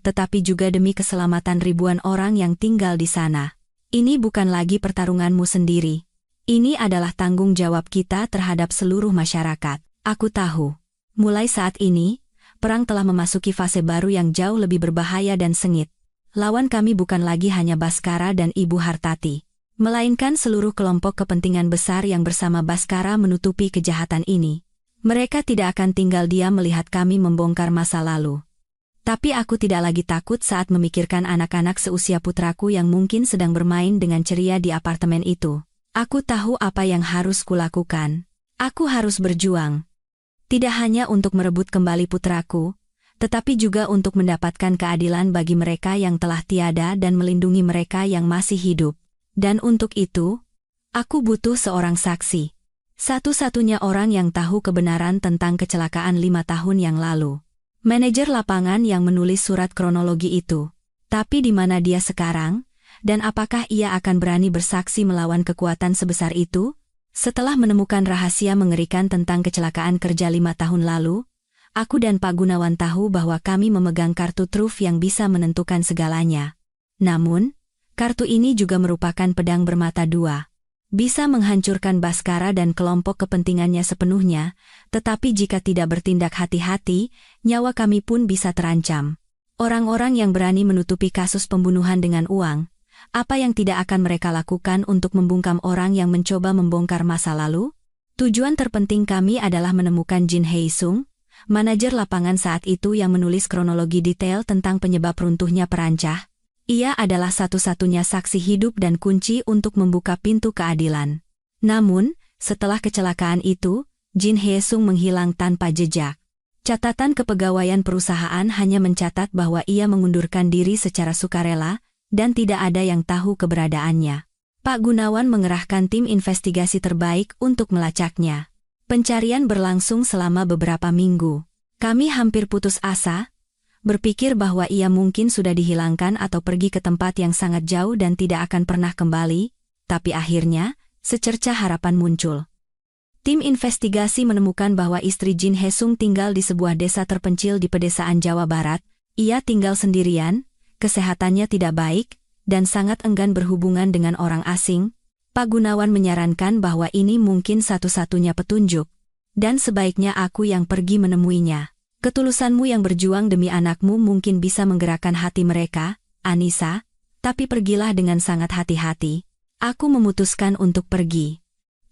S1: tetapi juga demi keselamatan ribuan orang yang tinggal di sana. Ini bukan lagi pertarunganmu sendiri. Ini adalah tanggung jawab kita terhadap seluruh masyarakat. Aku tahu. Mulai saat ini, perang telah memasuki fase baru yang jauh lebih berbahaya dan sengit. Lawan kami bukan lagi hanya Baskara dan Ibu Hartati, melainkan seluruh kelompok kepentingan besar yang bersama Baskara menutupi kejahatan ini. Mereka tidak akan tinggal diam melihat kami membongkar masa lalu. Tapi aku tidak lagi takut saat memikirkan anak-anak seusia putraku yang mungkin sedang bermain dengan ceria di apartemen itu. Aku tahu apa yang harus kulakukan. Aku harus berjuang. Tidak hanya untuk merebut kembali putraku, tetapi juga untuk mendapatkan keadilan bagi mereka yang telah tiada dan melindungi mereka yang masih hidup. Dan untuk itu, aku butuh seorang saksi. Satu-satunya orang yang tahu kebenaran tentang kecelakaan 5 tahun yang lalu. Manajer lapangan yang menulis surat kronologi itu. Tapi di mana dia sekarang? Dan apakah ia akan berani bersaksi melawan kekuatan sebesar itu? Setelah menemukan rahasia mengerikan tentang kecelakaan kerja 5 tahun lalu, aku dan Pak Gunawan tahu bahwa kami memegang kartu truf yang bisa menentukan segalanya. Namun, kartu ini juga merupakan pedang bermata dua. Bisa menghancurkan Baskara dan kelompok kepentingannya sepenuhnya, tetapi jika tidak bertindak hati-hati, nyawa kami pun bisa terancam. Orang-orang yang berani menutupi kasus pembunuhan dengan uang, apa yang tidak akan mereka lakukan untuk membungkam orang yang mencoba membongkar masa lalu? Tujuan terpenting kami adalah menemukan Jin Hae-sung, manajer lapangan saat itu yang menulis kronologi detail tentang penyebab runtuhnya perancah. Ia adalah satu-satunya saksi hidup dan kunci untuk membuka pintu keadilan. Namun, setelah kecelakaan itu, Jin Hae-sung menghilang tanpa jejak. Catatan kepegawaian perusahaan hanya mencatat bahwa ia mengundurkan diri secara sukarela, dan tidak ada yang tahu keberadaannya. Pak Gunawan mengerahkan tim investigasi terbaik untuk melacaknya. Pencarian berlangsung selama beberapa minggu. Kami hampir putus asa, berpikir bahwa ia mungkin sudah dihilangkan atau pergi ke tempat yang sangat jauh dan tidak akan pernah kembali, tapi akhirnya, secercah harapan muncul. Tim investigasi menemukan bahwa istri Jin Hae-sung tinggal di sebuah desa terpencil di pedesaan Jawa Barat. Ia tinggal sendirian, kesehatannya tidak baik, dan sangat enggan berhubungan dengan orang asing. Pak Gunawan menyarankan bahwa ini mungkin satu-satunya petunjuk, dan sebaiknya aku yang pergi menemuinya. Ketulusanmu yang berjuang demi anakmu mungkin bisa menggerakkan hati mereka, Anissa, tapi pergilah dengan sangat hati-hati. Aku memutuskan untuk pergi.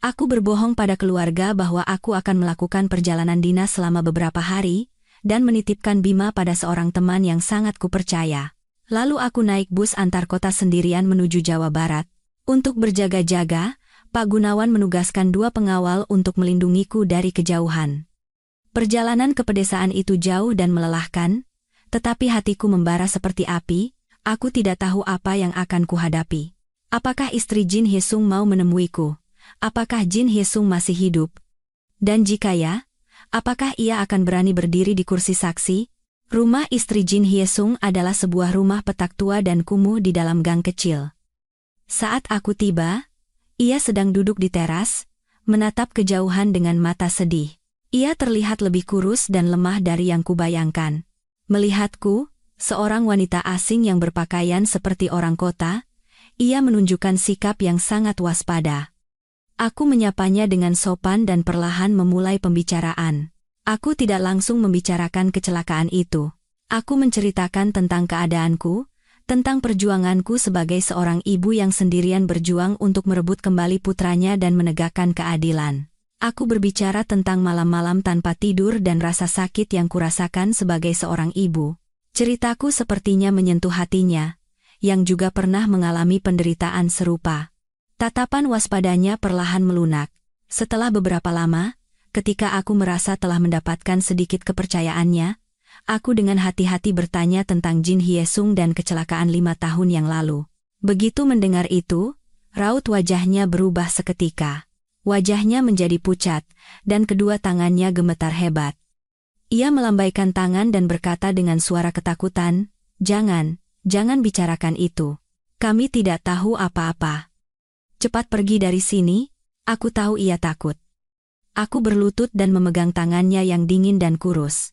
S1: Aku berbohong pada keluarga bahwa aku akan melakukan perjalanan dinas selama beberapa hari, dan menitipkan Bima pada seorang teman yang sangat kupercaya. Lalu aku naik bus antar kota sendirian menuju Jawa Barat. Untuk berjaga-jaga, Pak Gunawan menugaskan 2 pengawal untuk melindungiku dari kejauhan. Perjalanan ke pedesaan itu jauh dan melelahkan, tetapi hatiku membara seperti api. Aku tidak tahu apa yang akan kuhadapi. Apakah istri Jin Hae-sung mau menemuiku? Apakah Jin Hae-sung masih hidup? Dan jika ya, apakah ia akan berani berdiri di kursi saksi? Rumah istri Jin Hae-sung adalah sebuah rumah petak tua dan kumuh di dalam gang kecil. Saat aku tiba, ia sedang duduk di teras, menatap kejauhan dengan mata sedih. Ia terlihat lebih kurus dan lemah dari yang kubayangkan. Melihatku, seorang wanita asing yang berpakaian seperti orang kota, ia menunjukkan sikap yang sangat waspada. Aku menyapanya dengan sopan dan perlahan memulai pembicaraan. Aku tidak langsung membicarakan kecelakaan itu. Aku menceritakan tentang keadaanku, tentang perjuanganku sebagai seorang ibu yang sendirian berjuang untuk merebut kembali putranya dan menegakkan keadilan. Aku berbicara tentang malam-malam tanpa tidur dan rasa sakit yang kurasakan sebagai seorang ibu. Ceritaku sepertinya menyentuh hatinya, yang juga pernah mengalami penderitaan serupa. Tatapan waspadanya perlahan melunak. Setelah beberapa lama, ketika aku merasa telah mendapatkan sedikit kepercayaannya, aku dengan hati-hati bertanya tentang Jin Hae-sung dan kecelakaan 5 tahun yang lalu. Begitu mendengar itu, Raut wajahnya berubah seketika. Wajahnya menjadi pucat, dan kedua tangannya gemetar hebat. Ia melambaikan tangan dan berkata dengan suara ketakutan, jangan bicarakan itu. Kami tidak tahu apa-apa. Cepat pergi dari sini, aku tahu ia takut. Aku berlutut dan memegang tangannya yang dingin dan kurus.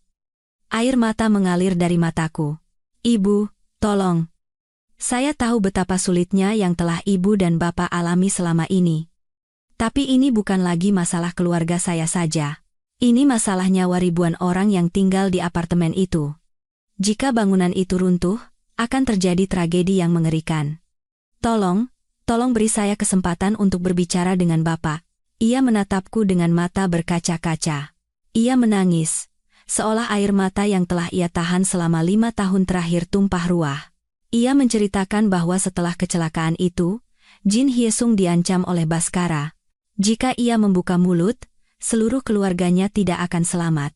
S1: Air mata mengalir dari mataku. Ibu, tolong. Saya tahu betapa sulitnya yang telah ibu dan bapak alami selama ini. Tapi ini bukan lagi masalah keluarga saya saja. Ini masalah nyawa ribuan orang yang tinggal di apartemen itu. Jika bangunan itu runtuh, akan terjadi tragedi yang mengerikan. Tolong beri saya kesempatan untuk berbicara dengan bapak. Ia menatapku dengan mata berkaca-kaca. Ia menangis, seolah air mata yang telah ia tahan selama 5 tahun terakhir tumpah ruah. Ia menceritakan bahwa setelah kecelakaan itu, Jin Hyesung diancam oleh Bhaskara. Jika ia membuka mulut, seluruh keluarganya tidak akan selamat.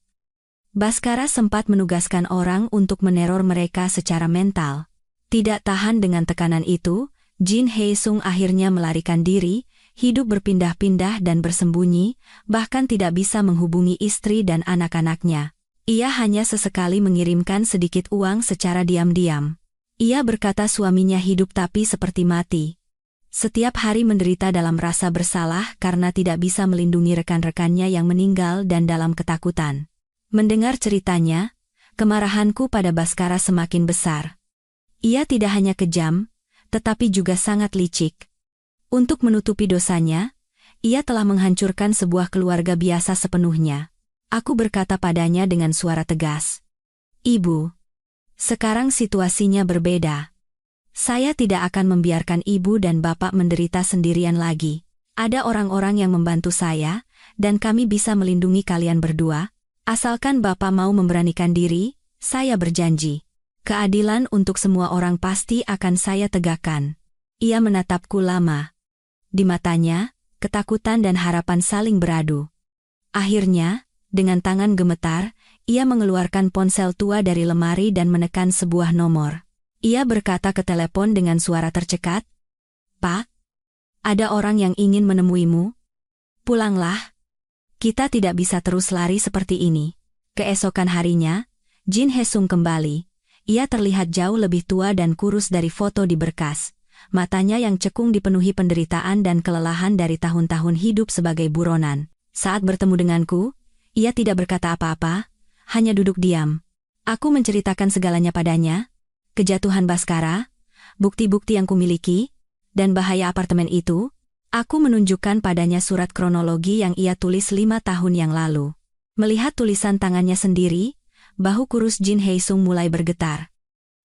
S1: Bhaskara sempat menugaskan orang untuk meneror mereka secara mental. Tidak tahan dengan tekanan itu, Jin Hyesung akhirnya melarikan diri, hidup berpindah-pindah dan bersembunyi, bahkan tidak bisa menghubungi istri dan anak-anaknya. Ia hanya sesekali mengirimkan sedikit uang secara diam-diam. Ia berkata suaminya hidup tapi seperti mati. Setiap hari menderita dalam rasa bersalah karena tidak bisa melindungi rekan-rekannya yang meninggal dan dalam ketakutan. Mendengar ceritanya, kemarahanku pada Bhaskara semakin besar. Ia tidak hanya kejam, tetapi juga sangat licik. Untuk menutupi dosanya, ia telah menghancurkan sebuah keluarga biasa sepenuhnya. Aku berkata padanya dengan suara tegas. Ibu, sekarang situasinya berbeda. Saya tidak akan membiarkan ibu dan bapak menderita sendirian lagi. Ada orang-orang yang membantu saya, dan kami bisa melindungi kalian berdua. Asalkan bapak mau memberanikan diri, saya berjanji. Keadilan untuk semua orang pasti akan saya tegakkan. Ia menatapku lama. Di matanya, ketakutan dan harapan saling beradu. Akhirnya, dengan tangan gemetar, ia mengeluarkan ponsel tua dari lemari dan menekan sebuah nomor. Ia berkata ke telepon dengan suara tercekat, "Pak, ada orang yang ingin menemuimu. Pulanglah. Kita tidak bisa terus lari seperti ini." Keesokan harinya, Jin Hyesung kembali. Ia terlihat jauh lebih tua dan kurus dari foto di berkas. Matanya yang cekung dipenuhi penderitaan dan kelelahan dari tahun-tahun hidup sebagai buronan. Saat bertemu denganku, ia tidak berkata apa-apa, hanya duduk diam. Aku menceritakan segalanya padanya, kejatuhan Bhaskara, bukti-bukti yang kumiliki, dan bahaya apartemen itu. Aku menunjukkan padanya surat kronologi yang ia tulis 5 tahun yang lalu. Melihat tulisan tangannya sendiri, bahu kurus Jin Hyesung mulai bergetar.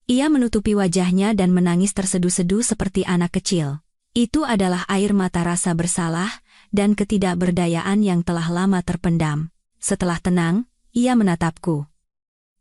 S1: Ia menutupi wajahnya dan menangis terseduh-seduh seperti anak kecil. Itu adalah air mata rasa bersalah dan ketidakberdayaan yang telah lama terpendam. Setelah tenang, ia menatapku.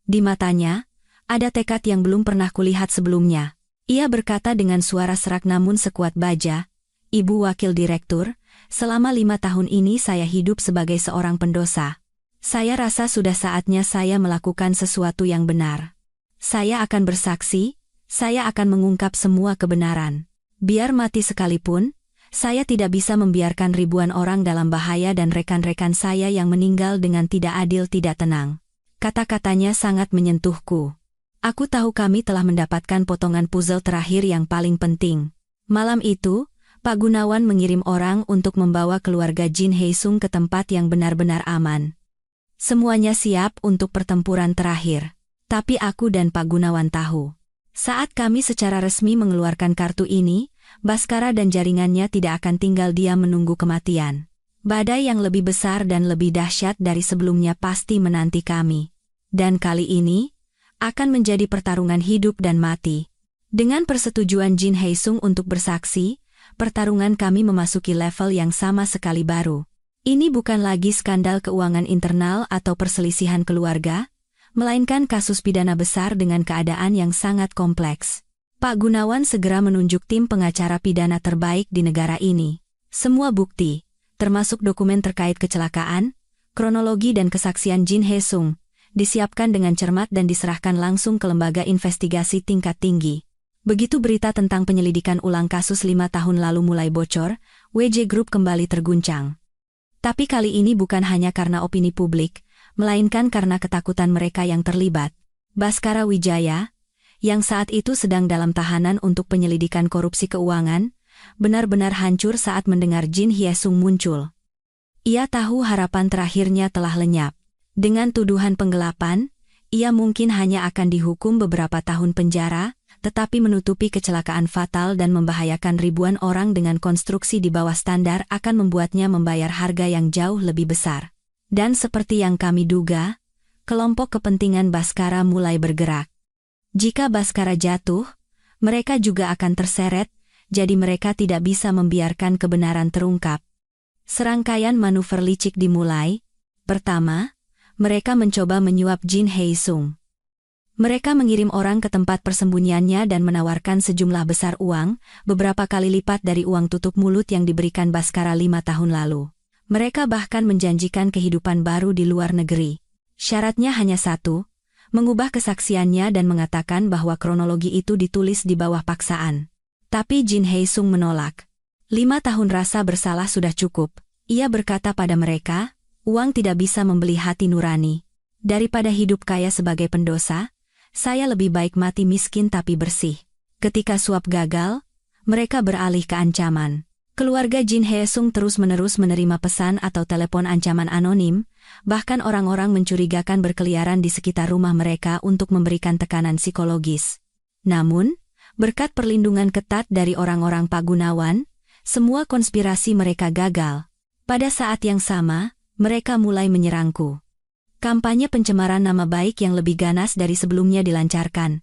S1: Di matanya, ada tekad yang belum pernah kulihat sebelumnya. Ia berkata dengan suara serak namun sekuat baja, "Ibu Wakil Direktur, selama 5 tahun ini saya hidup sebagai seorang pendosa. Saya rasa sudah saatnya saya melakukan sesuatu yang benar. Saya akan bersaksi, saya akan mengungkap semua kebenaran. Biar mati sekalipun, saya tidak bisa membiarkan ribuan orang dalam bahaya dan rekan-rekan saya yang meninggal dengan tidak adil tidak tenang." Kata-katanya sangat menyentuhku. Aku tahu kami telah mendapatkan potongan puzzle terakhir yang paling penting. Malam itu, Pak Gunawan mengirim orang untuk membawa keluarga Jin Hyesung ke tempat yang benar-benar aman. Semuanya siap untuk pertempuran terakhir. Tapi aku dan Pak Gunawan tahu. Saat kami secara resmi mengeluarkan kartu ini, Bhaskara dan jaringannya tidak akan tinggal diam menunggu kematian. Badai yang lebih besar dan lebih dahsyat dari sebelumnya pasti menanti kami. Dan kali ini, akan menjadi pertarungan hidup dan mati. Dengan persetujuan Jin Hyesung untuk bersaksi, pertarungan kami memasuki level yang sama sekali baru. Ini bukan lagi skandal keuangan internal atau perselisihan keluarga, melainkan kasus pidana besar dengan keadaan yang sangat kompleks. Pak Gunawan segera menunjuk tim pengacara pidana terbaik di negara ini. Semua bukti, termasuk dokumen terkait kecelakaan, kronologi dan kesaksian Jin Hyesung, disiapkan dengan cermat dan diserahkan langsung ke lembaga investigasi tingkat tinggi. Begitu berita tentang penyelidikan ulang kasus 5 tahun lalu mulai bocor, WJ Group kembali terguncang. Tapi kali ini bukan hanya karena opini publik, melainkan karena ketakutan mereka yang terlibat. Baskara Wijaya, yang saat itu sedang dalam tahanan untuk penyelidikan korupsi keuangan, benar-benar hancur saat mendengar Jin Hyesung muncul. Ia tahu harapan terakhirnya telah lenyap. Dengan tuduhan penggelapan, ia mungkin hanya akan dihukum beberapa tahun penjara, tetapi menutupi kecelakaan fatal dan membahayakan ribuan orang dengan konstruksi di bawah standar akan membuatnya membayar harga yang jauh lebih besar. Dan seperti yang kami duga, kelompok kepentingan Baskara mulai bergerak. Jika Baskara jatuh, mereka juga akan terseret, jadi mereka tidak bisa membiarkan kebenaran terungkap. Serangkaian manuver licik dimulai. Pertama, mereka mencoba menyuap Jin Hyesung. Mereka mengirim orang ke tempat persembunyiannya dan menawarkan sejumlah besar uang, beberapa kali lipat dari uang tutup mulut yang diberikan Baskara 5 tahun lalu. Mereka bahkan menjanjikan kehidupan baru di luar negeri. Syaratnya hanya satu, mengubah kesaksiannya dan mengatakan bahwa kronologi itu ditulis di bawah paksaan. Tapi Jin Hyesung menolak. 5 tahun rasa bersalah sudah cukup. Ia berkata pada mereka, uang tidak bisa membeli hati nurani. Daripada hidup kaya sebagai pendosa, saya lebih baik mati miskin tapi bersih. Ketika suap gagal, mereka beralih ke ancaman. Keluarga Jin Hyesung terus-menerus menerima pesan atau telepon ancaman anonim, bahkan orang-orang mencurigakan berkeliaran di sekitar rumah mereka untuk memberikan tekanan psikologis. Namun, berkat perlindungan ketat dari orang-orang Pak Gunawan, semua konspirasi mereka gagal. Pada saat yang sama, mereka mulai menyerangku. Kampanye pencemaran nama baik yang lebih ganas dari sebelumnya dilancarkan.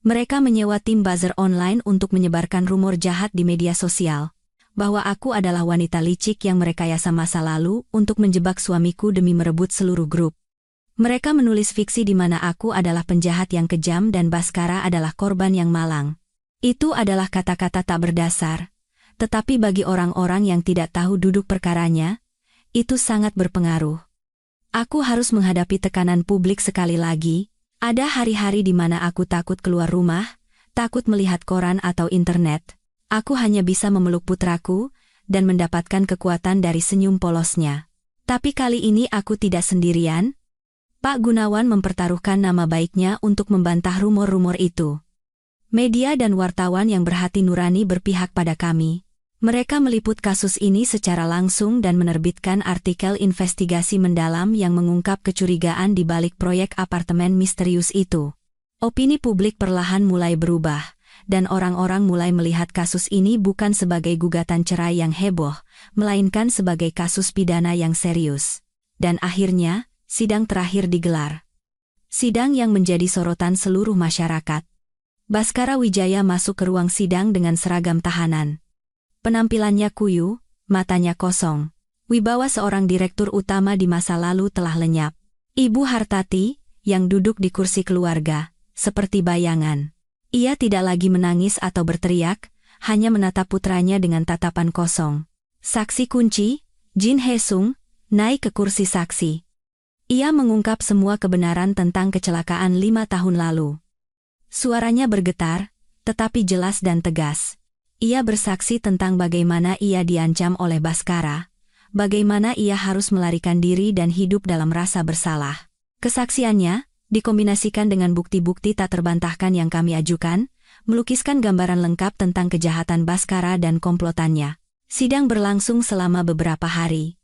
S1: Mereka menyewa tim buzzer online untuk menyebarkan rumor jahat di media sosial, bahwa aku adalah wanita licik yang merekayasa masa lalu untuk menjebak suamiku demi merebut seluruh grup. Mereka menulis fiksi di mana aku adalah penjahat yang kejam dan Baskara adalah korban yang malang. Itu adalah kata-kata tak berdasar, tetapi bagi orang-orang yang tidak tahu duduk perkaranya, itu sangat berpengaruh. Aku harus menghadapi tekanan publik sekali lagi. Ada hari-hari di mana aku takut keluar rumah, takut melihat koran atau internet. Aku hanya bisa memeluk putraku dan mendapatkan kekuatan dari senyum polosnya. Tapi kali ini aku tidak sendirian. Pak Gunawan mempertaruhkan nama baiknya untuk membantah rumor-rumor itu. Media dan wartawan yang berhati nurani berpihak pada kami. Mereka meliput kasus ini secara langsung dan menerbitkan artikel investigasi mendalam yang mengungkap kecurigaan di balik proyek apartemen misterius itu. Opini publik perlahan mulai berubah, dan orang-orang mulai melihat kasus ini bukan sebagai gugatan cerai yang heboh, melainkan sebagai kasus pidana yang serius. Dan akhirnya, sidang terakhir digelar. Sidang yang menjadi sorotan seluruh masyarakat. Baskara Wijaya masuk ke ruang sidang dengan seragam tahanan. Penampilannya kuyu, matanya kosong. Wibawa seorang direktur utama di masa lalu telah lenyap. Ibu Hartati, yang duduk di kursi keluarga, seperti bayangan. Ia tidak lagi menangis atau berteriak, hanya menatap putranya dengan tatapan kosong. Saksi kunci, Jin Hyesung, naik ke kursi saksi. Ia mengungkap semua kebenaran tentang kecelakaan 5 tahun lalu. Suaranya bergetar, tetapi jelas dan tegas. Ia bersaksi tentang bagaimana ia diancam oleh Baskara, bagaimana ia harus melarikan diri dan hidup dalam rasa bersalah. Kesaksiannya, dikombinasikan dengan bukti-bukti tak terbantahkan yang kami ajukan, melukiskan gambaran lengkap tentang kejahatan Baskara dan komplotannya. Sidang berlangsung selama beberapa hari.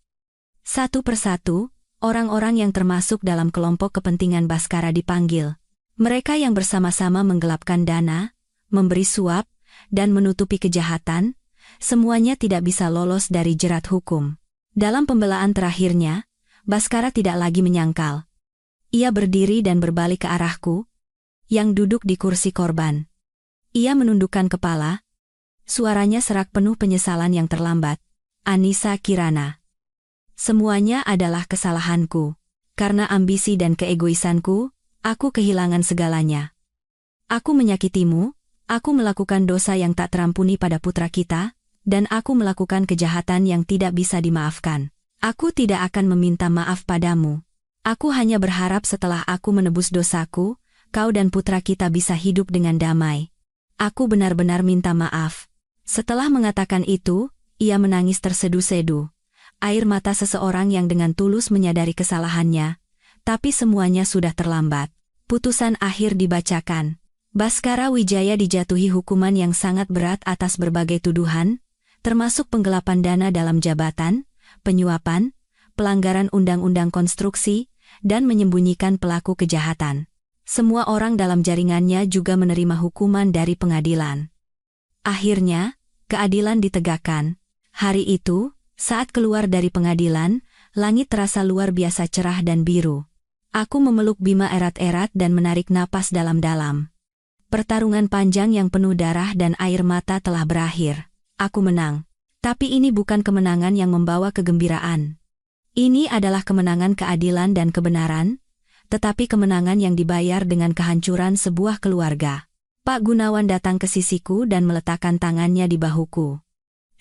S1: Satu persatu, orang-orang yang termasuk dalam kelompok kepentingan Baskara dipanggil. Mereka yang bersama-sama menggelapkan dana, memberi suap, dan menutupi kejahatan, semuanya tidak bisa lolos dari jerat hukum. Dalam pembelaan terakhirnya, Baskara tidak lagi menyangkal. Ia berdiri dan berbalik ke arahku, yang duduk di kursi korban. Ia menundukkan kepala, suaranya serak penuh penyesalan yang terlambat. Anissa Kirana. Semuanya adalah kesalahanku. Karena ambisi dan keegoisanku, aku kehilangan segalanya. Aku menyakitimu. Aku melakukan dosa yang tak terampuni pada putra kita, dan aku melakukan kejahatan yang tidak bisa dimaafkan. Aku tidak akan meminta maaf padamu. Aku hanya berharap setelah aku menebus dosaku, kau dan putra kita bisa hidup dengan damai. Aku benar-benar minta maaf. Setelah mengatakan itu, ia menangis tersedu-sedu. Air mata seseorang yang dengan tulus menyadari kesalahannya. Tapi semuanya sudah terlambat. Putusan akhir dibacakan. Baskara Wijaya dijatuhi hukuman yang sangat berat atas berbagai tuduhan, termasuk penggelapan dana dalam jabatan, penyuapan, pelanggaran undang-undang konstruksi, dan menyembunyikan pelaku kejahatan. Semua orang dalam jaringannya juga menerima hukuman dari pengadilan. Akhirnya, keadilan ditegakkan. Hari itu, saat keluar dari pengadilan, langit terasa luar biasa cerah dan biru. Aku memeluk Bima erat-erat dan menarik napas dalam-dalam. Pertarungan panjang yang penuh darah dan air mata telah berakhir. Aku menang. Tapi ini bukan kemenangan yang membawa kegembiraan. Ini adalah kemenangan keadilan dan kebenaran, tetapi kemenangan yang dibayar dengan kehancuran sebuah keluarga. Pak Gunawan datang ke sisiku dan meletakkan tangannya di bahuku.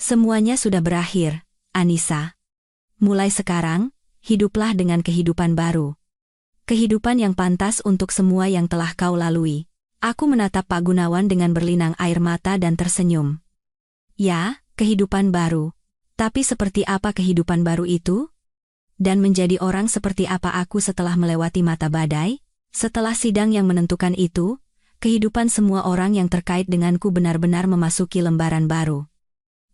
S1: Semuanya sudah berakhir, Anissa. Mulai sekarang, hiduplah dengan kehidupan baru. Kehidupan yang pantas untuk semua yang telah kau lalui. Aku menatap Pak Gunawan dengan berlinang air mata dan tersenyum. Ya, kehidupan baru. Tapi seperti apa kehidupan baru itu? Dan menjadi orang seperti apa aku setelah melewati mata badai? Setelah sidang yang menentukan itu, kehidupan semua orang yang terkait denganku benar-benar memasuki lembaran baru.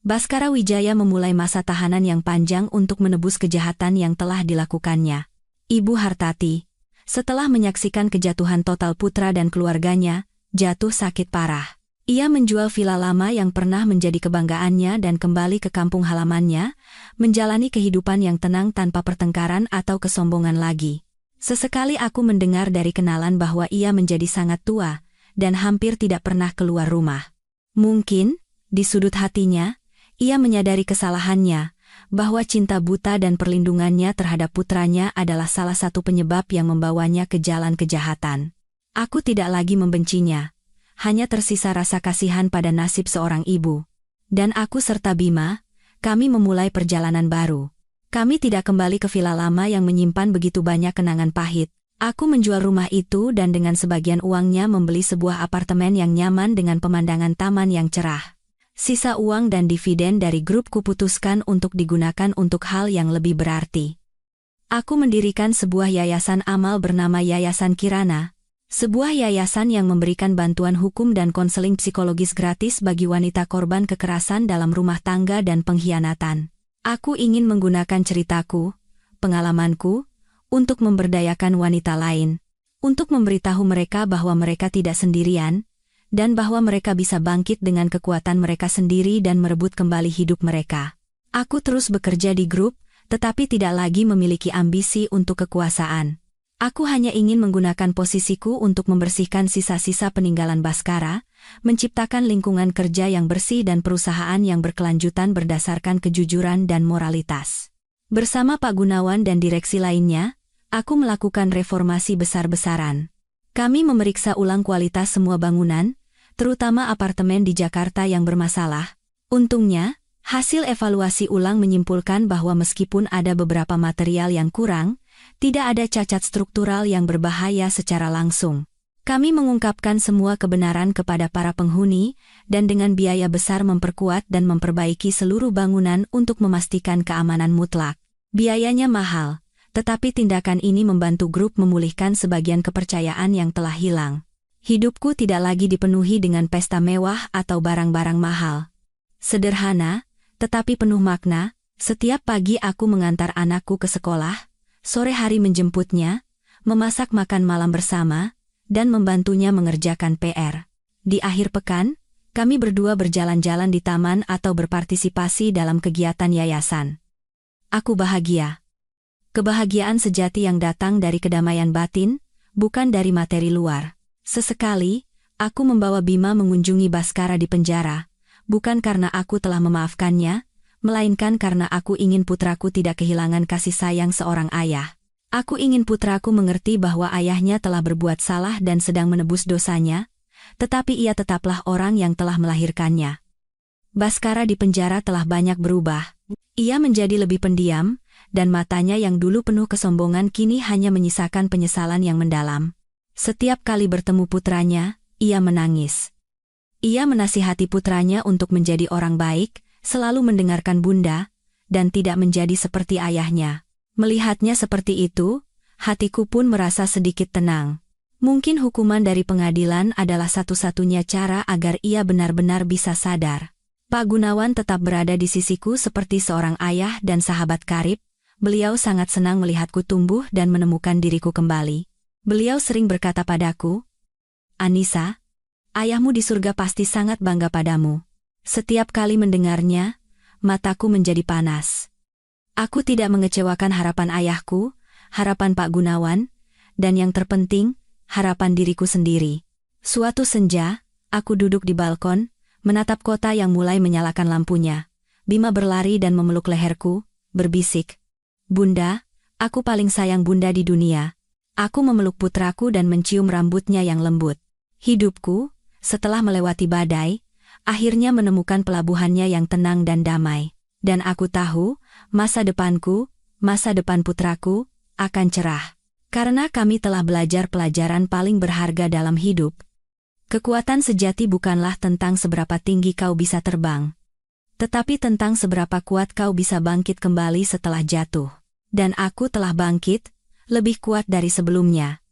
S1: Baskara Wijaya memulai masa tahanan yang panjang untuk menebus kejahatan yang telah dilakukannya. Ibu Hartati, setelah menyaksikan kejatuhan total putra dan keluarganya, jatuh sakit parah. Ia menjual villa lama yang pernah menjadi kebanggaannya dan kembali ke kampung halamannya, menjalani kehidupan yang tenang tanpa pertengkaran atau kesombongan lagi. Sesekali aku mendengar dari kenalan bahwa ia menjadi sangat tua, dan hampir tidak pernah keluar rumah. Mungkin, di sudut hatinya, ia menyadari kesalahannya, bahwa cinta buta dan perlindungannya terhadap putranya adalah salah satu penyebab yang membawanya ke jalan kejahatan. Aku tidak lagi membencinya. Hanya tersisa rasa kasihan pada nasib seorang ibu. Dan aku serta Bima, kami memulai perjalanan baru. Kami tidak kembali ke villa lama yang menyimpan begitu banyak kenangan pahit. Aku menjual rumah itu dan dengan sebagian uangnya membeli sebuah apartemen yang nyaman dengan pemandangan taman yang cerah. Sisa uang dan dividen dari grup kuputuskan untuk digunakan untuk hal yang lebih berarti. Aku mendirikan sebuah yayasan amal bernama Yayasan Kirana. Sebuah yayasan yang memberikan bantuan hukum dan konseling psikologis gratis bagi wanita korban kekerasan dalam rumah tangga dan pengkhianatan. Aku ingin menggunakan ceritaku, pengalamanku, untuk memberdayakan wanita lain, untuk memberitahu mereka bahwa mereka tidak sendirian, dan bahwa mereka bisa bangkit dengan kekuatan mereka sendiri dan merebut kembali hidup mereka. Aku terus bekerja di grup, tetapi tidak lagi memiliki ambisi untuk kekuasaan. Aku hanya ingin menggunakan posisiku untuk membersihkan sisa-sisa peninggalan Baskara, menciptakan lingkungan kerja yang bersih dan perusahaan yang berkelanjutan berdasarkan kejujuran dan moralitas. Bersama Pak Gunawan dan direksi lainnya, aku melakukan reformasi besar-besaran. Kami memeriksa ulang kualitas semua bangunan, terutama apartemen di Jakarta yang bermasalah. Untungnya, hasil evaluasi ulang menyimpulkan bahwa meskipun ada beberapa material yang kurang, tidak ada cacat struktural yang berbahaya secara langsung. Kami mengungkapkan semua kebenaran kepada para penghuni, dan dengan biaya besar memperkuat dan memperbaiki seluruh bangunan untuk memastikan keamanan mutlak. Biayanya mahal, tetapi tindakan ini membantu grup memulihkan sebagian kepercayaan yang telah hilang. Hidupku tidak lagi dipenuhi dengan pesta mewah atau barang-barang mahal. Sederhana, tetapi penuh makna, setiap pagi aku mengantar anakku ke sekolah, sore hari menjemputnya, memasak makan malam bersama, dan membantunya mengerjakan PR. Di akhir pekan, kami berdua berjalan-jalan di taman atau berpartisipasi dalam kegiatan yayasan. Aku bahagia. Kebahagiaan sejati yang datang dari kedamaian batin, bukan dari materi luar. Sesekali, aku membawa Bima mengunjungi Baskara di penjara, bukan karena aku telah memaafkannya, melainkan karena aku ingin putraku tidak kehilangan kasih sayang seorang ayah. Aku ingin putraku mengerti bahwa ayahnya telah berbuat salah dan sedang menebus dosanya, tetapi ia tetaplah orang yang telah melahirkannya. Baskara di penjara telah banyak berubah. Ia menjadi lebih pendiam, dan matanya yang dulu penuh kesombongan kini hanya menyisakan penyesalan yang mendalam. Setiap kali bertemu putranya, ia menangis. Ia menasihati putranya untuk menjadi orang baik, selalu mendengarkan bunda, dan tidak menjadi seperti ayahnya. Melihatnya seperti itu, hatiku pun merasa sedikit tenang. Mungkin hukuman dari pengadilan adalah satu-satunya cara agar ia benar-benar bisa sadar. Pak Gunawan tetap berada di sisiku seperti seorang ayah dan sahabat karib. Beliau sangat senang melihatku tumbuh dan menemukan diriku kembali. Beliau sering berkata padaku, "Anissa, ayahmu di surga pasti sangat bangga padamu." Setiap kali mendengarnya, mataku menjadi panas. Aku tidak mengecewakan harapan ayahku, harapan Pak Gunawan, dan yang terpenting, harapan diriku sendiri. Suatu senja, aku duduk di balkon, menatap kota yang mulai menyalakan lampunya. Bima berlari dan memeluk leherku, berbisik, "Bunda, aku paling sayang bunda di dunia." Aku memeluk putraku dan mencium rambutnya yang lembut. Hidupku, setelah melewati badai, akhirnya menemukan pelabuhannya yang tenang dan damai. Dan aku tahu, masa depanku, masa depan putraku, akan cerah. Karena kami telah belajar pelajaran paling berharga dalam hidup. Kekuatan sejati bukanlah tentang seberapa tinggi kau bisa terbang, tetapi tentang seberapa kuat kau bisa bangkit kembali setelah jatuh. Dan aku telah bangkit, lebih kuat dari sebelumnya.